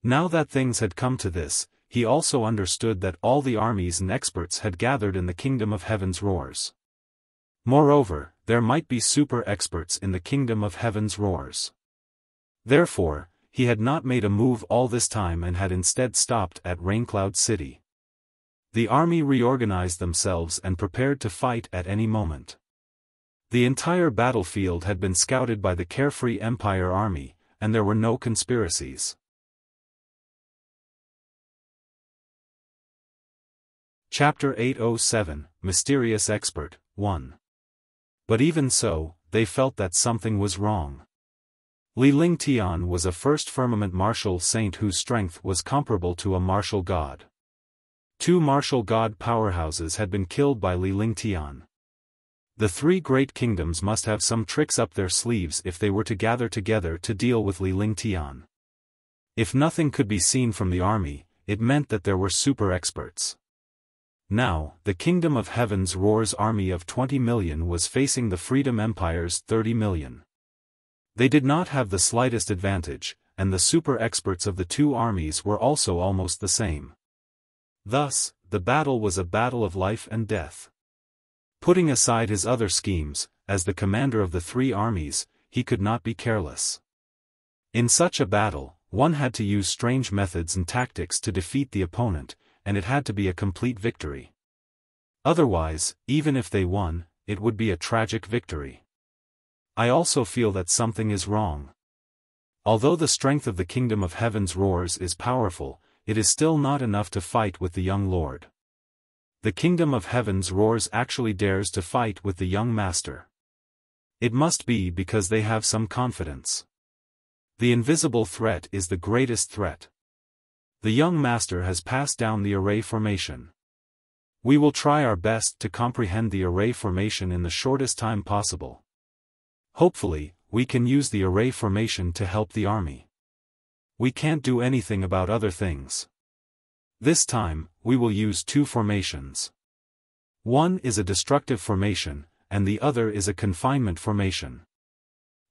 Now that things had come to this, he also understood that all the armies and experts had gathered in the kingdom of heaven's roars. Moreover, there might be super experts in the kingdom of heaven's roars. Therefore, he had not made a move all this time and had instead stopped at Raincloud City. The army reorganized themselves and prepared to fight at any moment. The entire battlefield had been scouted by the carefree Empire army, and there were no conspiracies. Chapter 807, Mysterious Expert, 1. But even so, they felt that something was wrong. Li Lingtian was a first firmament martial saint whose strength was comparable to a martial god. 2 martial god powerhouses had been killed by Li Lingtian. The three great kingdoms must have some tricks up their sleeves if they were to gather together to deal with Li Lingtian. If nothing could be seen from the army, it meant that there were super experts. Now, the Kingdom of Heaven's Roar's army of 20 million was facing the Freedom Empire's 30 million. They did not have the slightest advantage, and the super experts of the two armies were also almost the same. Thus, the battle was a battle of life and death. Putting aside his other schemes, as the commander of the three armies, he could not be careless. In such a battle, one had to use strange methods and tactics to defeat the opponent, and it had to be a complete victory. Otherwise, even if they won, it would be a tragic victory. I also feel that something is wrong. Although the strength of the Kingdom of Heaven's Roars is powerful, it is still not enough to fight with the young lord. The Kingdom of Heaven's Roars actually dares to fight with the young master. It must be because they have some confidence. The invisible threat is the greatest threat. The young master has passed down the array formation. We will try our best to comprehend the array formation in the shortest time possible. Hopefully, we can use the array formation to help the army. We can't do anything about other things. This time, we will use two formations. One is a destructive formation, and the other is a confinement formation.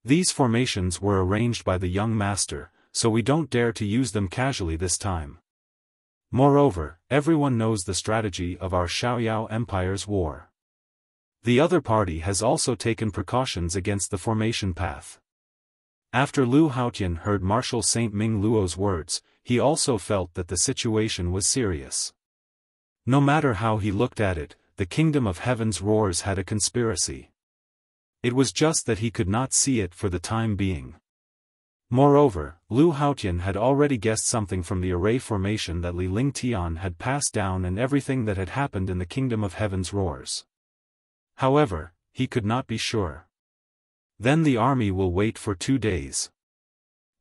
These formations were arranged by the young master, so we don't dare to use them casually this time. Moreover, everyone knows the strategy of our Xiaoyao Empire's war. The other party has also taken precautions against the formation path. After Lu Haotian heard Marshal Saint Ming Luo's words, he also felt that the situation was serious. No matter how he looked at it, the Kingdom of Heaven's Roars had a conspiracy. It was just that he could not see it for the time being. Moreover, Lu Haotian had already guessed something from the array formation that Li Lingtian had passed down and everything that had happened in the Kingdom of Heaven's Roars. However, he could not be sure. Then the army will wait for 2 days.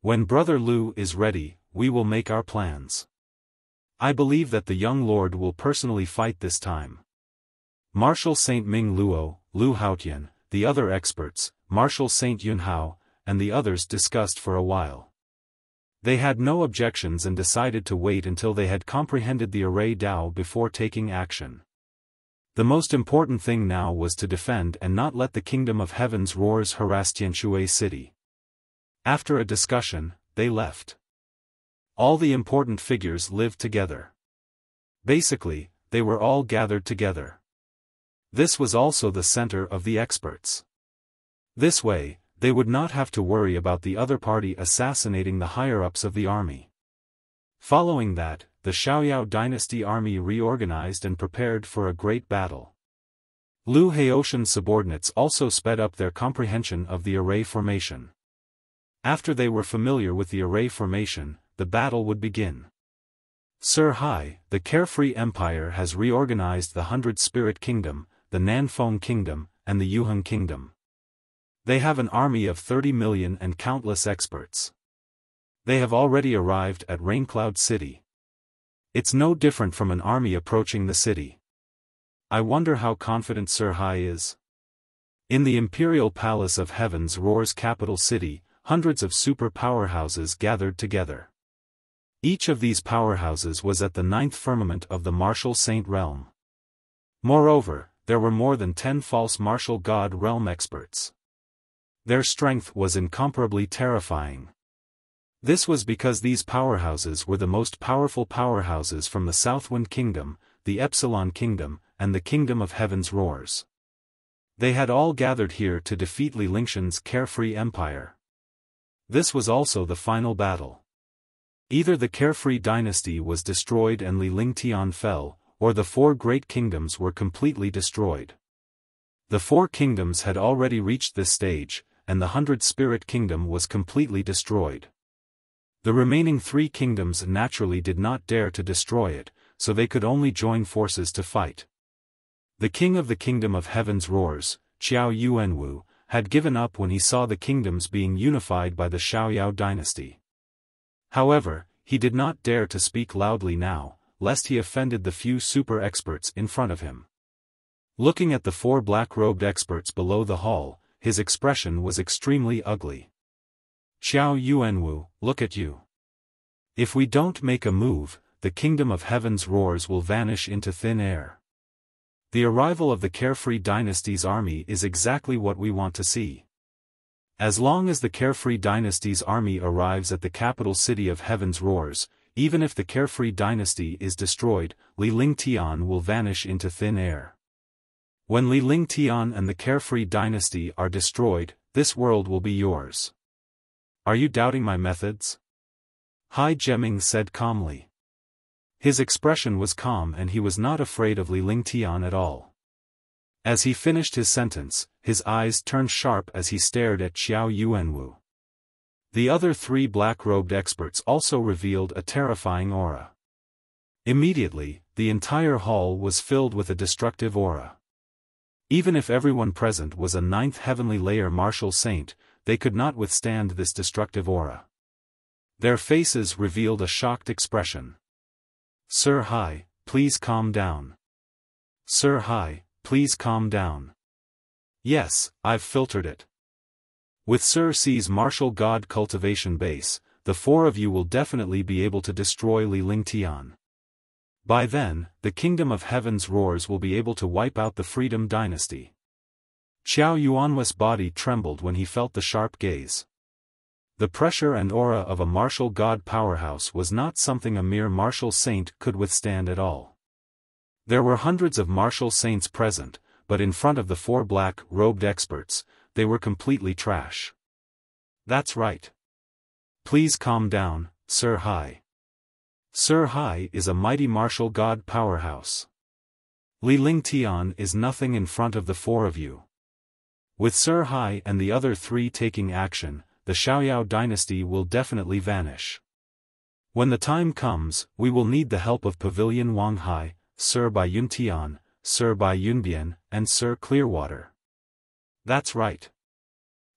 When Brother Lu is ready, we will make our plans. I believe that the young lord will personally fight this time. Marshal Saint Ming Luo, Lu Haotian, the other experts, Marshal Saint Yunhao, and the others discussed for a while. They had no objections and decided to wait until they had comprehended the array Dao before taking action. The most important thing now was to defend and not let the Kingdom of Heaven's Roars harass Tianshui City. After a discussion, they left. All the important figures lived together. Basically, they were all gathered together. This was also the center of the experts. This way, they would not have to worry about the other party assassinating the higher-ups of the army. Following that, the Xiaoyao dynasty army reorganized and prepared for a great battle. Lu Haoshan's subordinates also sped up their comprehension of the array formation. After they were familiar with the array formation, the battle would begin. Sir Hai, the Carefree Empire has reorganized the 100 Spirit Kingdom, the Nanfeng Kingdom, and the Yuheng Kingdom. They have an army of 30 million and countless experts. They have already arrived at Raincloud City. It's no different from an army approaching the city. I wonder how confident Sir Hai is. In the Imperial Palace of Heaven's Roar's capital city, hundreds of super powerhouses gathered together. Each of these powerhouses was at the 9th firmament of the Martial Saint Realm. Moreover, there were more than 10 false Martial God Realm experts. Their strength was incomparably terrifying. This was because these powerhouses were the most powerful powerhouses from the Southwind Kingdom, the Epsilon Kingdom, and the Kingdom of Heaven's Roars. They had all gathered here to defeat Li Lingtian's Carefree Empire. This was also the final battle. Either the Carefree dynasty was destroyed and Li Lingtian fell, or the 4 great kingdoms were completely destroyed. The 4 kingdoms had already reached this stage, and the 100 Spirit Kingdom was completely destroyed. The remaining 3 kingdoms naturally did not dare to destroy it, so they could only join forces to fight. The king of the Kingdom of Heaven's Roars, Qiao Yuanwu, had given up when he saw the kingdoms being unified by the Xiaoyao dynasty. However, he did not dare to speak loudly now, lest he offended the few super experts in front of him. Looking at the four black-robed experts below the hall, his expression was extremely ugly. Xiao Yuanwu, look at you. If we don't make a move, the kingdom of heaven's roars will vanish into thin air. The arrival of the Carefree Dynasty's army is exactly what we want to see. As long as the Carefree Dynasty's army arrives at the capital city of heaven's roars, even if the Carefree Dynasty is destroyed, Li Lingtian will vanish into thin air. When Li Lingtian and the Carefree Dynasty are destroyed, this world will be yours. Are you doubting my methods? Hai Jiaming said calmly. His expression was calm and he was not afraid of Li Lingtian at all. As he finished his sentence, his eyes turned sharp as he stared at Xiao Yuanwu. The other three black-robed experts also revealed a terrifying aura. Immediately, the entire hall was filled with a destructive aura. Even if everyone present was a ninth heavenly layer martial saint, they could not withstand this destructive aura. Their faces revealed a shocked expression. Sir Hai, please calm down. Sir Hai, please calm down. Yes, I've filtered it. With Sir C's martial god cultivation base, the four of you will definitely be able to destroy Li Lingtian. By then, the kingdom of heaven's roars will be able to wipe out the Freedom Dynasty. Xiao Yuanwu's body trembled when he felt the sharp gaze. The pressure and aura of a martial god powerhouse was not something a mere martial saint could withstand at all. There were hundreds of martial saints present, but in front of the four black-robed experts, they were completely trash. That's right. Please calm down, Sir Hai. Sir Hai is a mighty martial god powerhouse. Li Lingtian is nothing in front of the four of you. With Sir Hai and the other three taking action, the Xiaoyao dynasty will definitely vanish. When the time comes, we will need the help of Pavilion Wanghai, Sir Bai Yuntian, Sir Bai Yunbian, and Sir Clearwater. That's right.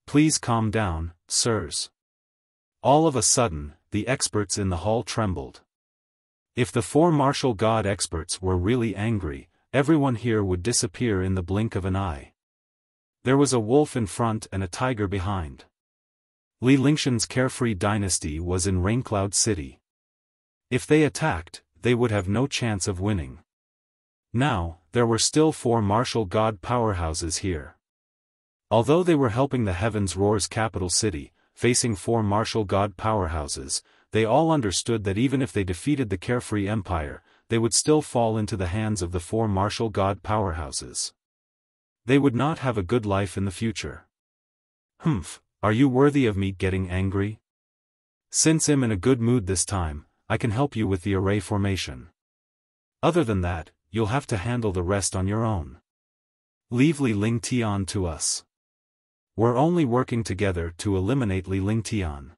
Please calm down, sirs. All of a sudden, the experts in the hall trembled. If the four martial god experts were really angry, everyone here would disappear in the blink of an eye. There was a wolf in front and a tiger behind. Li Lingshan's Carefree Dynasty was in Raincloud City. If they attacked, they would have no chance of winning. Now, there were still four martial god powerhouses here. Although they were helping the Heavens Roar's capital city, facing four martial god powerhouses, they all understood that even if they defeated the Carefree Empire, they would still fall into the hands of the four martial god powerhouses. They would not have a good life in the future. Humph, are you worthy of me getting angry? Since I'm in a good mood this time, I can help you with the array formation. Other than that, you'll have to handle the rest on your own. Leave Li Lingtian to us. We're only working together to eliminate Li Lingtian.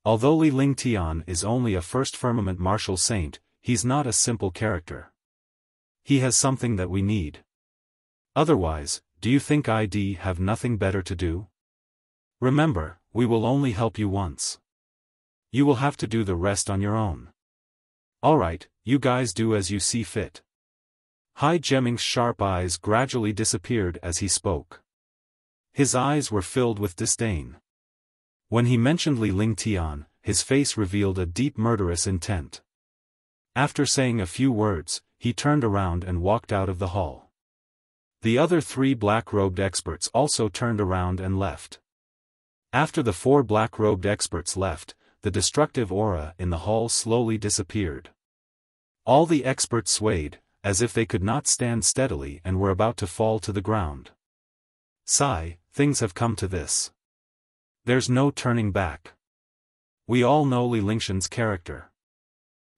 Although Li Lingtian is only a first firmament martial saint, he's not a simple character. He has something that we need. Otherwise, do you think I'd have nothing better to do? Remember, we will only help you once. You will have to do the rest on your own. Alright, you guys do as you see fit. Hai Jiaming's sharp eyes gradually disappeared as he spoke. His eyes were filled with disdain. When he mentioned Li Lingtian, his face revealed a deep murderous intent. After saying a few words, he turned around and walked out of the hall. The other three black-robed experts also turned around and left. After the four black-robed experts left, the destructive aura in the hall slowly disappeared. All the experts swayed, as if they could not stand steadily and were about to fall to the ground. Sigh, things have come to this. There's no turning back. We all know Li Lingshan's character.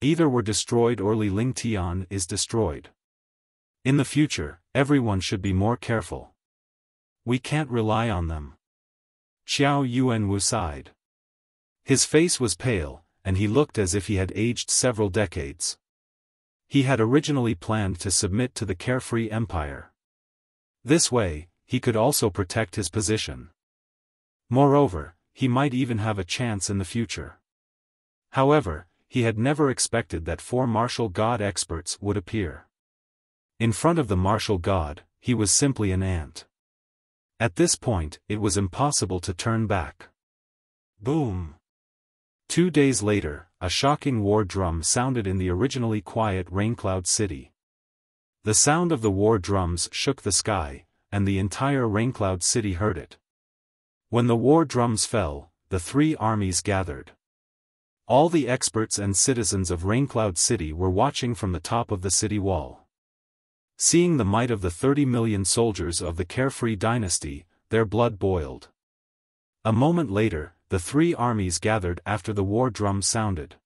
Either we're destroyed or Li Lingtian is destroyed. In the future, everyone should be more careful. We can't rely on them. Xiao Yuanwu sighed. His face was pale, and he looked as if he had aged several decades. He had originally planned to submit to the Carefree Empire. This way, he could also protect his position. Moreover, he might even have a chance in the future. However, he had never expected that four martial god experts would appear. In front of the martial god, he was simply an ant. At this point, it was impossible to turn back. Boom! 2 days later, a shocking war drum sounded in the originally quiet Raincloud City. The sound of the war drums shook the sky, and the entire Raincloud City heard it. When the war drums fell, the 3 armies gathered. All the experts and citizens of Raincloud City were watching from the top of the city wall. Seeing the might of the 30 million soldiers of the Carefree dynasty, their blood boiled. A moment later, the 3 armies gathered after the war drum sounded.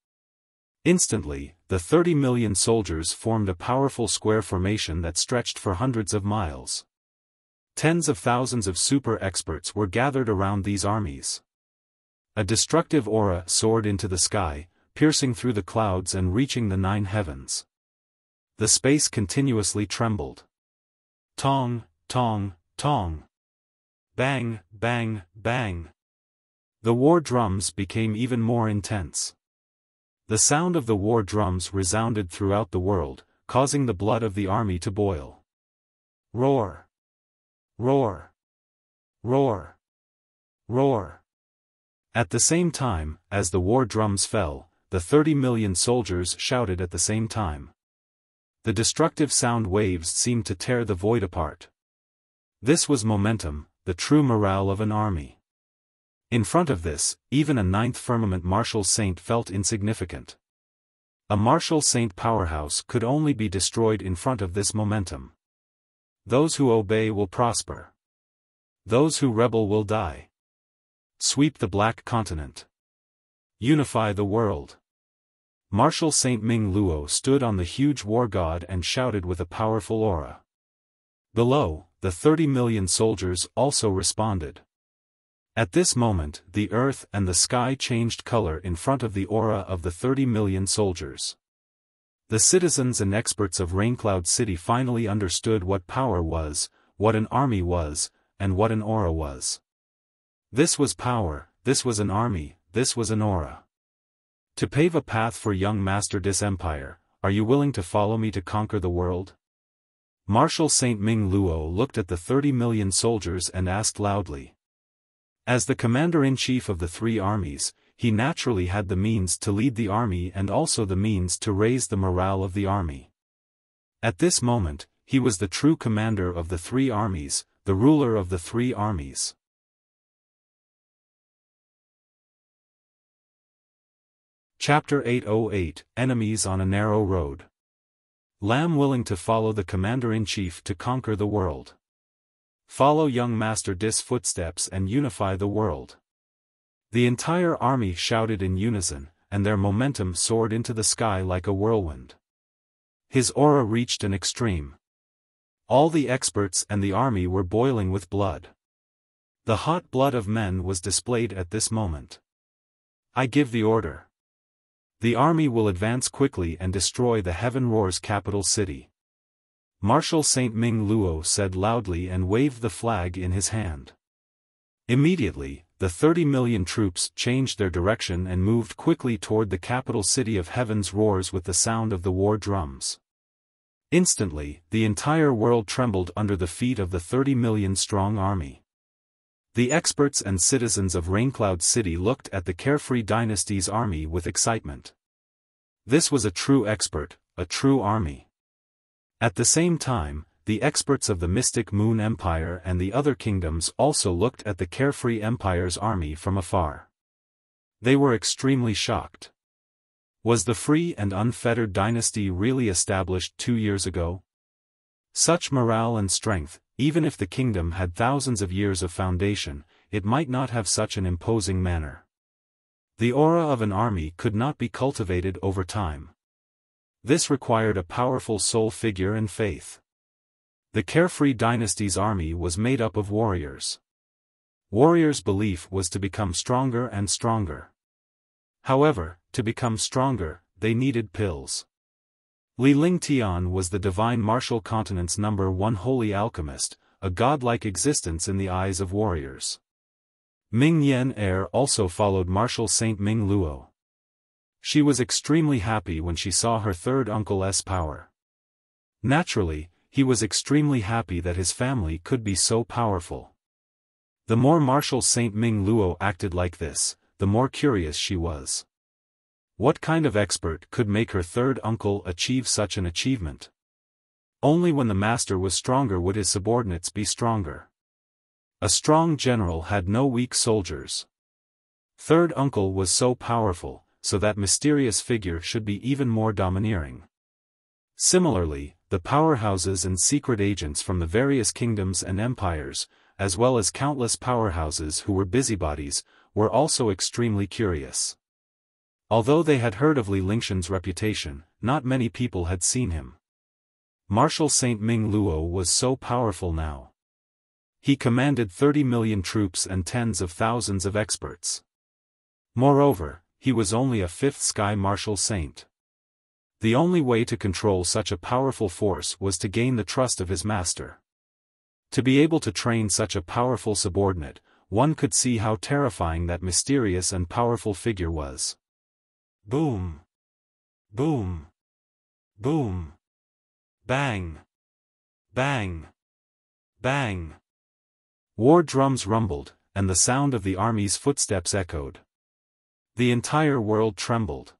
Instantly, the 30 million soldiers formed a powerful square formation that stretched for hundreds of miles. Tens of thousands of super experts were gathered around these armies. A destructive aura soared into the sky, piercing through the clouds and reaching the 9 heavens. The space continuously trembled. Tong, tong, tong. Bang, bang, bang. The war drums became even more intense. The sound of the war drums resounded throughout the world, causing the blood of the army to boil. Roar! Roar! Roar! Roar! At the same time, as the war drums fell, the 30 million soldiers shouted at the same time. The destructive sound waves seemed to tear the void apart. This was momentum, the true morale of an army. In front of this, even a 9th firmament martial saint felt insignificant. A martial saint powerhouse could only be destroyed in front of this momentum. Those who obey will prosper. Those who rebel will die. Sweep the Black Continent. Unify the world. Martial Saint Ming Luo stood on the huge war god and shouted with a powerful aura. Below, the 30 million soldiers also responded. At this moment, the earth and the sky changed color in front of the aura of the 30 million soldiers. The citizens and experts of Raincloud City finally understood what power was, what an army was, and what an aura was. This was power, this was an army, this was an aura. To pave a path for young Master Dis Empire, are you willing to follow me to conquer the world? Marshal Saint Ming Luo looked at the 30 million soldiers and asked loudly. As the commander-in-chief of the 3 armies, he naturally had the means to lead the army and also the means to raise the morale of the army. At this moment, he was the true commander of the 3 armies, the ruler of the 3 armies. Chapter 808, Enemies on a Narrow Road. Lamb willing to follow the commander-in-chief to conquer the world. Follow young Master Dis' footsteps and unify the world. The entire army shouted in unison, and their momentum soared into the sky like a whirlwind. His aura reached an extreme. All the experts and the army were boiling with blood. The hot blood of men was displayed at this moment. I give the order. The army will advance quickly and destroy the Heaven Roar's capital city. Marshal Saint Ming Luo said loudly and waved the flag in his hand. Immediately, the 30 million troops changed their direction and moved quickly toward the capital city of Heaven's Roars with the sound of the war drums. Instantly, the entire world trembled under the feet of the 30 million strong army. The experts and citizens of Raincloud City looked at the Carefree Dynasty's army with excitement. This was a true expert, a true army. At the same time, the experts of the Mystic Moon Empire and the other kingdoms also looked at the Carefree Empire's army from afar. They were extremely shocked. Was the free and unfettered dynasty really established 2 years ago? Such morale and strength, even if the kingdom had thousands of years of foundation, it might not have such an imposing manner. The aura of an army could not be cultivated over time. This required a powerful soul figure and faith. The Carefree Dynasty's army was made up of warriors. Warriors' belief was to become stronger and stronger. However, to become stronger, they needed pills. Li Lingtian was the divine martial continent's #1 holy alchemist, a godlike existence in the eyes of warriors. Ming Yen Er also followed Martial Saint Ming Luo. She was extremely happy when she saw her third uncle's power. Naturally, he was extremely happy that his family could be so powerful. The more Marshal Saint Ming Luo acted like this, the more curious she was. What kind of expert could make her third uncle achieve such an achievement? Only when the master was stronger would his subordinates be stronger. A strong general had no weak soldiers. Third uncle was so powerful, so that mysterious figure should be even more domineering. Similarly, the powerhouses and secret agents from the various kingdoms and empires, as well as countless powerhouses who were busybodies, were also extremely curious. Although they had heard of Li Lingshan's reputation, not many people had seen him. Marshal Saint Ming Luo was so powerful now. He commanded 30 million troops and tens of thousands of experts. Moreover, he was only a fifth sky martial saint. The only way to control such a powerful force was to gain the trust of his master. To be able to train such a powerful subordinate, one could see how terrifying that mysterious and powerful figure was. Boom! Boom! Boom! Bang! Bang! Bang! War drums rumbled, and the sound of the army's footsteps echoed. The entire world trembled.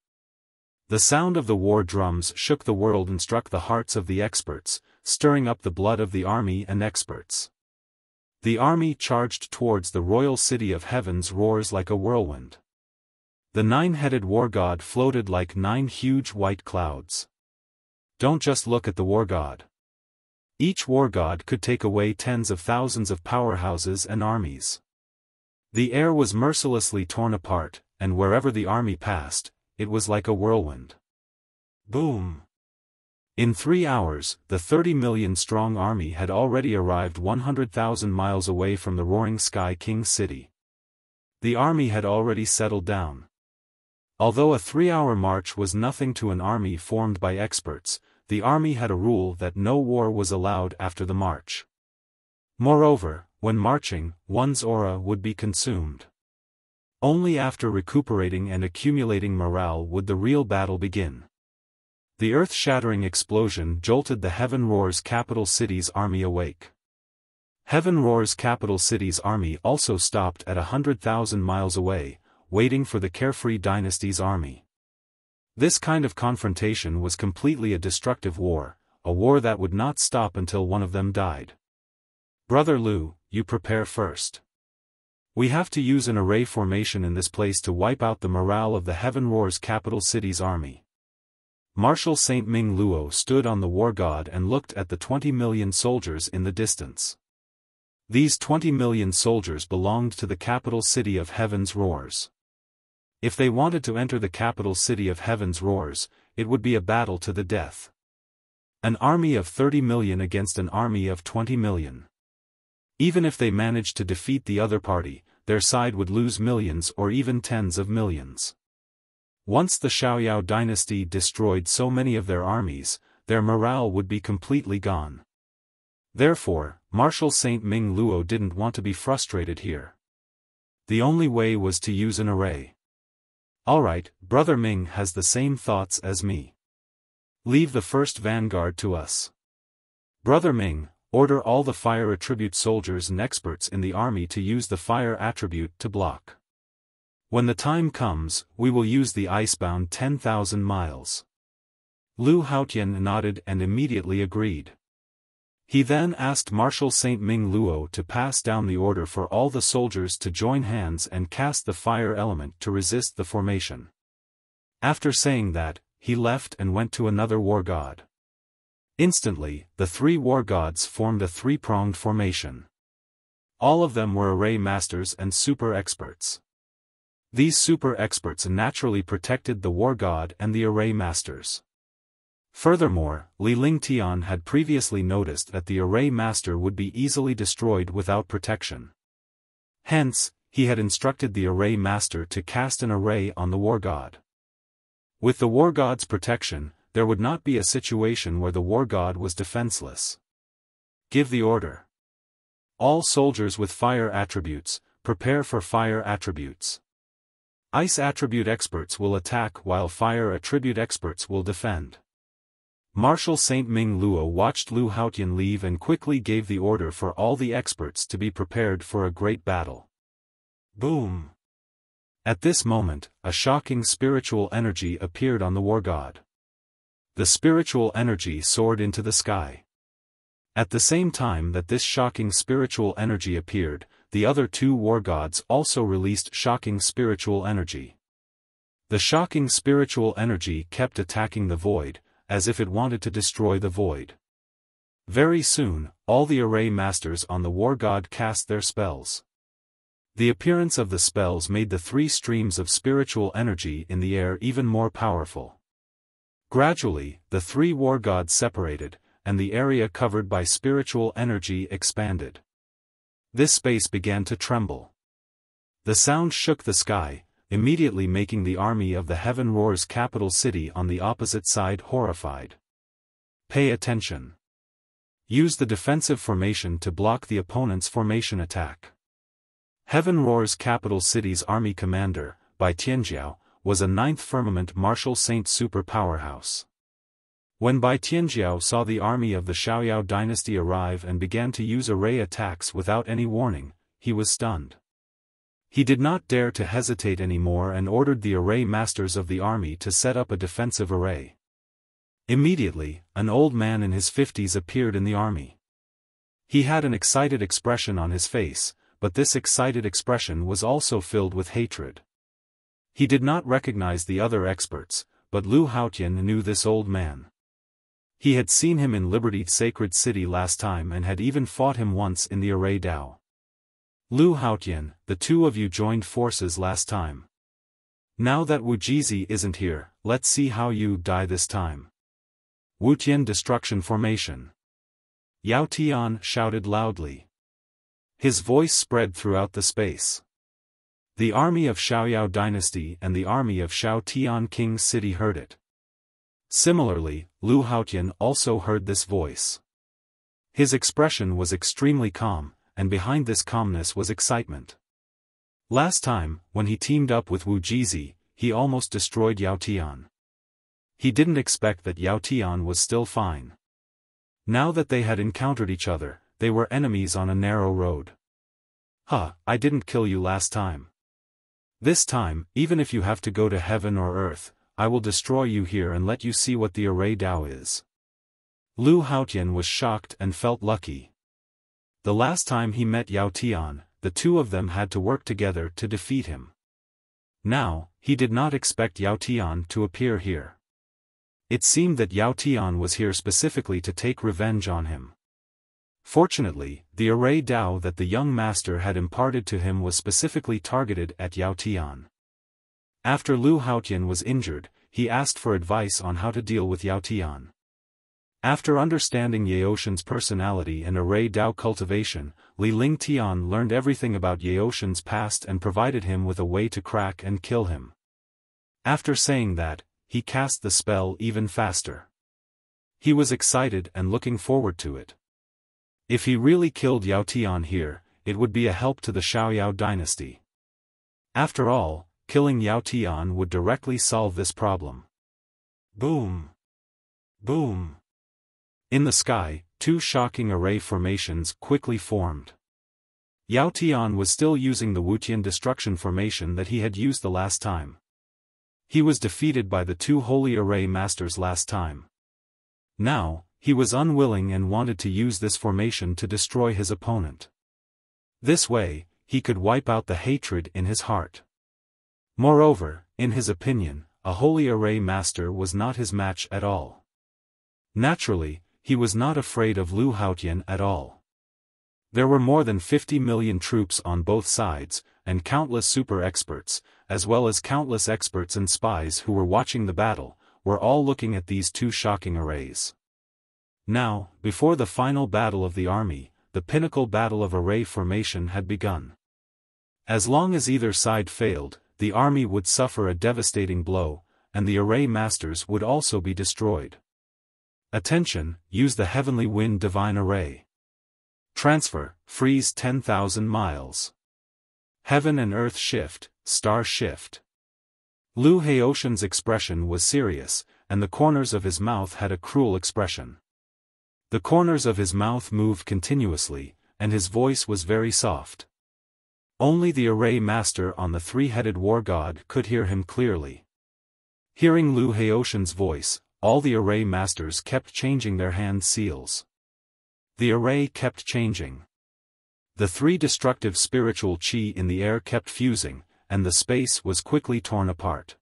The sound of the war drums shook the world and struck the hearts of the experts, stirring up the blood of the army and experts. The army charged towards the royal city of heaven's roars like a whirlwind. The nine-headed war god floated like 9 huge white clouds. Don't just look at the war god. Each war god could take away tens of thousands of powerhouses and armies. The air was mercilessly torn apart, and wherever the army passed, it was like a whirlwind. Boom! In 3 hours, the 30 million strong army had already arrived 100,000 miles away from the roaring Sky King city. The army had already settled down. Although a 3-hour march was nothing to an army formed by experts, the army had a rule that no war was allowed after the march. Moreover, when marching, one's aura would be consumed. Only after recuperating and accumulating morale would the real battle begin. The earth-shattering explosion jolted the Heaven Roar's capital city's army awake. Heaven Roar's capital city's army also stopped at 100,000 miles away, waiting for the Carefree Dynasty's army. This kind of confrontation was completely a destructive war, a war that would not stop until one of them died. Brother Lu, you prepare first. We have to use an array formation in this place to wipe out the morale of the Heaven Roar's capital city's army. Marshal Saint Ming Luo stood on the war god and looked at the 20 million soldiers in the distance. These 20 million soldiers belonged to the capital city of Heaven's Roars. If they wanted to enter the capital city of Heaven's Roars, it would be a battle to the death. An army of 30 million against an army of 20 million. Even if they managed to defeat the other party, their side would lose millions or even tens of millions. Once the Xiaoyao dynasty destroyed so many of their armies, their morale would be completely gone. Therefore, Marshal Saint Ming Luo didn't want to be frustrated here. The only way was to use an array. Alright, Brother Ming has the same thoughts as me. Leave the first vanguard to us. Brother Ming, order all the fire attribute soldiers and experts in the army to use the fire attribute to block. When the time comes, we will use the icebound 10,000 miles. Lu Haotian nodded and immediately agreed. He then asked Marshal Saint Ming Luo to pass down the order for all the soldiers to join hands and cast the fire element to resist the formation. After saying that, he left and went to another war god. Instantly, the 3 war gods formed a 3-pronged formation. All of them were array masters and super experts. These super experts naturally protected the war god and the array masters. Furthermore, Li Lingtian had previously noticed that the array master would be easily destroyed without protection. Hence, he had instructed the array master to cast an array on the war god. With the war god's protection, there would not be a situation where the war god was defenseless. Give the order. All soldiers with fire attributes, prepare for fire attributes. Ice attribute experts will attack while fire attribute experts will defend. Marshal Saint Ming Luo watched Lu Haotian leave and quickly gave the order for all the experts to be prepared for a great battle. Boom! At this moment, a shocking spiritual energy appeared on the war god. The spiritual energy soared into the sky. At the same time that this shocking spiritual energy appeared, the other two war gods also released shocking spiritual energy. The shocking spiritual energy kept attacking the void, as if it wanted to destroy the void. Very soon, all the array masters on the war god cast their spells. The appearance of the spells made the three streams of spiritual energy in the air even more powerful. Gradually, the three war gods separated, and the area covered by spiritual energy expanded. This space began to tremble. The sound shook the sky, immediately making the army of the Heaven Roar's capital city on the opposite side horrified. Pay attention. Use the defensive formation to block the opponent's formation attack. Heaven Roar's capital city's army commander, Bai Tianjiao, was a ninth firmament Marshal Saint super powerhouse. When Bai Tianjiao saw the army of the Xiaoyao dynasty arrive and began to use array attacks without any warning, he was stunned. He did not dare to hesitate anymore and ordered the array masters of the army to set up a defensive array. Immediately, an old man in his 50s appeared in the army. He had an excited expression on his face, but this excited expression was also filled with hatred. He did not recognize the other experts, but Lu Haotian knew this old man. He had seen him in Liberty's sacred city last time and had even fought him once in the array Dao. Lu Haotian, the two of you joined forces last time. Now that Wu Jizi isn't here, let's see how you die this time. Wu Tian destruction formation. Yao Tian shouted loudly. His voice spread throughout the space. The army of Xiaoyao dynasty and the army of Xiao Tian King's city heard it. Similarly, Lu Haotian also heard this voice. His expression was extremely calm, and behind this calmness was excitement. Last time, when he teamed up with Wu Jizi, he almost destroyed Yao Tian. He didn't expect that Yao Tian was still fine. Now that they had encountered each other, they were enemies on a narrow road. I didn't kill you last time. This time, even if you have to go to heaven or earth, I will destroy you here and let you see what the array Dao is. Lu Haotian was shocked and felt lucky. The last time he met Yao Tian, the two of them had to work together to defeat him. Now, he did not expect Yao Tian to appear here. It seemed that Yao Tian was here specifically to take revenge on him. Fortunately, the array Dao that the young master had imparted to him was specifically targeted at Yao Tian. After Lu Haotian was injured, he asked for advice on how to deal with Yao Tian. After understanding Yaoshan's personality and array Dao cultivation, Li Ling Tian learned everything about Yaoshan's past and provided him with a way to crack and kill him. After saying that, he cast the spell even faster. He was excited and looking forward to it. If he really killed Yao Tian here, it would be a help to the Xiaoyao dynasty. After all, killing Yao Tian would directly solve this problem. Boom! Boom! In the sky, two shocking array formations quickly formed. Yao Tian was still using the Wutian destruction formation that he had used the last time. He was defeated by the two holy array masters last time. Now, he was unwilling and wanted to use this formation to destroy his opponent. This way, he could wipe out the hatred in his heart. Moreover, in his opinion, a holy array master was not his match at all. Naturally, he was not afraid of Lu Haotian at all. There were more than 50 million troops on both sides, and countless super experts, as well as countless experts and spies who were watching the battle, were all looking at these two shocking arrays. Now, before the final battle of the army, the pinnacle battle of array formation had begun. As long as either side failed, the army would suffer a devastating blow, and the array masters would also be destroyed. Attention, use the Heavenly Wind Divine Array. Transfer, freeze 10,000 miles. Heaven and Earth shift, star shift. Lu Haoshan's expression was serious, and the corners of his mouth had a cruel expression. The corners of his mouth moved continuously, and his voice was very soft. Only the array master on the three-headed war god could hear him clearly. Hearing Lu Haoshan's voice, all the array masters kept changing their hand seals. The array kept changing. The three destructive spiritual chi in the air kept fusing, and the space was quickly torn apart.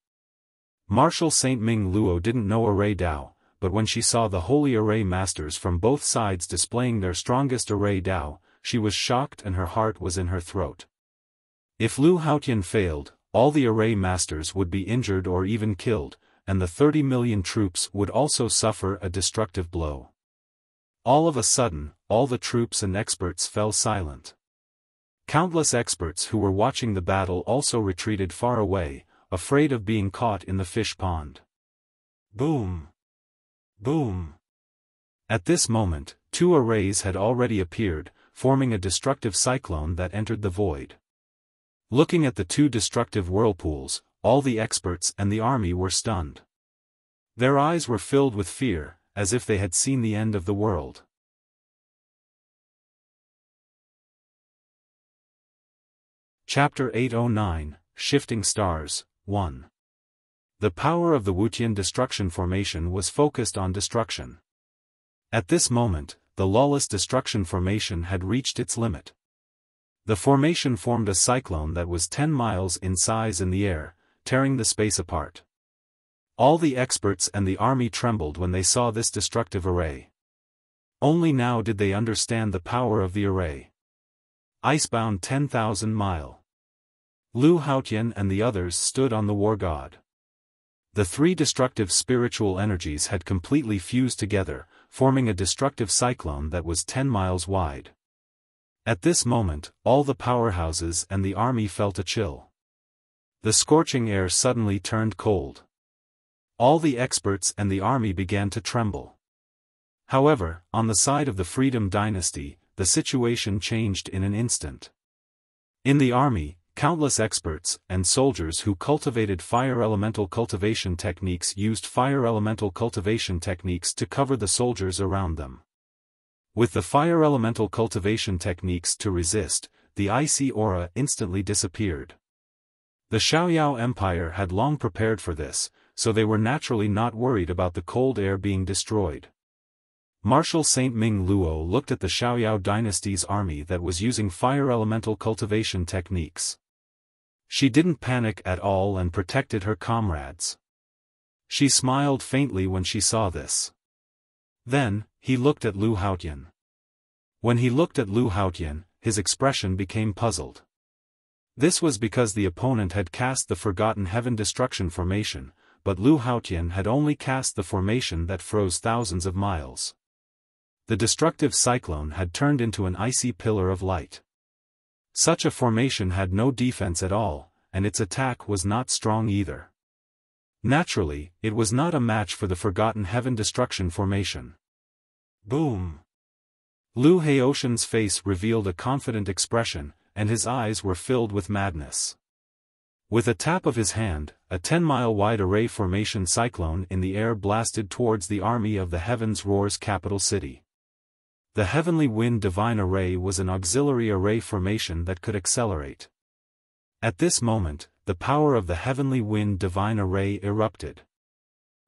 Marshal Saint Ming Luo didn't know array Dao, but when she saw the holy array masters from both sides displaying their strongest array Dao, she was shocked and her heart was in her throat. If Lu Haotian failed, all the array masters would be injured or even killed, and the 30 million troops would also suffer a destructive blow. All of a sudden, all the troops and experts fell silent. Countless experts who were watching the battle also retreated far away, afraid of being caught in the fish pond. Boom! Boom! At this moment, two arrays had already appeared, forming a destructive cyclone that entered the void. Looking at the two destructive whirlpools, all the experts and the army were stunned. Their eyes were filled with fear, as if they had seen the end of the world. Chapter 809, Shifting Stars, 1. The power of the Wuxian destruction formation was focused on destruction. At this moment, the lawless destruction formation had reached its limit. The formation formed a cyclone that was 10 miles in size in the air, tearing the space apart. All the experts and the army trembled when they saw this destructive array. Only now did they understand the power of the array. Icebound 10,000 mile. Lu Haotian and the others stood on the war god. The three destructive spiritual energies had completely fused together, forming a destructive cyclone that was 10 miles wide. At this moment, all the powerhouses and the army felt a chill. The scorching air suddenly turned cold. All the experts and the army began to tremble. However, on the side of the Freedom Dynasty, the situation changed in an instant. In the army, countless experts and soldiers who cultivated fire elemental cultivation techniques used fire elemental cultivation techniques to cover the soldiers around them. With the fire elemental cultivation techniques to resist, the icy aura instantly disappeared. The Xiaoyao Empire had long prepared for this, so they were naturally not worried about the cold air being destroyed. Marshal Saint Ming Luo looked at the Xiaoyao dynasty's army that was using fire elemental cultivation techniques. She didn't panic at all and protected her comrades. She smiled faintly when she saw this. Then, he looked at Lu Haotian. When he looked at Lu Haotian, his expression became puzzled. This was because the opponent had cast the Forgotten Heaven Destruction formation, but Lu Haotian had only cast the formation that froze thousands of miles. The destructive cyclone had turned into an icy pillar of light. Such a formation had no defense at all, and its attack was not strong either. Naturally, it was not a match for the Forgotten Heaven Destruction formation. Boom! Lu Haoshan's face revealed a confident expression, and his eyes were filled with madness. With a tap of his hand, a 10-mile-wide array formation cyclone in the air blasted towards the army of the Heavens Roar's capital city. The Heavenly Wind Divine Array was an auxiliary array formation that could accelerate. At this moment, the power of the Heavenly Wind Divine Array erupted.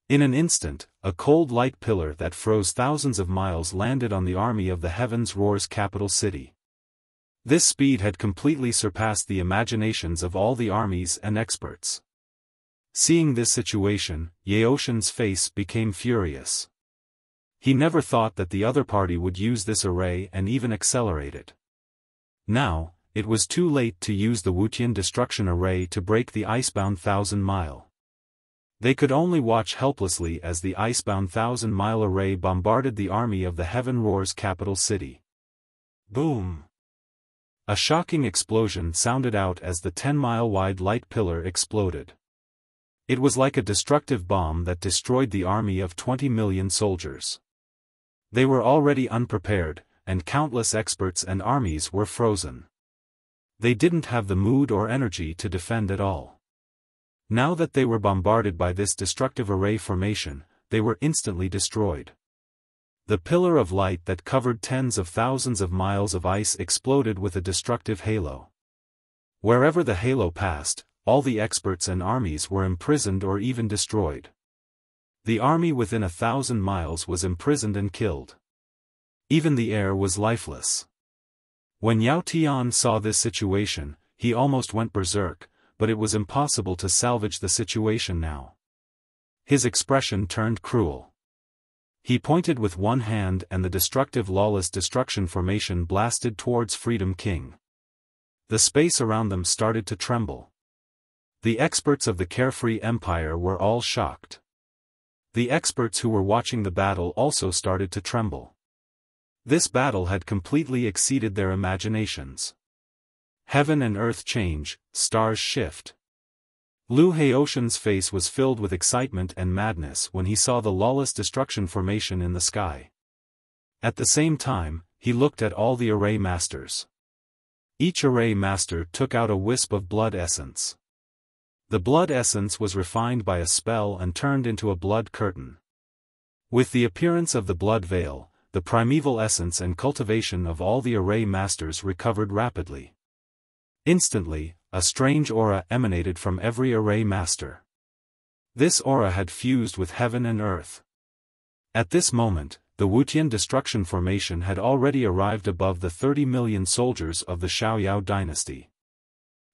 In an instant, a cold light pillar that froze thousands of miles landed on the army of the Heavens Roar's capital city. This speed had completely surpassed the imaginations of all the armies and experts. Seeing this situation, Yaoshan's face became furious. He never thought that the other party would use this array and even accelerate it. Now, it was too late to use the Wuxian destruction array to break the icebound 1,000-mile. They could only watch helplessly as the icebound 1,000-mile array bombarded the army of the Heaven Roar's capital city. Boom! A shocking explosion sounded out as the 10-mile-wide light pillar exploded. It was like a destructive bomb that destroyed the army of 20 million soldiers. They were already unprepared, and countless experts and armies were frozen. They didn't have the mood or energy to defend at all. Now that they were bombarded by this destructive array formation, they were instantly destroyed. The pillar of light that covered tens of thousands of miles of ice exploded with a destructive halo. Wherever the halo passed, all the experts and armies were imprisoned or even destroyed. The army within 1,000 miles was imprisoned and killed. Even the air was lifeless. When Yao Tian saw this situation, he almost went berserk, but it was impossible to salvage the situation now. His expression turned cruel. He pointed with one hand and the destructive lawless destruction formation blasted towards Freedom King. The space around them started to tremble. The experts of the Carefree Empire were all shocked. The experts who were watching the battle also started to tremble. This battle had completely exceeded their imaginations. Heaven and earth change, stars shift. Lu Haoshan's face was filled with excitement and madness when he saw the lawless destruction formation in the sky. At the same time, he looked at all the array masters. Each array master took out a wisp of blood essence. The blood essence was refined by a spell and turned into a blood curtain. With the appearance of the blood veil, the primeval essence and cultivation of all the array masters recovered rapidly. Instantly, a strange aura emanated from every array master. This aura had fused with heaven and earth. At this moment, the Wuxian destruction formation had already arrived above the 30 million soldiers of the Xiaoyao dynasty.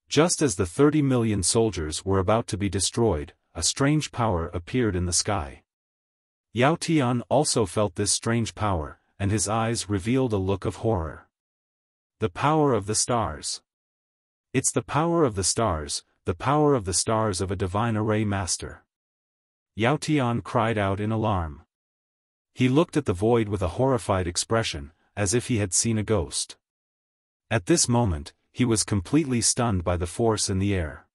Just as the 30 million soldiers were about to be destroyed, a strange power appeared in the sky. Yao Tian also felt this strange power, and his eyes revealed a look of horror. The power of the stars. It's the power of the stars of a divine array master. Yao Tian cried out in alarm. He looked at the void with a horrified expression, as if he had seen a ghost. At this moment, he was completely stunned by the force in the air.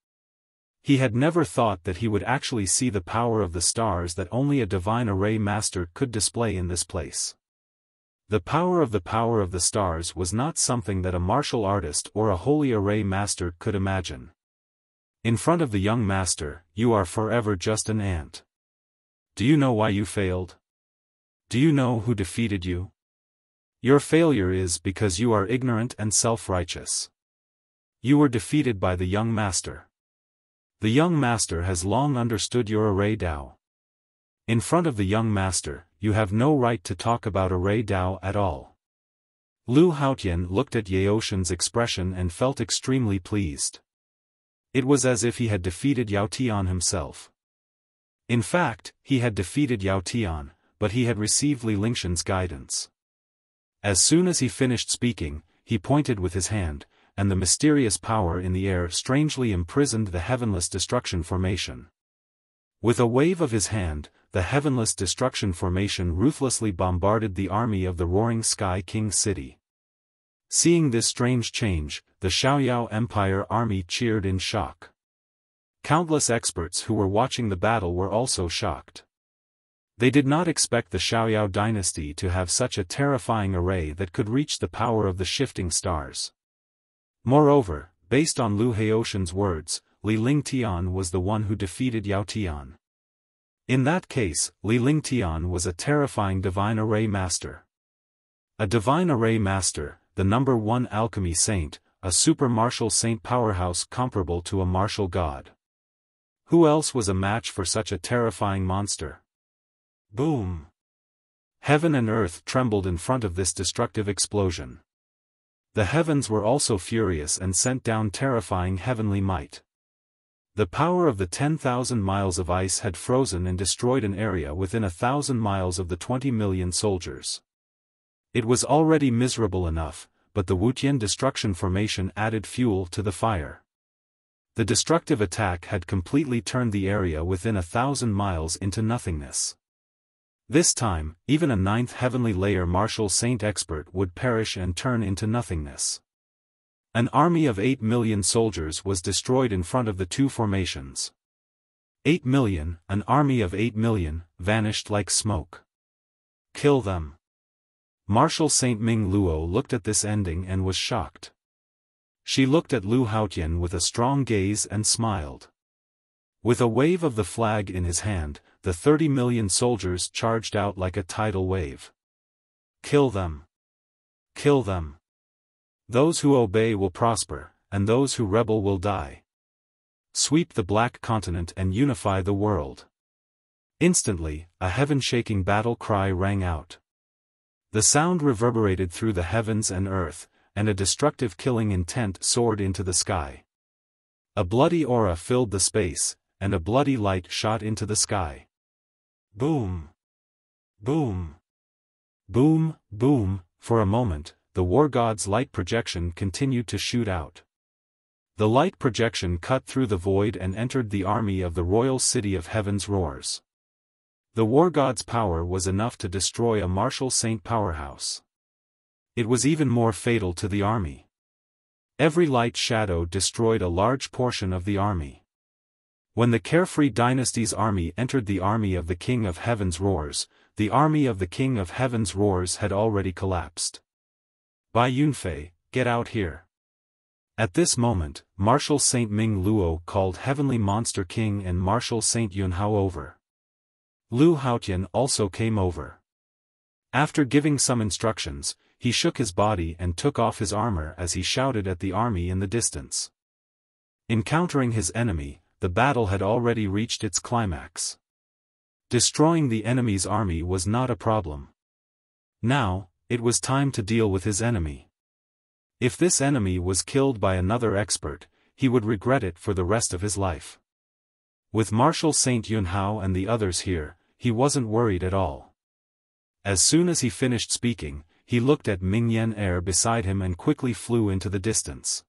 He had never thought that he would actually see the power of the stars that only a divine array master could display in this place. The power of the stars was not something that a martial artist or a holy array master could imagine. In front of the young master, you are forever just an ant. Do you know why you failed? Do you know who defeated you? Your failure is because you are ignorant and self-righteous. You were defeated by the young master. The young master has long understood your array Dao. In front of the young master, you have no right to talk about array Dao at all. Lu Haotian looked at Yaoshan's expression and felt extremely pleased. It was as if he had defeated Yao Tian himself. In fact, he had defeated Yao Tian, but he had received Li Lingshan's guidance. As soon as he finished speaking, he pointed with his hand, and the mysterious power in the air strangely imprisoned the heavenless destruction formation. With a wave of his hand, the heavenless destruction formation ruthlessly bombarded the army of the Roaring Sky King city. Seeing this strange change, the Xiaoyao Empire army cheered in shock. Countless experts who were watching the battle were also shocked. They did not expect the Xiaoyao dynasty to have such a terrifying array that could reach the power of the shifting stars. Moreover, based on Lu Haoshan's words, Li Lingtian was the one who defeated Yao Tian. In that case, Li Lingtian was a terrifying divine array master. A divine array master, the number one alchemy saint, a super martial saint powerhouse comparable to a martial god. Who else was a match for such a terrifying monster? Boom! Heaven and earth trembled in front of this destructive explosion. The heavens were also furious and sent down terrifying heavenly might. The power of the 10,000 miles of ice had frozen and destroyed an area within 1,000 miles of the 20 million soldiers. It was already miserable enough, but the Wuxian destruction formation added fuel to the fire. The destructive attack had completely turned the area within 1,000 miles into nothingness. This time, even a ninth heavenly layer martial saint expert would perish and turn into nothingness. An army of 8 million soldiers was destroyed in front of the two formations. 8 million, an army of 8 million, vanished like smoke. Kill them. Martial Saint Ming Luo looked at this ending and was shocked. She looked at Lu Haotian with a strong gaze and smiled. With a wave of the flag in his hand, the 30 million soldiers charged out like a tidal wave. Kill them! Kill them! Those who obey will prosper, and those who rebel will die. Sweep the Black Continent and unify the world. Instantly, a heaven-shaking battle cry rang out. The sound reverberated through the heavens and earth, and a destructive killing intent soared into the sky. A bloody aura filled the space, and a bloody light shot into the sky. Boom! Boom! Boom, boom. For a moment, the war god's light projection continued to shoot out. The light projection cut through the void and entered the army of the royal city of Heaven's Roars. The war god's power was enough to destroy a martial saint powerhouse. It was even more fatal to the army. Every light shadow destroyed a large portion of the army. When the Carefree Dynasty's army entered the army of the King of Heaven's Roars, the army of the King of Heaven's Roars had already collapsed. Bai Yunfei, get out here. At this moment, Marshal Saint Ming Luo called Heavenly Monster King and Marshal Saint Yunhao over. Lu Haotian also came over. After giving some instructions, he shook his body and took off his armor as he shouted at the army in the distance. Encountering his enemy, the battle had already reached its climax. Destroying the enemy's army was not a problem. Now, it was time to deal with his enemy. If this enemy was killed by another expert, he would regret it for the rest of his life. With Marshal Saint Yunhao and the others here, he wasn't worried at all. As soon as he finished speaking, he looked at Ming Yen Air beside him and quickly flew into the distance.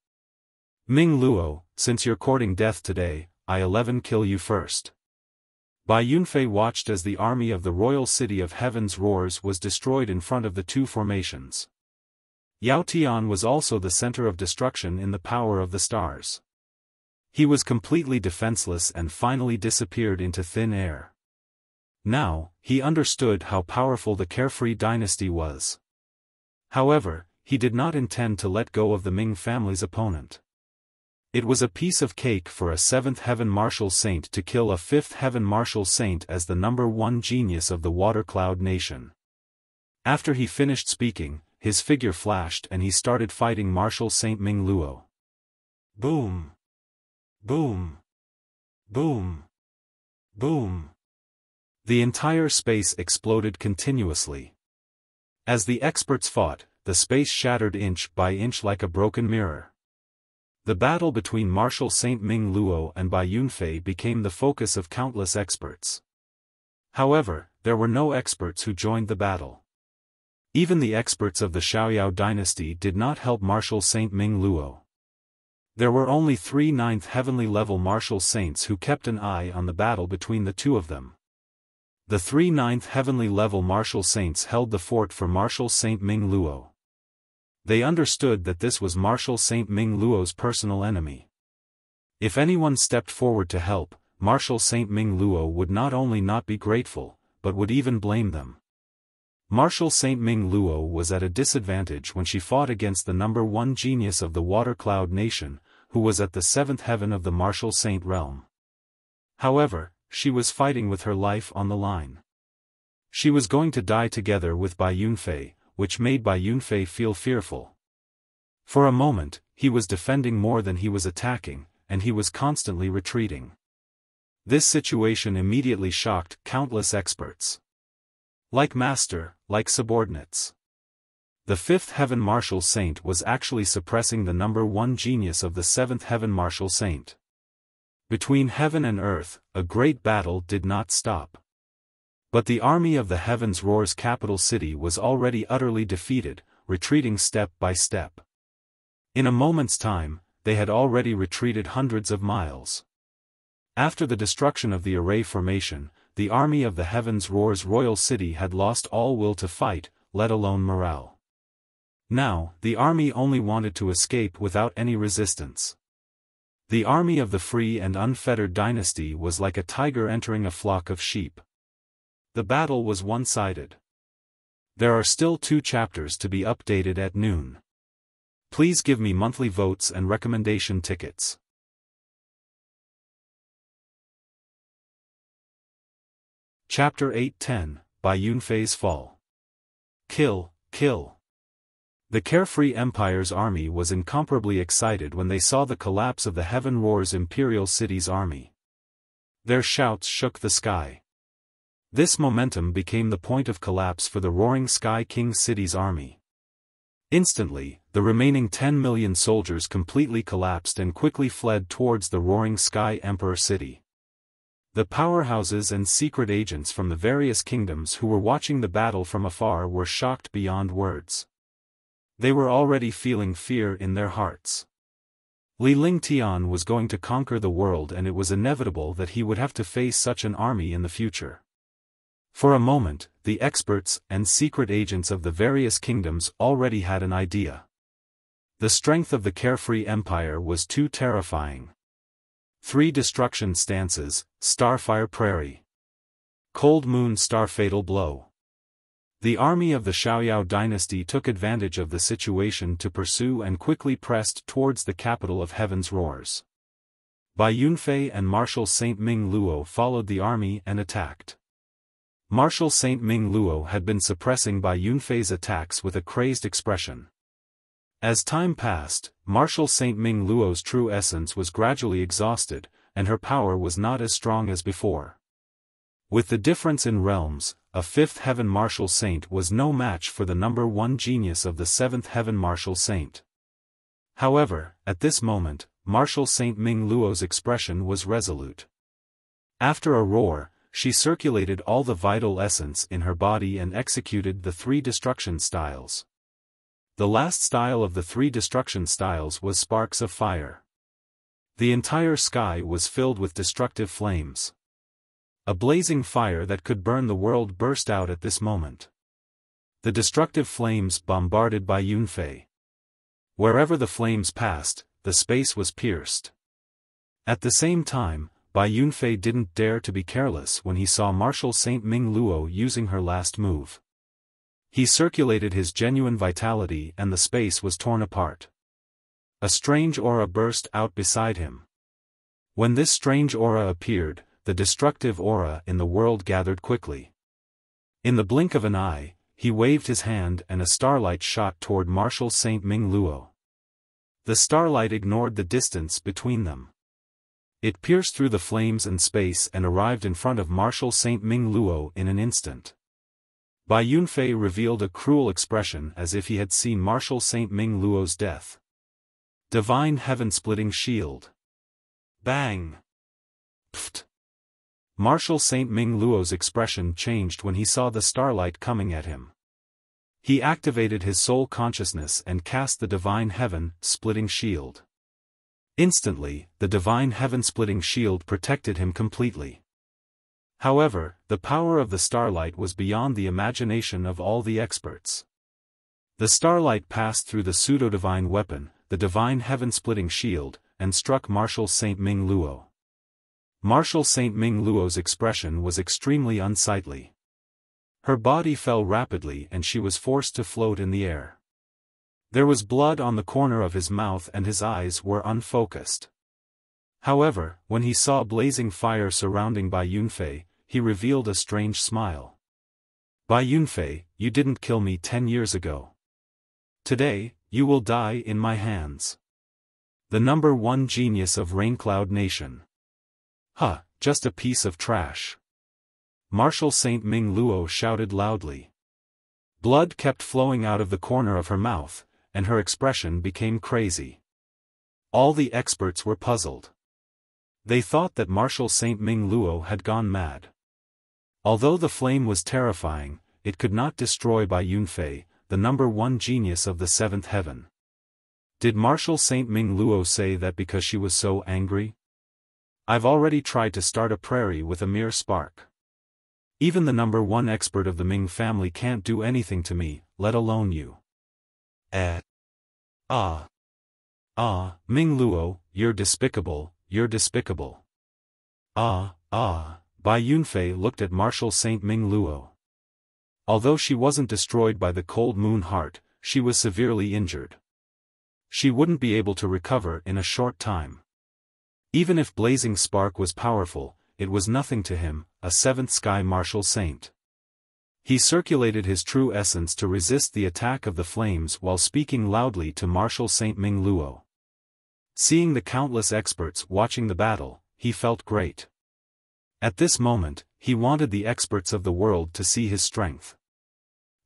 Ming Luo, since you're courting death today, I-11 kill you first. Bai Yunfei watched as the army of the royal city of Heaven's Roars was destroyed in front of the two formations. Yao Tian was also the center of destruction in the power of the stars. He was completely defenseless and finally disappeared into thin air. Now, he understood how powerful the Carefree Dynasty was. However, he did not intend to let go of the Ming family's opponent. It was a piece of cake for a 7th Heaven Martial Saint to kill a 5th Heaven Martial Saint as the #1 genius of the Water Cloud Nation. After he finished speaking, his figure flashed and he started fighting Marshal Saint Ming Luo. Boom! Boom! Boom! Boom! The entire space exploded continuously. As the experts fought, the space shattered inch by inch like a broken mirror. The battle between Marshal Saint Ming Luo and Bai Yunfei became the focus of countless experts. However, there were no experts who joined the battle. Even the experts of the Xiaoyao dynasty did not help Marshal Saint Ming Luo. There were only 3 9th heavenly level martial saints who kept an eye on the battle between the two of them. The 3 9th heavenly level martial saints held the fort for Marshal Saint Ming Luo. They understood that this was Marshal Saint Ming Luo's personal enemy. If anyone stepped forward to help, Marshal Saint Ming Luo would not only not be grateful, but would even blame them. Marshal Saint Ming Luo was at a disadvantage when she fought against the #1 genius of the Water Cloud Nation, who was at the 7th heaven of the Martial Saint realm. However, she was fighting with her life on the line. She was going to die together with Bai Yunfei, which made Bai Yunfei feel fearful. For a moment, he was defending more than he was attacking, and he was constantly retreating. This situation immediately shocked countless experts. Like master, like subordinates. The 5th Heaven Martial Saint was actually suppressing the #1 genius of the 7th Heaven Martial Saint. Between heaven and earth, a great battle did not stop. But the army of the Heaven's Roar's capital city was already utterly defeated, retreating step by step. In a moment's time, they had already retreated hundreds of miles. After the destruction of the array formation, the army of the Heaven's Roar's royal city had lost all will to fight, let alone morale. Now, the army only wanted to escape without any resistance. The army of the free and unfettered dynasty was like a tiger entering a flock of sheep. The battle was one-sided. There are still 2 chapters to be updated at noon. Please give me monthly votes and recommendation tickets. Chapter 8-10, By Yunfei's Fall. Kill, kill. The Carefree Empire's army was incomparably excited when they saw the collapse of the Heaven Roar's Imperial City's army. Their shouts shook the sky. This momentum became the point of collapse for the Roaring Sky King City's army. Instantly, the remaining 10 million soldiers completely collapsed and quickly fled towards the Roaring Sky Emperor City. The powerhouses and secret agents from the various kingdoms who were watching the battle from afar were shocked beyond words. They were already feeling fear in their hearts. Li Lingtian was going to conquer the world, and it was inevitable that he would have to face such an army in the future. For a moment, the experts and secret agents of the various kingdoms already had an idea. The strength of the Carefree Empire was too terrifying. 3 destruction stances, Starfire Prairie. Cold Moon Star Fatal Blow. The army of the Xiaoyao dynasty took advantage of the situation to pursue and quickly pressed towards the capital of Heaven's Roars. Bai Yunfei and Marshal Saint Ming Luo followed the army and attacked. Marshal Saint Ming Luo had been suppressing Bai Yunfei's attacks with a crazed expression. As time passed, Marshal Saint Ming Luo's true essence was gradually exhausted, and her power was not as strong as before. With the difference in realms, a 5th Heaven Marshal Saint was no match for the number 1 genius of the 7th Heaven Marshal Saint. However, at this moment, Marshal Saint Ming Luo's expression was resolute. After a roar, she circulated all the vital essence in her body and executed the 3 destruction styles. The last style of the 3 destruction styles was Sparks of Fire. The entire sky was filled with destructive flames. A blazing fire that could burn the world burst out at this moment. The destructive flames bombarded Bai Yunfei. Wherever the flames passed, the space was pierced. At the same time, Bai Yunfei didn't dare to be careless when he saw Marshal Saint Ming Luo using her last move. He circulated his genuine vitality and the space was torn apart. A strange aura burst out beside him. When this strange aura appeared, the destructive aura in the world gathered quickly. In the blink of an eye, he waved his hand and a starlight shot toward Marshal Saint Ming Luo. The starlight ignored the distance between them. It pierced through the flames and space and arrived in front of Marshal Saint Ming Luo in an instant. Bai Yunfei revealed a cruel expression as if he had seen Marshal Saint Ming Luo's death. Divine Heaven-Splitting Shield. Bang! Pfft! Marshal Saint Ming Luo's expression changed when he saw the starlight coming at him. He activated his soul consciousness and cast the Divine Heaven-Splitting Shield. Instantly, the Divine Heaven-Splitting Shield protected him completely. However, the power of the starlight was beyond the imagination of all the experts. The starlight passed through the pseudo-divine weapon, the Divine Heaven-Splitting Shield, and struck Marshal Saint Ming Luo. Marshal Saint Ming Luo's expression was extremely unsightly. Her body fell rapidly and she was forced to float in the air. There was blood on the corner of his mouth and his eyes were unfocused. However, when he saw blazing fire surrounding Bai Yunfei, he revealed a strange smile. Bai Yunfei, you didn't kill me 10 years ago. Today, you will die in my hands. The number 1 genius of Raincloud Nation. Huh, just a piece of trash. Marshal Saint Ming Luo shouted loudly. Blood kept flowing out of the corner of her mouth, and her expression became crazy. All the experts were puzzled. They thought that Marshal Saint Ming Luo had gone mad. Although the flame was terrifying, it could not destroy Bai Yunfei, the number 1 genius of the 7th heaven. Did Marshal Saint Ming Luo say that because she was so angry? I've already tried to start a prairie with a mere spark. Even the number 1 expert of the Ming family can't do anything to me, let alone you. Ming Luo, you're despicable, you're despicable. Bai Yunfei looked at Marshal Saint Ming Luo. Although she wasn't destroyed by the cold moon heart, she was severely injured. She wouldn't be able to recover in a short time. Even if Blazing Spark was powerful, it was nothing to him, a seventh sky martial saint. He circulated his true essence to resist the attack of the flames while speaking loudly to Martial Saint Ming Luo. Seeing the countless experts watching the battle, he felt great. At this moment, he wanted the experts of the world to see his strength.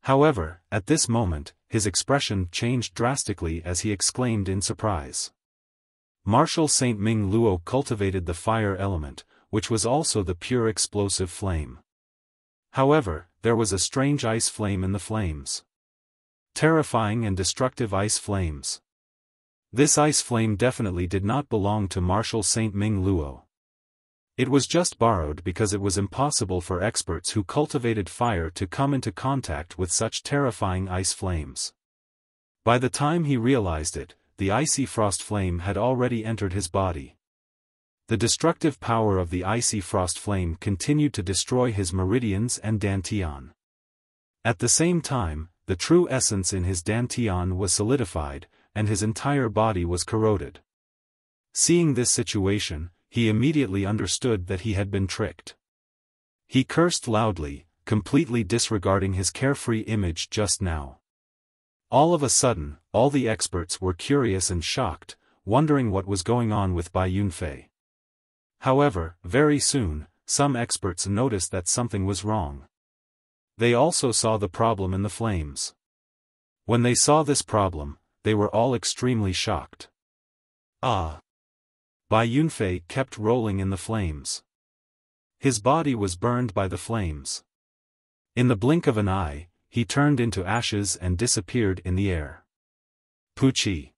However, at this moment, his expression changed drastically as he exclaimed in surprise. Martial Saint Ming Luo cultivated the fire element, which was also the pure explosive flame. However, there was a strange ice flame in the flames. Terrifying and destructive ice flames. This ice flame definitely did not belong to Martial Saint Ming Luo. It was just borrowed because it was impossible for experts who cultivated fire to come into contact with such terrifying ice flames. By the time he realized it, the icy frost flame had already entered his body. The destructive power of the icy frost flame continued to destroy his meridians and dantian. At the same time, the true essence in his dantian was solidified, and his entire body was corroded. Seeing this situation, he immediately understood that he had been tricked. He cursed loudly, completely disregarding his carefree image just now. All of a sudden, all the experts were curious and shocked, wondering what was going on with Bai Yunfei. However, very soon, some experts noticed that something was wrong. They also saw the problem in the flames. When they saw this problem, they were all extremely shocked. Ah! Bai Yunfei kept rolling in the flames. His body was burned by the flames. In the blink of an eye, he turned into ashes and disappeared in the air. Puchi.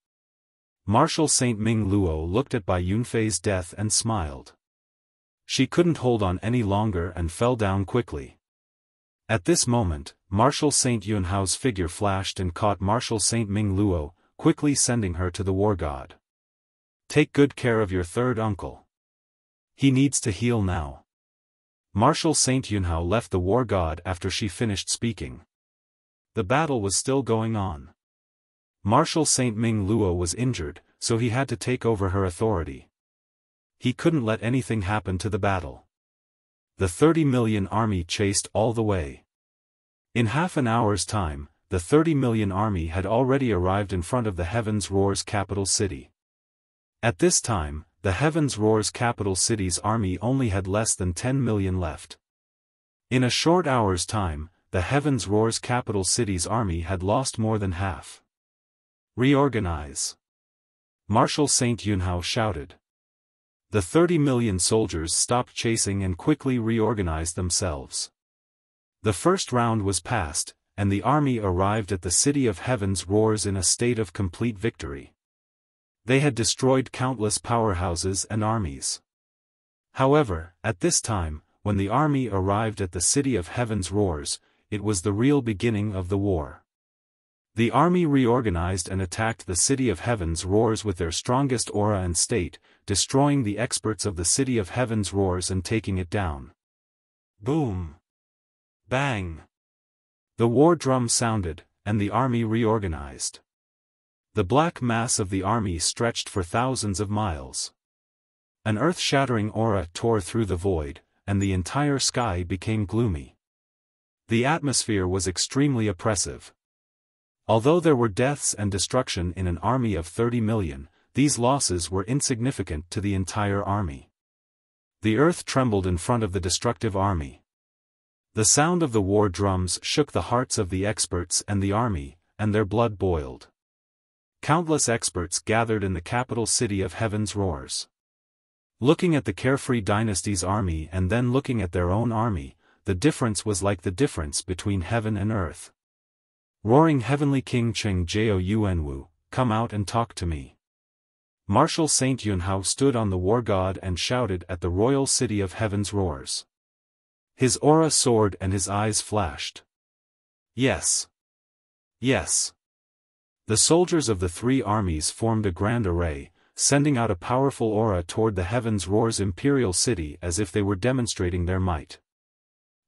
Martial Saint Ming Luo looked at Bai Yunfei's death and smiled. She couldn't hold on any longer and fell down quickly. At this moment, Martial Saint Yunhao's figure flashed and caught Martial Saint Ming Luo, quickly sending her to the war god. Take good care of your third uncle. He needs to heal now. Martial Saint Yunhao left the war god after she finished speaking. The battle was still going on. Martial Saint Ming Luo was injured, so he had to take over her authority. He couldn't let anything happen to the battle. The 30 million army chased all the way. In half an hour's time, the 30 million army had already arrived in front of the Heavens Roar's capital city. At this time, the Heavens Roar's capital city's army only had less than 10 million left. In a short hour's time, the Heavens Roar's capital city's army had lost more than half. Reorganize! Martial Saint Yunhao shouted. The 30 million soldiers stopped chasing and quickly reorganized themselves. The first round was passed, and the army arrived at the city of Heavens Roars in a state of complete victory. They had destroyed countless powerhouses and armies. However, at this time, when the army arrived at the city of Heavens Roars, it was the real beginning of the war. The army reorganized and attacked the city of Heavens Roars with their strongest aura and state, destroying the experts of the city of Heavens Roars and taking it down. Boom! Bang! The war drum sounded, and the army reorganized. The black mass of the army stretched for thousands of miles. An earth-shattering aura tore through the void, and the entire sky became gloomy. The atmosphere was extremely oppressive. Although there were deaths and destruction in an army of 30 million, these losses were insignificant to the entire army. The earth trembled in front of the destructive army. The sound of the war drums shook the hearts of the experts and the army, and their blood boiled. Countless experts gathered in the capital city of Heavens Roars. Looking at the carefree dynasty's army and then looking at their own army, the difference was like the difference between heaven and earth. Roaring Heavenly King Cheng Jiao Yuanwu, come out and talk to me. Martial Saint Yunhao stood on the war god and shouted at the royal city of Heavens Roars. His aura soared and his eyes flashed. Yes. Yes. The soldiers of the three armies formed a grand array, sending out a powerful aura toward the Heavens Roar's imperial city as if they were demonstrating their might.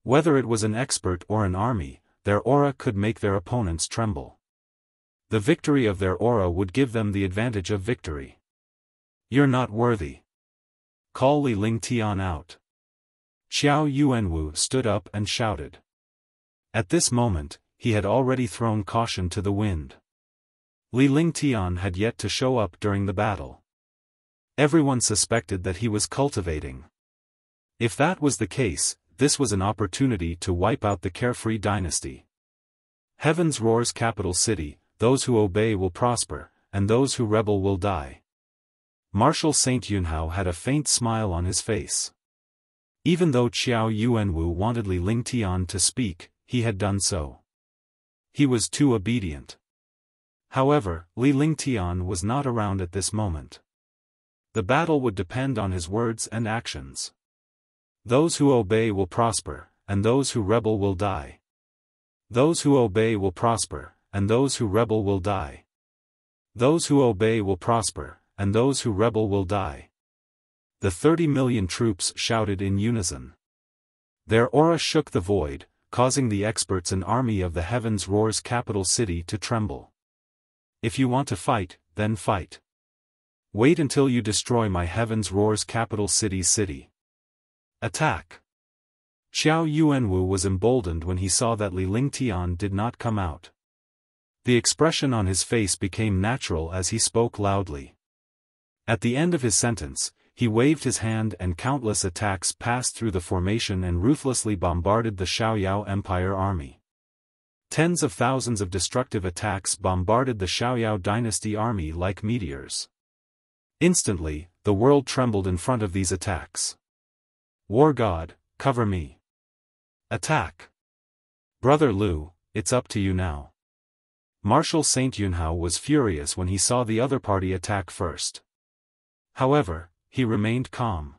Whether it was an expert or an army, their aura could make their opponents tremble. The victory of their aura would give them the advantage of victory. You're not worthy. Call Li Ling Tian out. Xiao Yuanwu stood up and shouted. At this moment, he had already thrown caution to the wind. Li Lingtian had yet to show up during the battle. Everyone suspected that he was cultivating. If that was the case, this was an opportunity to wipe out the Carefree dynasty. Heaven's Roar's capital city, those who obey will prosper, and those who rebel will die. Marshal Saint Yunhao had a faint smile on his face. Even though Xiao Yuanwu wanted Li Lingtian to speak, he had done so. He was too obedient. However, Li Lingtian was not around at this moment. The battle would depend on his words and actions. Those who obey will prosper, and those who rebel will die. Those who obey will prosper, and those who rebel will die. Those who obey will prosper, and those who rebel will die. The 30 million troops shouted in unison. Their aura shook the void, causing the experts and army of the Heaven's Roar's capital city to tremble. If you want to fight, then fight. Wait until you destroy my Heaven's Roar's capital city's city. Attack! Xiao Yuanwu was emboldened when he saw that Li Lingtian did not come out. The expression on his face became natural as he spoke loudly. At the end of his sentence, he waved his hand and countless attacks passed through the formation and ruthlessly bombarded the Xiaoyao Empire army. Tens of thousands of destructive attacks bombarded the Xiaoyao dynasty army like meteors. Instantly, the world trembled in front of these attacks. War God, cover me. Attack! Brother Liu, it's up to you now. Marshal Saint Yunhao was furious when he saw the other party attack first. However, he remained calm.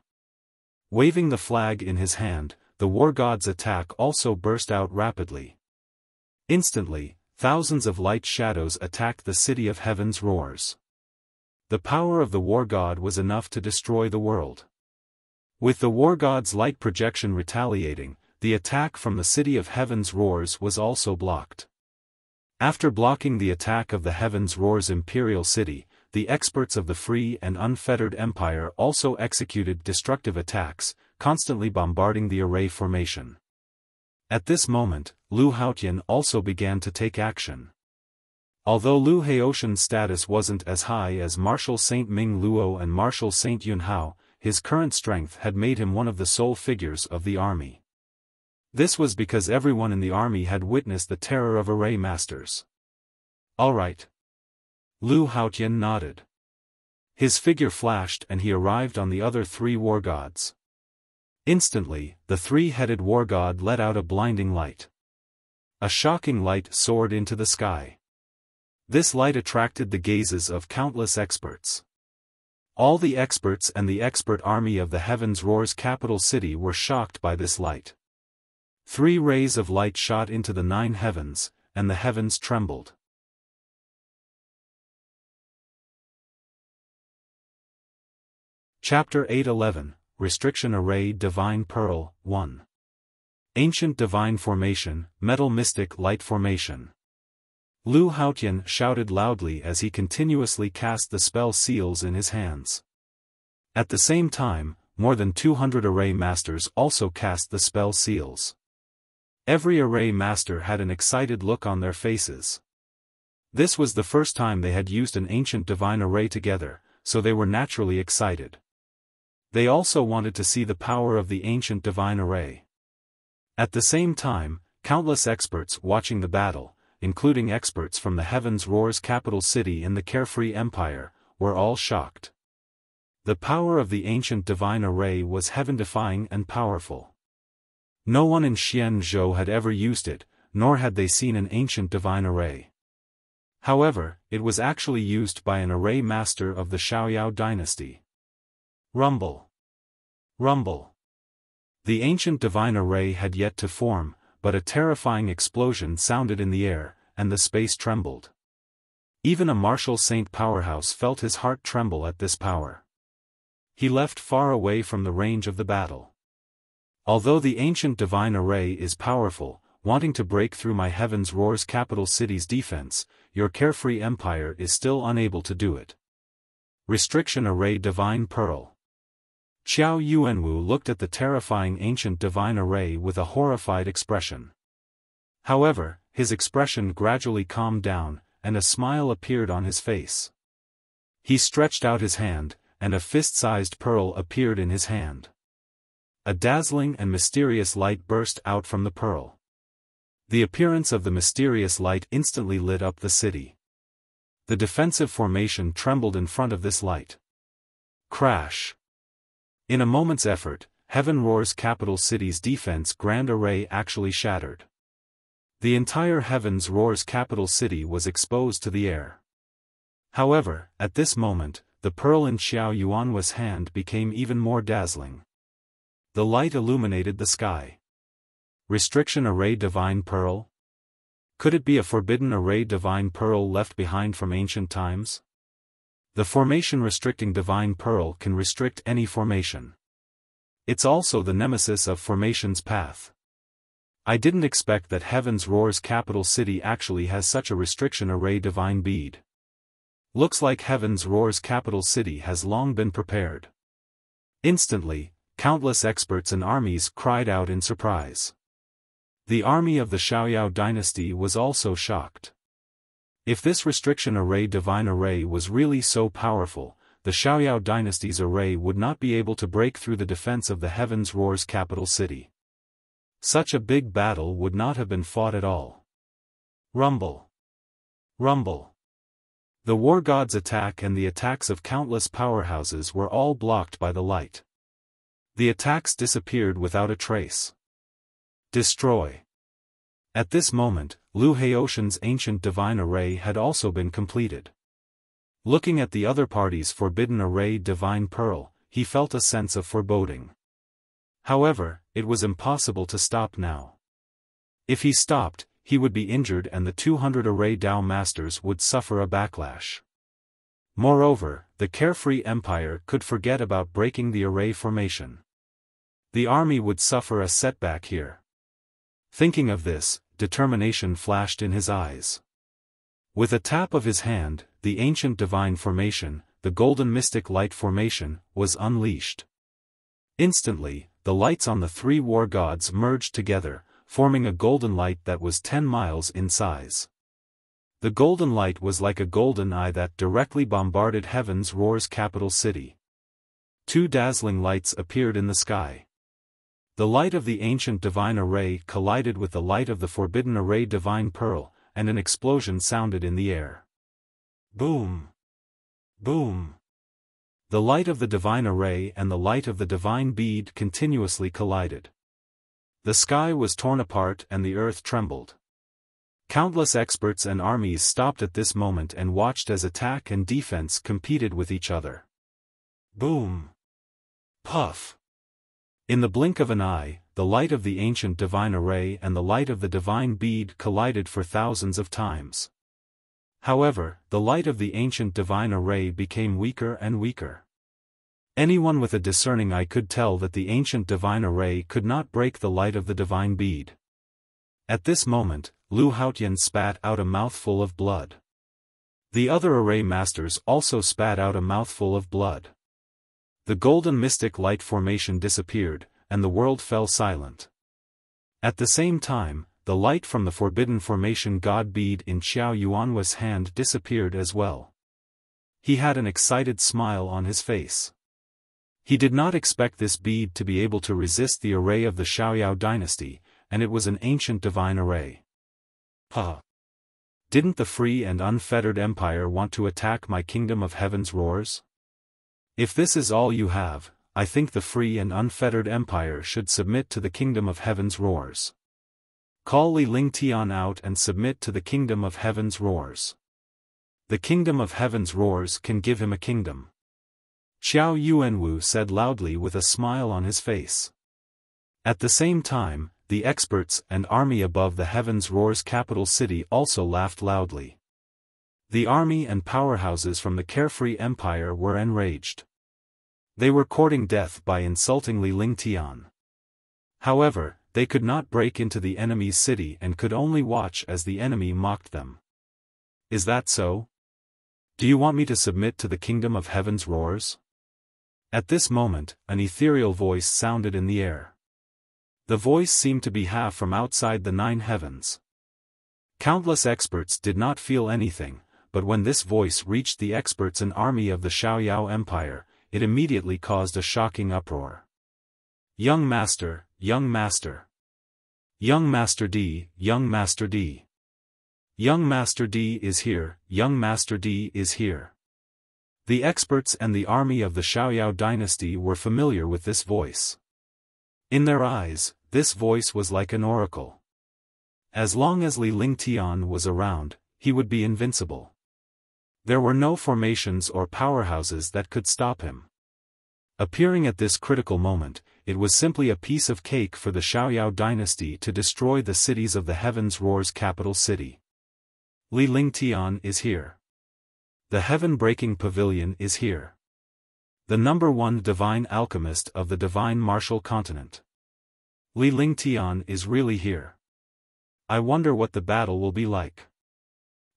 Waving the flag in his hand, the war god's attack also burst out rapidly. Instantly, thousands of light shadows attacked the city of Heaven's Roars. The power of the war god was enough to destroy the world. With the war god's light projection retaliating, the attack from the city of Heaven's Roars was also blocked. After blocking the attack of the Heaven's Roars imperial city, the experts of the free and unfettered empire also executed destructive attacks, constantly bombarding the array formation. At this moment, Lu Haotian also began to take action. Although Lu Haotian's status wasn't as high as Marshal Saint Ming Luo and Marshal Saint Yunhao, his current strength had made him one of the sole figures of the army. This was because everyone in the army had witnessed the terror of array masters. All right. Lu Haotian nodded. His figure flashed and he arrived on the other three war gods. Instantly, the three-headed war god let out a blinding light. A shocking light soared into the sky. This light attracted the gazes of countless experts. All the experts and the expert army of the Heaven's Roar's capital city were shocked by this light. 3 rays of light shot into the 9 heavens, and the heavens trembled. Chapter 8:11, Restriction Array Divine Pearl, 1. Ancient Divine Formation, Metal Mystic Light Formation. Lu Haotian shouted loudly as he continuously cast the spell seals in his hands. At the same time, more than 200 array masters also cast the spell seals. Every array master had an excited look on their faces. This was the first time they had used an ancient divine array together, so they were naturally excited. They also wanted to see the power of the ancient divine array. At the same time, countless experts watching the battle, including experts from the Heaven's Roar's capital city in the Carefree Empire, were all shocked. The power of the ancient divine array was heaven-defying and powerful. No one in Xianzhou had ever used it, nor had they seen an ancient divine array. However, it was actually used by an array master of the Xiaoyao dynasty. Rumble. Rumble. The ancient divine array had yet to form, but a terrifying explosion sounded in the air, and the space trembled. Even a Marshal Saint Powerhouse felt his heart tremble at this power. He left far away from the range of the battle. Although the ancient divine array is powerful, wanting to break through my Heaven's Roar's capital city's defense, your Carefree Empire is still unable to do it. Restriction Array Divine Pearl. Xiao Yuanwu looked at the terrifying ancient divine array with a horrified expression. However, his expression gradually calmed down, and a smile appeared on his face. He stretched out his hand, and a fist-sized pearl appeared in his hand. A dazzling and mysterious light burst out from the pearl. The appearance of the mysterious light instantly lit up the city. The defensive formation trembled in front of this light. Crash! In a moment's effort, Heaven Roar's capital city's defense grand array actually shattered. The entire Heaven's Roar's capital city was exposed to the air. However, at this moment, the pearl in Xiao Yuanwa's hand became even more dazzling. The light illuminated the sky. Restriction Array Divine Pearl? Could it be a forbidden array divine pearl left behind from ancient times? The formation restricting divine pearl can restrict any formation. It's also the nemesis of formation's path. I didn't expect that Heaven's Roar's capital city actually has such a restriction array divine bead. Looks like Heaven's Roar's capital city has long been prepared. Instantly, countless experts and armies cried out in surprise. The army of the Xiaoyao dynasty was also shocked. If this restriction array divine array was really so powerful, the Xiaoyao dynasty's array would not be able to break through the defense of the Heaven's Roar's capital city. Such a big battle would not have been fought at all. Rumble! Rumble! The war god's attack and the attacks of countless powerhouses were all blocked by the light. The attacks disappeared without a trace. Destroy! At this moment, Lu Haoshan's ancient divine array had also been completed. Looking at the other party's forbidden array divine pearl, he felt a sense of foreboding. However, it was impossible to stop now. If he stopped, he would be injured and the 200 array Dao masters would suffer a backlash. Moreover, the carefree empire could forget about breaking the array formation. The army would suffer a setback here. Thinking of this, determination flashed in his eyes. With a tap of his hand, the ancient divine formation, the golden mystic light formation, was unleashed. Instantly, the lights on the three war gods merged together, forming a golden light that was 10 miles in size. The golden light was like a golden eye that directly bombarded Heaven's Roar's capital city. Two dazzling lights appeared in the sky. The light of the ancient divine array collided with the light of the forbidden array divine pearl, and an explosion sounded in the air. Boom! Boom! The light of the divine array and the light of the divine bead continuously collided. The sky was torn apart and the earth trembled. Countless experts and armies stopped at this moment and watched as attack and defense competed with each other. Boom! Puff! In the blink of an eye, the light of the ancient divine array and the light of the divine bead collided for thousands of times. However, the light of the ancient divine array became weaker and weaker. Anyone with a discerning eye could tell that the ancient divine array could not break the light of the divine bead. At this moment, Lu Haotian spat out a mouthful of blood. The other array masters also spat out a mouthful of blood. The golden mystic light formation disappeared, and the world fell silent. At the same time, the light from the forbidden formation god bead in Xiao Yuanwa's hand disappeared as well. He had an excited smile on his face. He did not expect this bead to be able to resist the array of the Xiaoyao dynasty, and it was an ancient divine array. Huh! Didn't the free and unfettered empire want to attack my kingdom of Heaven's Roars? If this is all you have, I think the free and unfettered empire should submit to the kingdom of Heaven's Roars. Call Li Lingtian out and submit to the kingdom of Heaven's Roars. The kingdom of Heaven's Roars can give him a kingdom. Xiao Yuanwu said loudly with a smile on his face. At the same time, the experts and army above the Heaven's Roar's capital city also laughed loudly. The army and powerhouses from the carefree empire were enraged. They were courting death by insulting Li Lingtian. However, they could not break into the enemy's city and could only watch as the enemy mocked them. Is that so? Do you want me to submit to the kingdom of Heaven's Roars? At this moment, an ethereal voice sounded in the air. The voice seemed to be half from outside the 9 heavens. Countless experts did not feel anything, but when this voice reached the experts and army of the Xiaoyao Empire, it immediately caused a shocking uproar. Young Master, Young Master. Young Master D, Young Master D. Young Master D is here, Young Master D is here. The experts and the army of the Xiaoyao dynasty were familiar with this voice. In their eyes, this voice was like an oracle. As long as Li Lingtian was around, he would be invincible. There were no formations or powerhouses that could stop him. Appearing at this critical moment, it was simply a piece of cake for the Xiaoyao dynasty to destroy the cities of the Heavens Roar's capital city. Li Lingtian is here. The heaven-breaking pavilion is here. The #1 divine alchemist of the divine martial continent. Li Lingtian is really here. I wonder what the battle will be like.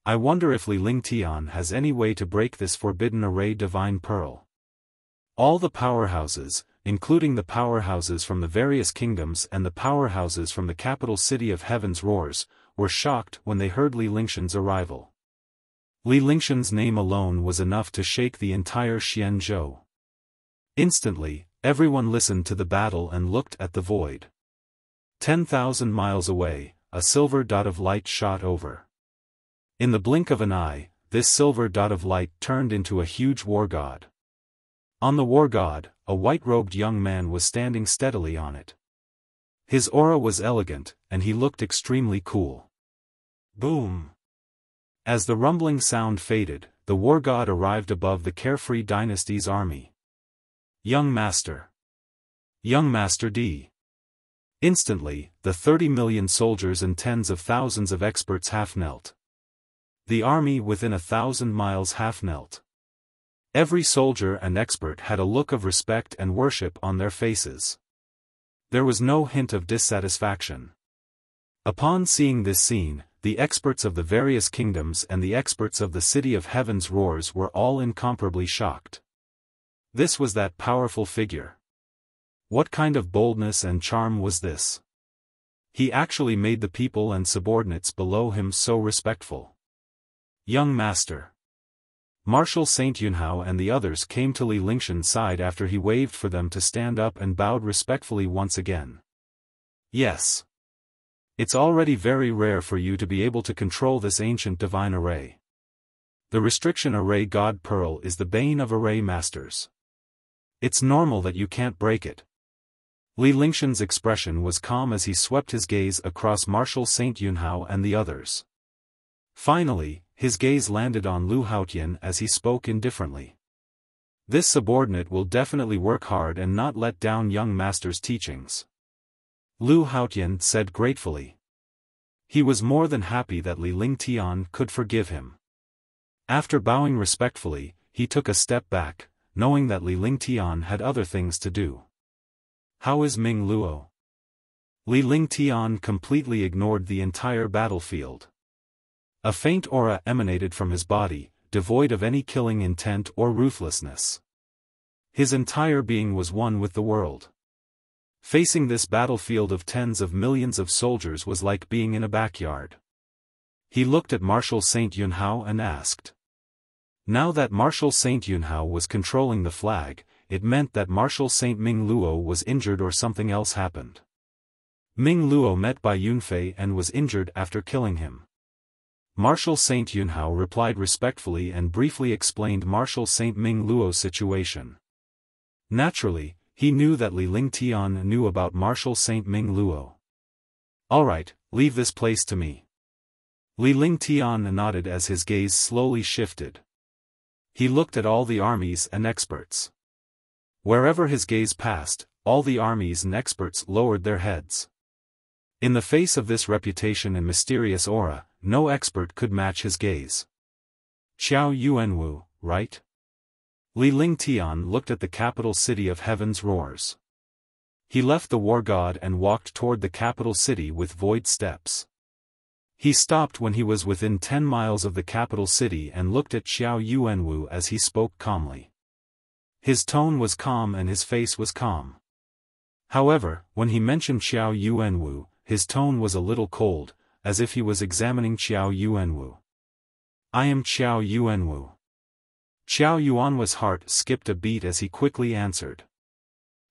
I wonder if Li Lingtian has any way to break this forbidden array divine pearl. All the powerhouses, including the powerhouses from the various kingdoms and the powerhouses from the capital city of Heaven's Roars, were shocked when they heard Li Lingshan's arrival. Li Lingshan's name alone was enough to shake the entire Xianzhou. Instantly, everyone listened to the battle and looked at the void. 10,000 miles away, a silver dot of light shot over. In the blink of an eye, this silver dot of light turned into a huge war god. On the war god, a white-robed young man was standing steadily on it. His aura was elegant, and he looked extremely cool. Boom! As the rumbling sound faded, the war god arrived above the carefree dynasty's army. Young Master. Young Master D. Instantly, the 30 million soldiers and tens of thousands of experts half-knelt. The army within 1,000 miles half-knelt. Every soldier and expert had a look of respect and worship on their faces. There was no hint of dissatisfaction. Upon seeing this scene, the experts of the various kingdoms and the experts of the City of Heaven's Roars were all incomparably shocked. This was that powerful figure. What kind of boldness and charm was this? He actually made the people and subordinates below him so respectful. Young Master. Marshal Saint Yunhao and the others came to Li Lingshan's side after he waved for them to stand up and bowed respectfully once again. Yes. It's already very rare for you to be able to control this ancient divine array. The restriction array God Pearl is the bane of array masters. It's normal that you can't break it. Li Lingshan's expression was calm as he swept his gaze across Marshal Saint Yunhao and the others. Finally, his gaze landed on Lu Haotian as he spoke indifferently. This subordinate will definitely work hard and not let down young master's teachings. Lu Haotian said gratefully. He was more than happy that Li Lingtian could forgive him. After bowing respectfully, he took a step back, knowing that Li Lingtian had other things to do. How is Ming Luo? Li Lingtian completely ignored the entire battlefield. A faint aura emanated from his body, devoid of any killing intent or ruthlessness. His entire being was one with the world. Facing this battlefield of tens of millions of soldiers was like being in a backyard. He looked at Marshal Saint Yunhao and asked. Now that Marshal Saint Yunhao was controlling the flag, it meant that Marshal Saint Ming Luo was injured or something else happened. Ming Luo met by Yunfei and was injured after killing him. Marshal Saint Yunhao replied respectfully and briefly explained Marshal Saint Ming Luo's situation. Naturally, he knew that Li Lingtian knew about Marshal Saint Ming Luo. Alright, leave this place to me. Li Lingtian nodded as his gaze slowly shifted. He looked at all the armies and experts. Wherever his gaze passed, all the armies and experts lowered their heads. In the face of this reputation and mysterious aura, no expert could match his gaze. Xiao Yuanwu, right? Li Lingtian looked at the capital city of Heaven's Roars. He left the war god and walked toward the capital city with void steps. He stopped when he was within 10 miles of the capital city and looked at Xiao Yuanwu as he spoke calmly. His tone was calm and his face was calm. However, when he mentioned Xiao Yuanwu, his tone was a little cold, as if he was examining Xiao Yuanwu. I am Xiao Yuanwu. Xiao Yuanwu's heart skipped a beat as he quickly answered.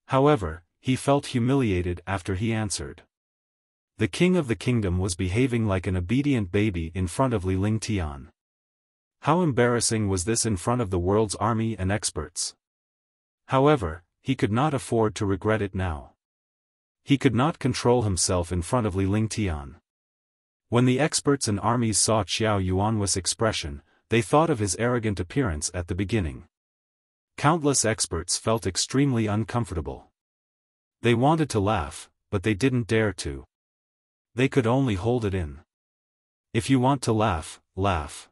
However, he felt humiliated after he answered. The king of the kingdom was behaving like an obedient baby in front of Li Lingtian. How embarrassing was this in front of the world's army and experts? However, he could not afford to regret it now. He could not control himself in front of Li Lingtian. When the experts and armies saw Xiao Yuanwu's expression, they thought of his arrogant appearance at the beginning. Countless experts felt extremely uncomfortable. They wanted to laugh, but they didn't dare to. They could only hold it in. If you want to laugh, laugh.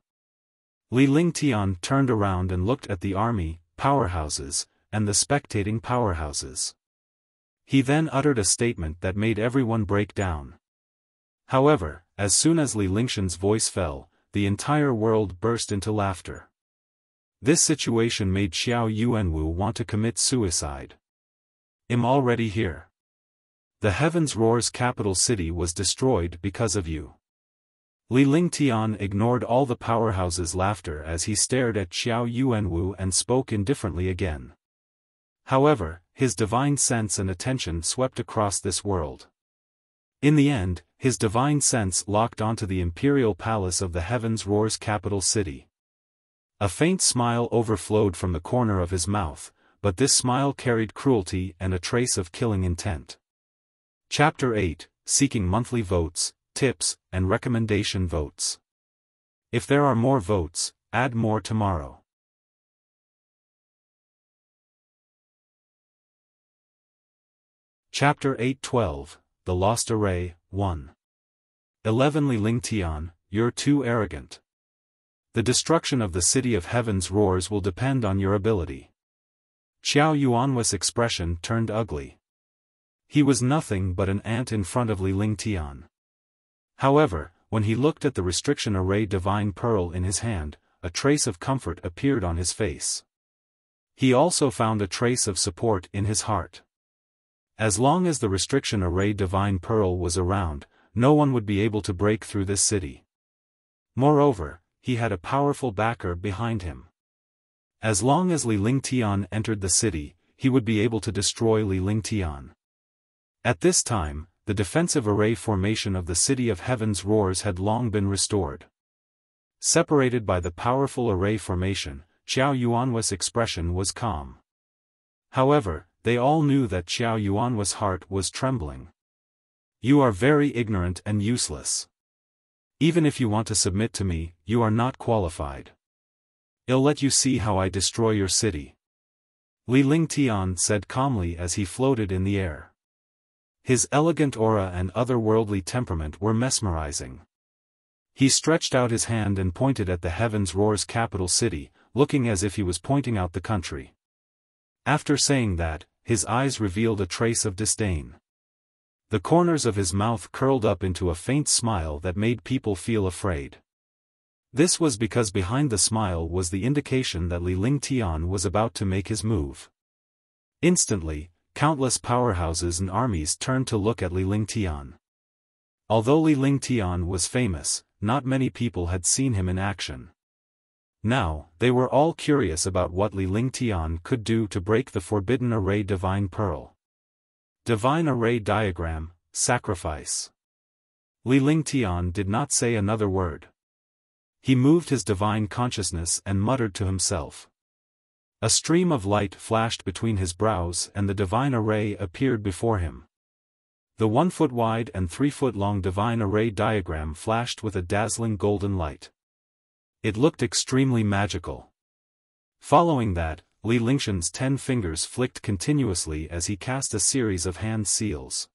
Li Lingtian turned around and looked at the army, powerhouses, and the spectating powerhouses. He then uttered a statement that made everyone break down. However, as soon as Li Lingshan's voice fell, the entire world burst into laughter. This situation made Xiao Yuanwu want to commit suicide. I'm already here. The Heavens Roar's capital city was destroyed because of you. Li Lingtian ignored all the powerhouses' laughter as he stared at Xiao Yuanwu and spoke indifferently again. However, his divine sense and attention swept across this world. In the end, his divine sense locked onto the imperial palace of the Heavens Roar's capital city. A faint smile overflowed from the corner of his mouth, but this smile carried cruelty and a trace of killing intent. Chapter 8, Seeking Monthly Votes, Tips, and Recommendation Votes. If there are more votes, add more tomorrow. Chapter 8:12, The Lost Array, 1. 11 Li Lingtian, you're too arrogant. The destruction of the City of Heaven's Roars will depend on your ability. Xiao Yuanwu's expression turned ugly. He was nothing but an ant in front of Li Lingtian. However, when he looked at the restriction array divine pearl in his hand, a trace of comfort appeared on his face. He also found a trace of support in his heart. As long as the restriction array divine pearl was around, no one would be able to break through this city. Moreover, he had a powerful backer behind him. As long as Li Lingtian entered the city, he would be able to destroy Li Lingtian. At this time, the defensive array formation of the City of Heaven's Roars had long been restored. Separated by the powerful array formation, Xiao Yuanwu's expression was calm. However, they all knew that Xiao Yuanwu's heart was trembling. You are very ignorant and useless. Even if you want to submit to me, you are not qualified. I'll let you see how I destroy your city. Li Lingtian said calmly as he floated in the air. His elegant aura and otherworldly temperament were mesmerizing. He stretched out his hand and pointed at the Heavens Roar's capital city, looking as if he was pointing out the country. After saying that, his eyes revealed a trace of disdain. The corners of his mouth curled up into a faint smile that made people feel afraid. This was because behind the smile was the indication that Li Lingtian was about to make his move. Instantly, countless powerhouses and armies turned to look at Li Lingtian. Although Li Lingtian was famous, not many people had seen him in action. Now, they were all curious about what Li Lingtian could do to break the forbidden array divine pearl. Divine array diagram, sacrifice. Li Lingtian did not say another word. He moved his divine consciousness and muttered to himself. A stream of light flashed between his brows and the divine array appeared before him. The 1 foot wide and 3 foot long divine array diagram flashed with a dazzling golden light. It looked extremely magical. Following that, Li Lingshan's 10 fingers flicked continuously as he cast a series of hand seals.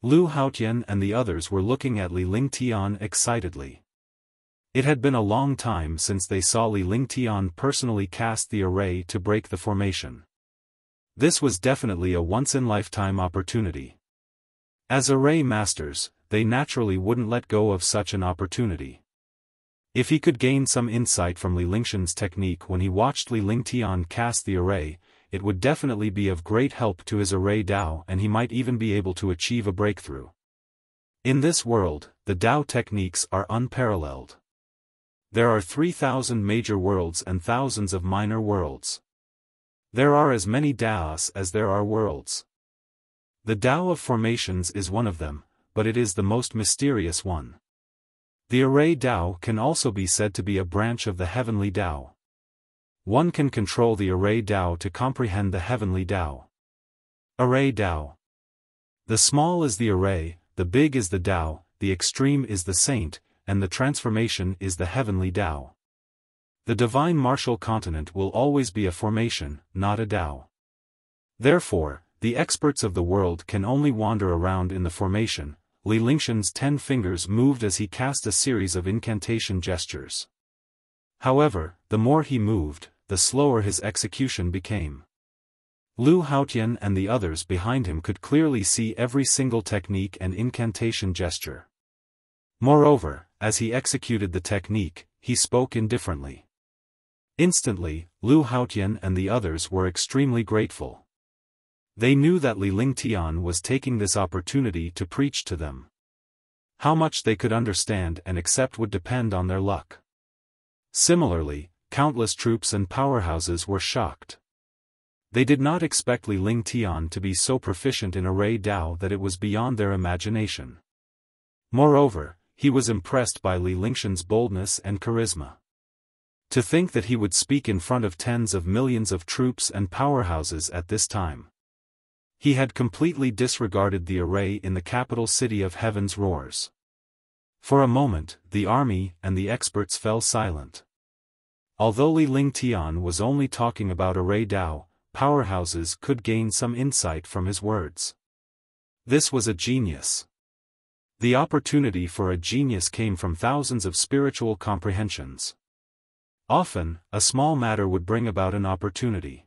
Lu Haotian and the others were looking at Li Lingtian excitedly. It had been a long time since they saw Li Lingtian personally cast the array to break the formation. This was definitely a once-in-lifetime opportunity. As array masters, they naturally wouldn't let go of such an opportunity. If he could gain some insight from Li Lingshan's technique when he watched Li Lingtian cast the array, it would definitely be of great help to his array Dao, and he might even be able to achieve a breakthrough. In this world, the Dao techniques are unparalleled. There are 3,000 major worlds and thousands of minor worlds. There are as many Daos as there are worlds. The Dao of formations is one of them, but it is the most mysterious one. The array Dao can also be said to be a branch of the heavenly Dao. One can control the array Dao to comprehend the heavenly Dao. Array Dao. The small is the array, the big is the Dao, the extreme is the saint, and the transformation is the heavenly Dao. The divine martial continent will always be a formation, not a Dao. Therefore, the experts of the world can only wander around in the formation. Li Lingshan's 10 fingers moved as he cast a series of incantation gestures. However, the more he moved, the slower his execution became. Lu Haotian and the others behind him could clearly see every single technique and incantation gesture. Moreover, as he executed the technique, he spoke indifferently. Instantly, Lu Haotian and the others were extremely grateful. They knew that Li Lingtian was taking this opportunity to preach to them. How much they could understand and accept would depend on their luck. Similarly, countless troops and powerhouses were shocked. They did not expect Li Lingtian to be so proficient in array Dao that it was beyond their imagination. Moreover, he was impressed by Li Lingshan's boldness and charisma. To think that he would speak in front of tens of millions of troops and powerhouses at this time. He had completely disregarded the array in the capital city of Heaven's roars. For a moment, the army and the experts fell silent. Although Li Lingtian was only talking about array Dao, powerhouses could gain some insight from his words. This was a genius. The opportunity for a genius came from thousands of spiritual comprehensions. Often, a small matter would bring about an opportunity.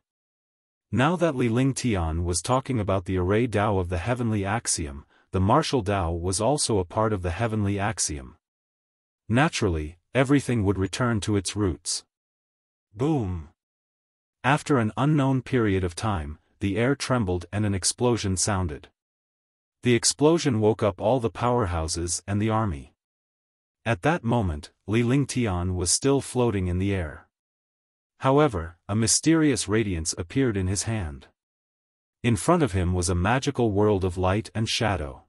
Now that Li Lingtian was talking about the array Dao of the heavenly axiom, the martial Dao was also a part of the heavenly axiom. Naturally, everything would return to its roots. Boom! After an unknown period of time, the air trembled and an explosion sounded. The explosion woke up all the powerhouses and the army. At that moment, Li Lingtian was still floating in the air. However, a mysterious radiance appeared in his hand. In front of him was a magical world of light and shadow.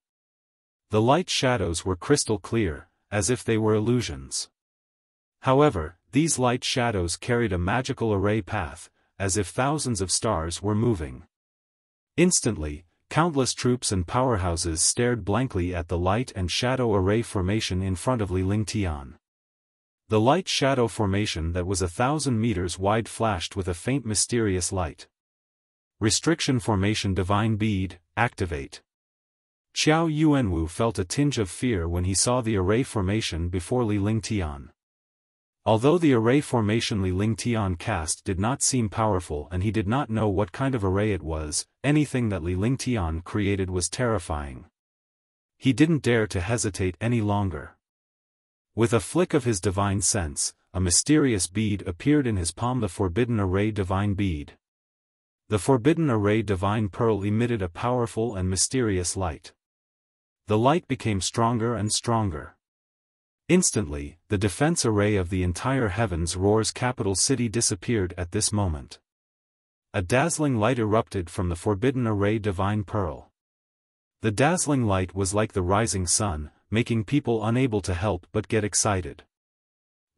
The light shadows were crystal clear, as if they were illusions. However, these light shadows carried a magical array path, as if thousands of stars were moving. Instantly, countless troops and powerhouses stared blankly at the light and shadow array formation in front of Li Lingtian. The light-shadow formation that was 1,000 meters wide flashed with a faint mysterious light. Restriction formation divine bead, activate. Qiao Yuanwu felt a tinge of fear when he saw the array formation before Li Lingtian. Although the array formation Li Lingtian cast did not seem powerful and he did not know what kind of array it was, anything that Li Lingtian created was terrifying. He didn't dare to hesitate any longer. With a flick of his divine sense, a mysterious bead appeared in his palm, the Forbidden Array Divine Bead. The Forbidden Array Divine Pearl emitted a powerful and mysterious light. The light became stronger and stronger. Instantly, the defense array of the entire Heaven's Roar's capital city disappeared at this moment. A dazzling light erupted from the Forbidden Array Divine Pearl. The dazzling light was like the rising sun, making people unable to help but get excited.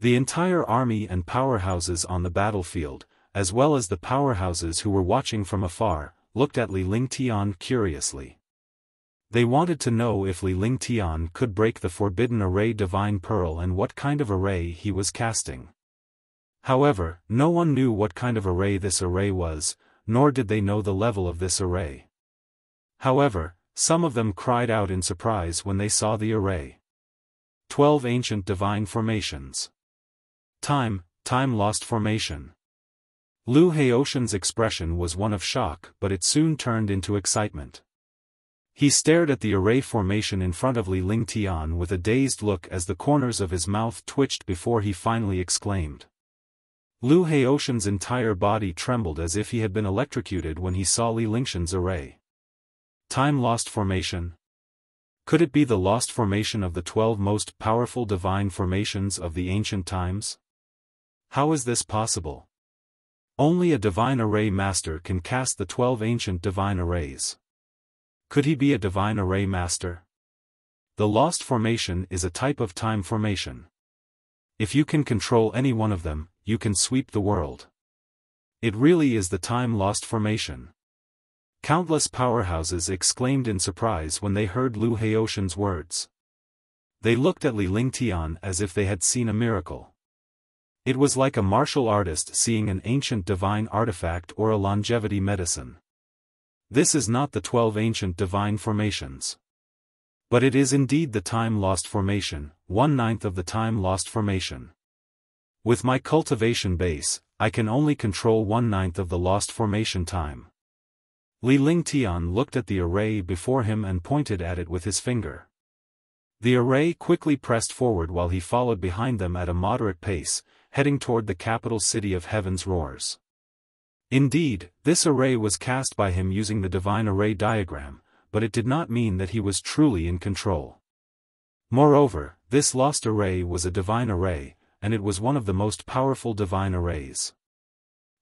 The entire army and powerhouses on the battlefield, as well as the powerhouses who were watching from afar, looked at Li Lingtian curiously. They wanted to know if Li Lingtian could break the Forbidden Array Divine Pearl and what kind of array he was casting. However, no one knew what kind of array this array was, nor did they know the level of this array. However, some of them cried out in surprise when they saw the array. 12 Ancient Divine Formations. Time Lost Formation. Lu Haoshan's expression was one of shock, but it soon turned into excitement. He stared at the array formation in front of Li Lingtian with a dazed look as the corners of his mouth twitched before he finally exclaimed. Lu Haoshan's entire body trembled as if he had been electrocuted when he saw Li Lingshan's array. Time lost formation? Could it be the lost formation of the 12 most powerful divine formations of the ancient times? How is this possible? Only a divine array master can cast the 12 ancient divine arrays. Could he be a divine array master? The lost formation is a type of time formation. If you can control any one of them, you can sweep the world. It really is the time lost formation. Countless powerhouses exclaimed in surprise when they heard Lu Haoshan's words. They looked at Li Lingtian as if they had seen a miracle. It was like a martial artist seeing an ancient divine artifact or a longevity medicine. This is not the 12 ancient divine formations. But it is indeed the time-lost formation, 1/9 of the time-lost formation. With my cultivation base, I can only control 1/9 of the lost formation time. Li Lingtian looked at the array before him and pointed at it with his finger. The array quickly pressed forward while he followed behind them at a moderate pace, heading toward the capital city of Heaven's Roars. Indeed, this array was cast by him using the divine array diagram, but it did not mean that he was truly in control. Moreover, this lost array was a divine array, and it was one of the most powerful divine arrays.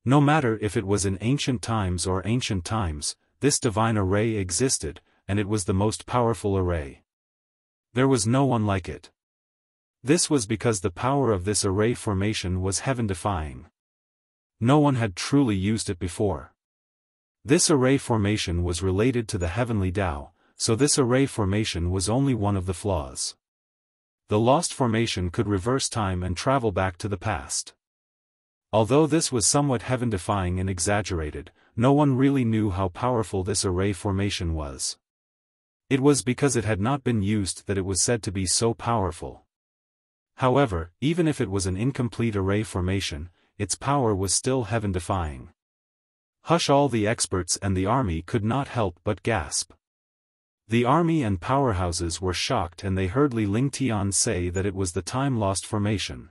No matter if it was in ancient times or ancient times, this divine array existed, and it was the most powerful array. There was no one like it. This was because the power of this array formation was heaven-defying. No one had truly used it before. This array formation was related to the heavenly Tao, so this array formation was only one of the flaws. The lost formation could reverse time and travel back to the past. Although this was somewhat heaven-defying and exaggerated, no one really knew how powerful this array formation was. It was because it had not been used that it was said to be so powerful. However, even if it was an incomplete array formation, its power was still heaven-defying. Hush! All the experts and the army could not help but gasp. The army and powerhouses were shocked and they heard Li Lingtian say that it was the time-lost formation.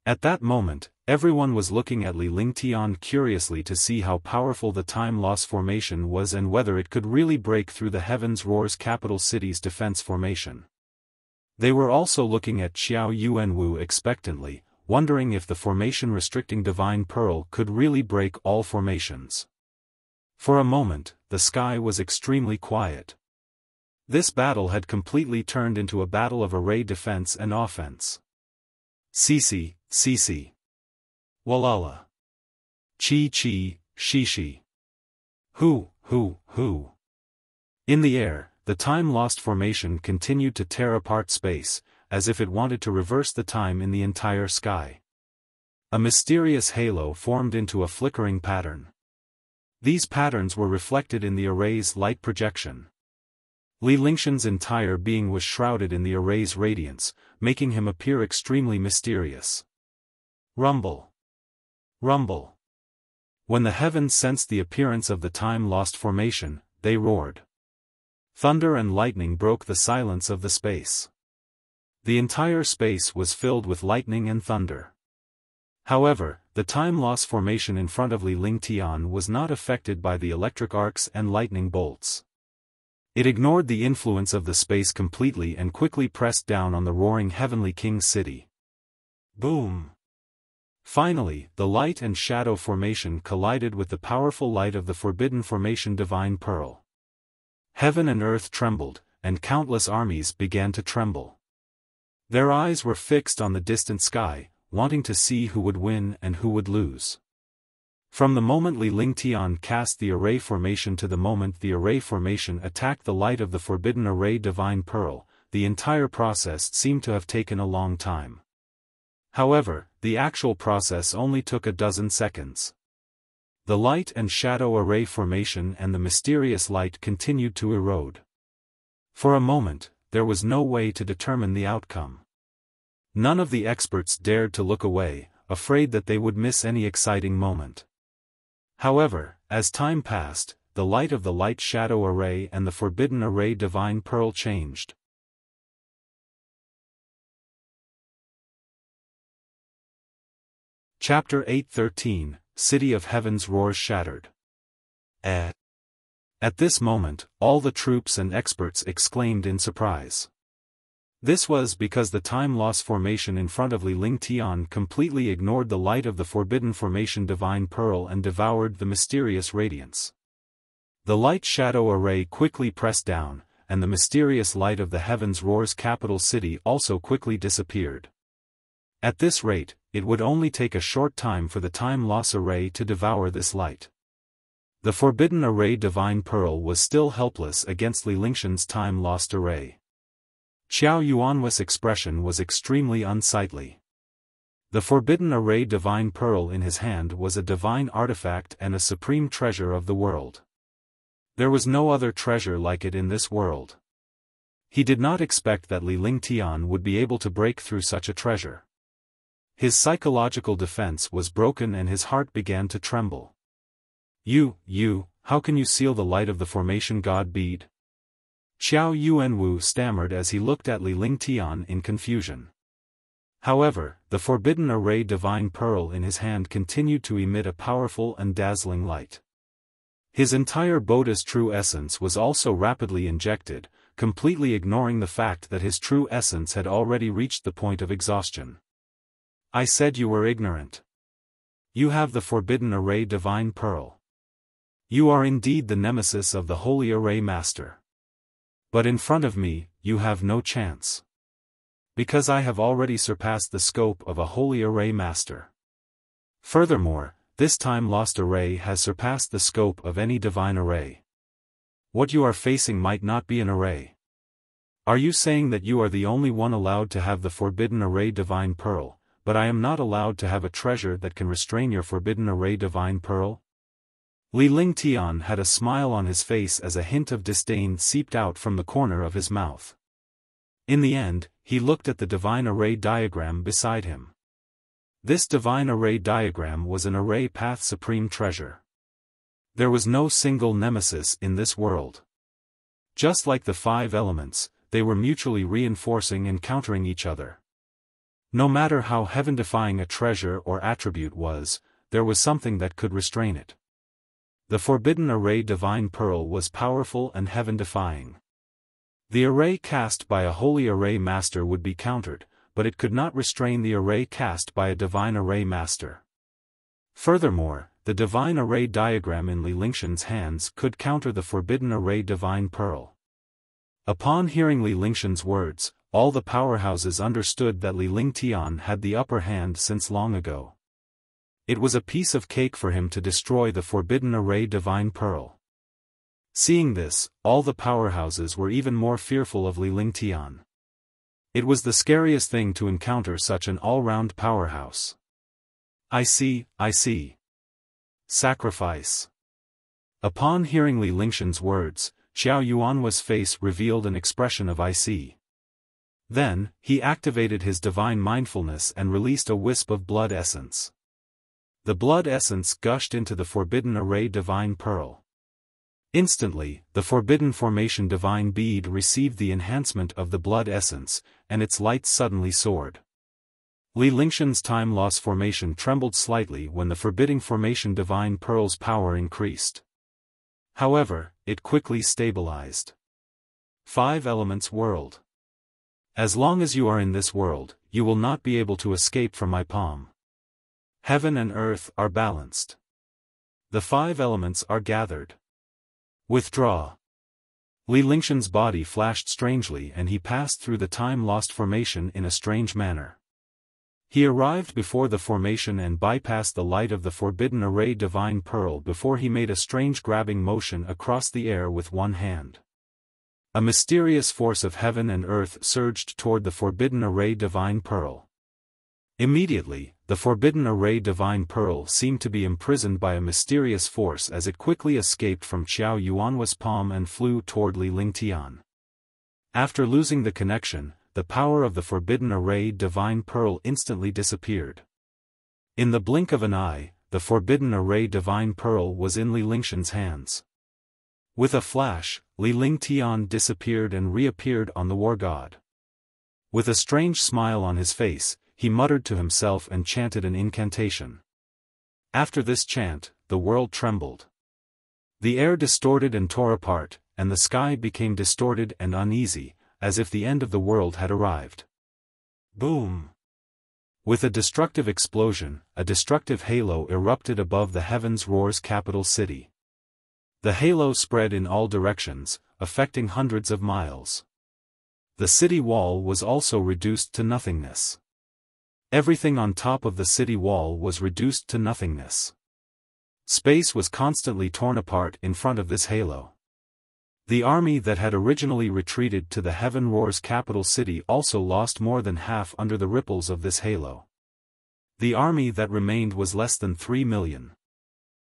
At that moment, everyone was looking at Li Lingtian curiously to see how powerful the time-lost formation was and whether it could really break through the Heaven's Roar's capital city's defense formation. They were also looking at Xiao Yuanwu expectantly, wondering if the formation-restricting divine pearl could really break all formations. For a moment, the sky was extremely quiet. This battle had completely turned into a battle of array defense and offense. Sisi, Sisi. Walala. Chi Chi, Shishi. Hu. In the air, the time-lost formation continued to tear apart space, as if it wanted to reverse the time in the entire sky. A mysterious halo formed into a flickering pattern. These patterns were reflected in the array's light projection. Li Lingshan's entire being was shrouded in the array's radiance, making him appear extremely mysterious. Rumble. Rumble. When the heavens sensed the appearance of the time-lost formation, they roared. Thunder and lightning broke the silence of the space. The entire space was filled with lightning and thunder. However, the time-loss formation in front of Li Lingtian was not affected by the electric arcs and lightning bolts. It ignored the influence of the space completely and quickly pressed down on the roaring heavenly king's city. Boom! Finally, the light and shadow formation collided with the powerful light of the forbidden formation divine pearl. Heaven and earth trembled, and countless armies began to tremble. Their eyes were fixed on the distant sky, wanting to see who would win and who would lose. From the moment Li Lingtian cast the array formation to the moment the array formation attacked the light of the forbidden array divine pearl, the entire process seemed to have taken a long time. However, the actual process only took a dozen seconds. The light and shadow array formation and the mysterious light continued to erode. For a moment, there was no way to determine the outcome. None of the experts dared to look away, afraid that they would miss any exciting moment. However, as time passed, the light of the light-shadow array and the forbidden array divine pearl changed. Chapter 8:13, City of Heaven's Roars Shattered. At this moment, all the troops and experts exclaimed in surprise. This was because the time-loss formation in front of Li Ling Tian completely ignored the light of the forbidden formation Divine Pearl and devoured the mysterious radiance. The light-shadow array quickly pressed down, and the mysterious light of the Heaven's Roar's capital city also quickly disappeared. At this rate, it would only take a short time for the time-loss array to devour this light. The forbidden array Divine Pearl was still helpless against Li Lingshan's time-lost array. Xiao Yuanhui's expression was extremely unsightly. The forbidden array Divine Pearl in his hand was a divine artifact and a supreme treasure of the world. There was no other treasure like it in this world. He did not expect that Li Ling Tian would be able to break through such a treasure. His psychological defense was broken and his heart began to tremble. How can you seal the light of the formation god bead? Xiao Yuanwu stammered as he looked at Li Ling Tian in confusion. However, the forbidden array Divine Pearl in his hand continued to emit a powerful and dazzling light. His entire Buddha's true essence was also rapidly injected, completely ignoring the fact that his true essence had already reached the point of exhaustion. I said you were ignorant. You have the forbidden array Divine Pearl. You are indeed the nemesis of the Holy Array Master. But in front of me, you have no chance. Because I have already surpassed the scope of a Holy Array Master. Furthermore, this time-lost array has surpassed the scope of any divine array. What you are facing might not be an array. Are you saying that you are the only one allowed to have the forbidden array Divine Pearl, but I am not allowed to have a treasure that can restrain your forbidden array Divine Pearl? Li Ling Tian had a smile on his face as a hint of disdain seeped out from the corner of his mouth. In the end, he looked at the divine array diagram beside him. This divine array diagram was an array path supreme treasure. There was no single nemesis in this world. Just like the 5 elements, they were mutually reinforcing and countering each other. No matter how heaven-defying a treasure or attribute was, there was something that could restrain it. The forbidden array Divine Pearl was powerful and heaven-defying. The array cast by a holy array master would be countered, but it could not restrain the array cast by a divine array master. Furthermore, the divine array diagram in Li Lingshan's hands could counter the forbidden array Divine Pearl. Upon hearing Li Lingshan's words, all the powerhouses understood that Li Ling Tian had the upper hand since long ago. It was a piece of cake for him to destroy the forbidden array Divine Pearl. Seeing this, all the powerhouses were even more fearful of Li Ling Tian. It was the scariest thing to encounter such an all-round powerhouse. I see. Sacrifice. Upon hearing Li Lingshan's words, Xiao Yuanhui's face revealed an expression of I see. Then, he activated his divine mindfulness and released a wisp of blood essence. The blood essence gushed into the forbidden array Divine Pearl. Instantly, the forbidden formation divine bead received the enhancement of the blood essence, and its light suddenly soared. Li Lingshan's time-loss formation trembled slightly when the forbidding formation Divine Pearl's power increased. However, it quickly stabilized. 5 elements world. As long as you are in this world, you will not be able to escape from my palm. Heaven and earth are balanced. The 5 elements are gathered. Withdraw. Li Lingshan's body flashed strangely and he passed through the time-lost formation in a strange manner. He arrived before the formation and bypassed the light of the forbidden array Divine Pearl before he made a strange grabbing motion across the air with one hand. A mysterious force of heaven and earth surged toward the forbidden array Divine Pearl. Immediately, the forbidden array Divine Pearl seemed to be imprisoned by a mysterious force as it quickly escaped from Xiao Yuanhui's palm and flew toward Li Ling Tian. After losing the connection, the power of the forbidden array Divine Pearl instantly disappeared. In the blink of an eye, the forbidden array Divine Pearl was in Li Lingshan's hands. With a flash, Li Ling Tian disappeared and reappeared on the war god. With a strange smile on his face, he muttered to himself and chanted an incantation. After this chant, the world trembled. The air distorted and tore apart, and the sky became distorted and uneasy, as if the end of the world had arrived. Boom! With a destructive explosion, a destructive halo erupted above the heavens' roar's capital city. The halo spread in all directions, affecting hundreds of miles. The city wall was also reduced to nothingness. Everything on top of the city wall was reduced to nothingness. Space was constantly torn apart in front of this halo. The army that had originally retreated to the heaven roar's capital city also lost more than half under the ripples of this halo. The army that remained was less than 3 million.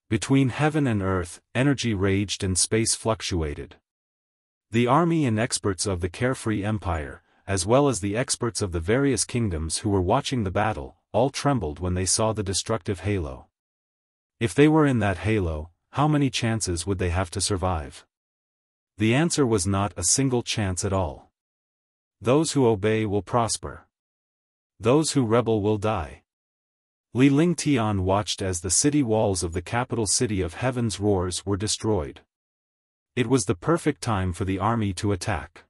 Between heaven and earth, energy raged and space fluctuated. The army and experts of the carefree empire, as well as the experts of the various kingdoms who were watching the battle, all trembled when they saw the destructive halo. If they were in that halo, how many chances would they have to survive? The answer was not a single chance at all. Those who obey will prosper. Those who rebel will die. Li Lingtian watched as the city walls of the capital city of Heaven's Roars were destroyed. It was the perfect time for the army to attack.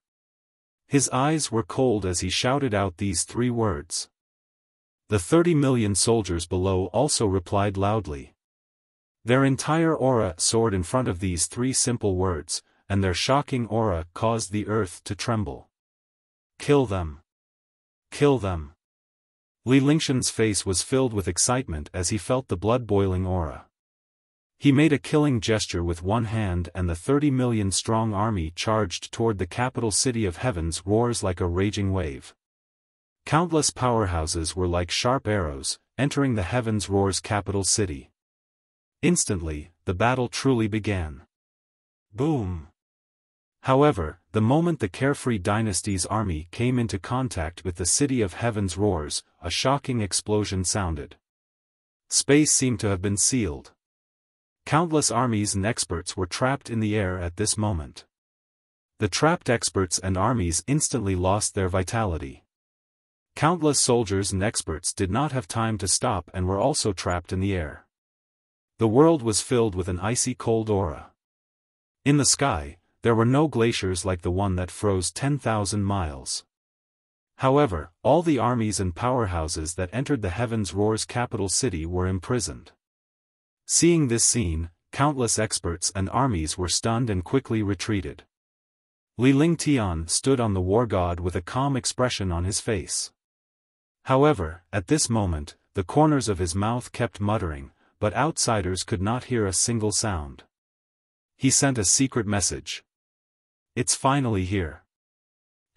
His eyes were cold as he shouted out these 3 words. The 30 million soldiers below also replied loudly. Their entire aura soared in front of these 3 simple words, and their shocking aura caused the earth to tremble. Kill them! Kill them! Li Lingshan's face was filled with excitement as he felt the blood-boiling aura. He made a killing gesture with one hand and the 30 million strong army charged toward the capital city of Heaven's Roars like a raging wave. Countless powerhouses were like sharp arrows, entering the Heaven's Roars capital city. Instantly, the battle truly began. Boom! However, the moment the Carefree Dynasty's army came into contact with the city of Heaven's Roars, a shocking explosion sounded. Space seemed to have been sealed. Countless armies and experts were trapped in the air at this moment. The trapped experts and armies instantly lost their vitality. Countless soldiers and experts did not have time to stop and were also trapped in the air. The world was filled with an icy cold aura. In the sky, there were no glaciers like the one that froze 10,000 miles. However, all the armies and powerhouses that entered the Heaven's Roars capital city were imprisoned. Seeing this scene, countless experts and armies were stunned and quickly retreated. Li Lingtian stood on the war god with a calm expression on his face. However, at this moment, the corners of his mouth kept muttering, but outsiders could not hear a single sound. He sent a secret message. It's finally here.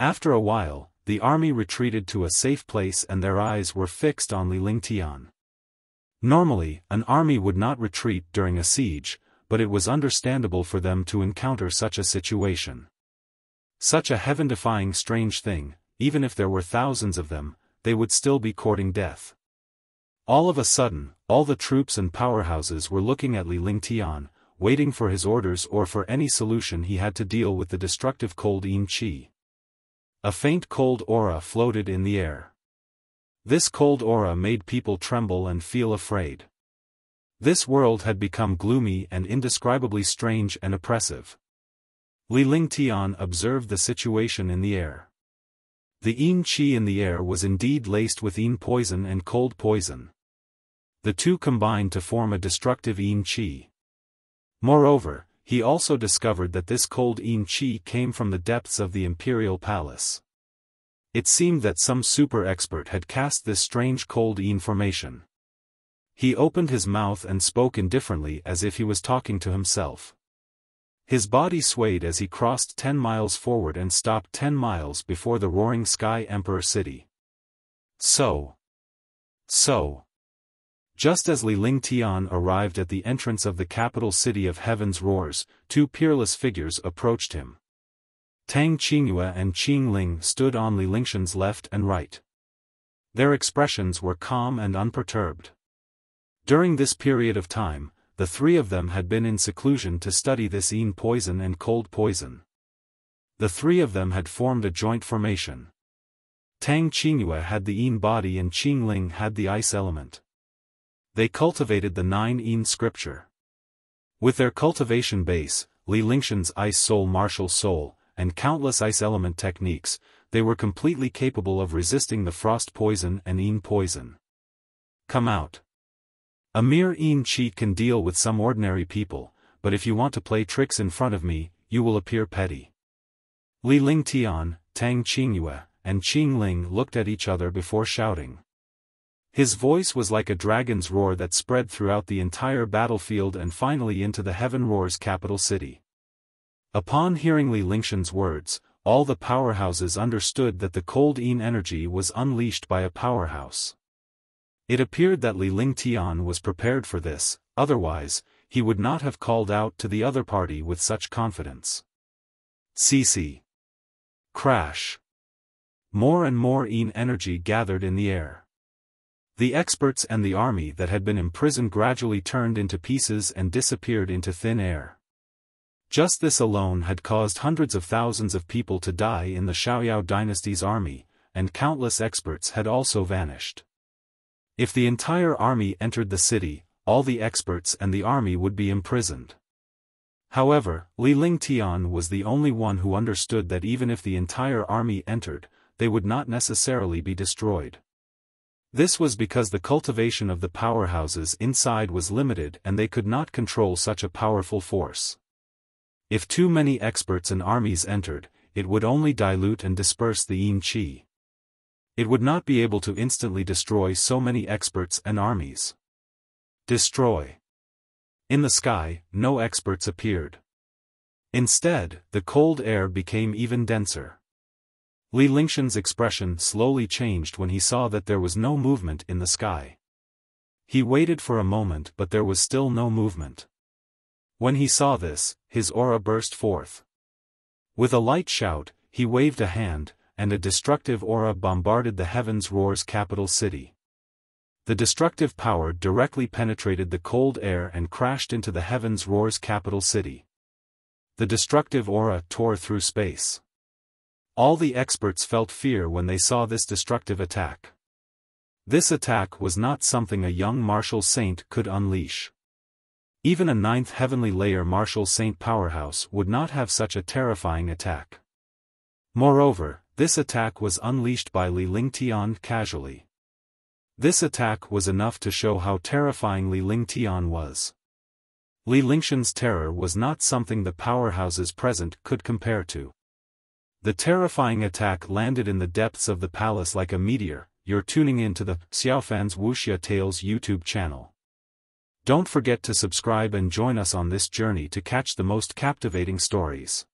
After a while, the army retreated to a safe place and their eyes were fixed on Li Lingtian. Normally, an army would not retreat during a siege, but it was understandable for them to encounter such a situation. Such a heaven-defying strange thing, even if there were thousands of them, they would still be courting death. All of a sudden, all the troops and powerhouses were looking at Li Lingtian, waiting for his orders or for any solution he had to deal with the destructive cold yin qi. A faint cold aura floated in the air. This cold aura made people tremble and feel afraid. This world had become gloomy and indescribably strange and oppressive. Li Lingtian observed the situation in the air. The yin qi in the air was indeed laced with yin poison and cold poison. The two combined to form a destructive yin qi. Moreover, he also discovered that this cold yin qi came from the depths of the imperial palace. It seemed that some super expert had cast this strange cold yin formation. He opened his mouth and spoke indifferently as if he was talking to himself. His body swayed as he crossed 10 miles forward and stopped 10 miles before the roaring sky emperor city. So. Just as Li Lingtian arrived at the entrance of the capital city of Heaven's Roars, 2 peerless figures approached him. Tang Qingyue and Qing Ling stood on Li Lingshan's left and right. Their expressions were calm and unperturbed. During this period of time, the 3 of them had been in seclusion to study this yin poison and cold poison. The 3 of them had formed a joint formation. Tang Qingyue had the Yin body and Qingling had the ice element. They cultivated the 9 Yin scripture. With their cultivation base, Li Lingshan's ice soul martial soul, and countless ice element techniques, they were completely capable of resisting the frost poison and Yin poison. Come out. A mere Yin cheat can deal with some ordinary people, but if you want to play tricks in front of me, you will appear petty. Li Lingtian, Tang Qingyue, and Qingling looked at each other before shouting. His voice was like a dragon's roar that spread throughout the entire battlefield and finally into the Heaven Roar's capital city. Upon hearing Li Lingshan's words, all the powerhouses understood that the cold Yin energy was unleashed by a powerhouse. It appeared that Li Lingtian was prepared for this, otherwise, he would not have called out to the other party with such confidence. CC. Crash. More and more Yin energy gathered in the air. The experts and the army that had been imprisoned gradually turned into pieces and disappeared into thin air. Just this alone had caused hundreds of thousands of people to die in the Xiaoyao dynasty's army, and countless experts had also vanished. If the entire army entered the city, all the experts and the army would be imprisoned. However, Li Lingtian was the only one who understood that even if the entire army entered, they would not necessarily be destroyed. This was because the cultivation of the powerhouses inside was limited and they could not control such a powerful force. If too many experts and armies entered, it would only dilute and disperse the Yin Qi. It would not be able to instantly destroy so many experts and armies. Destroy. In the sky, no experts appeared. Instead, the cold air became even denser. Li Lingshan's expression slowly changed when he saw that there was no movement in the sky. He waited for a moment but there was still no movement. When he saw this, his aura burst forth. With a light shout, he waved a hand, and a destructive aura bombarded the Heaven's Roar's capital city. The destructive power directly penetrated the cold air and crashed into the Heaven's Roar's capital city. The destructive aura tore through space. All the experts felt fear when they saw this destructive attack. This attack was not something a young martial saint could unleash. Even a 9th heavenly layer martial saint powerhouse would not have such a terrifying attack. Moreover, this attack was unleashed by Li Lingtian casually. This attack was enough to show how terrifying Li Lingtian was. Li Lingshan's terror was not something the powerhouses present could compare to. The terrifying attack landed in the depths of the palace like a meteor. You're tuning in to the Xiaofan's Wuxia Tales YouTube channel. Don't forget to subscribe and join us on this journey to catch the most captivating stories.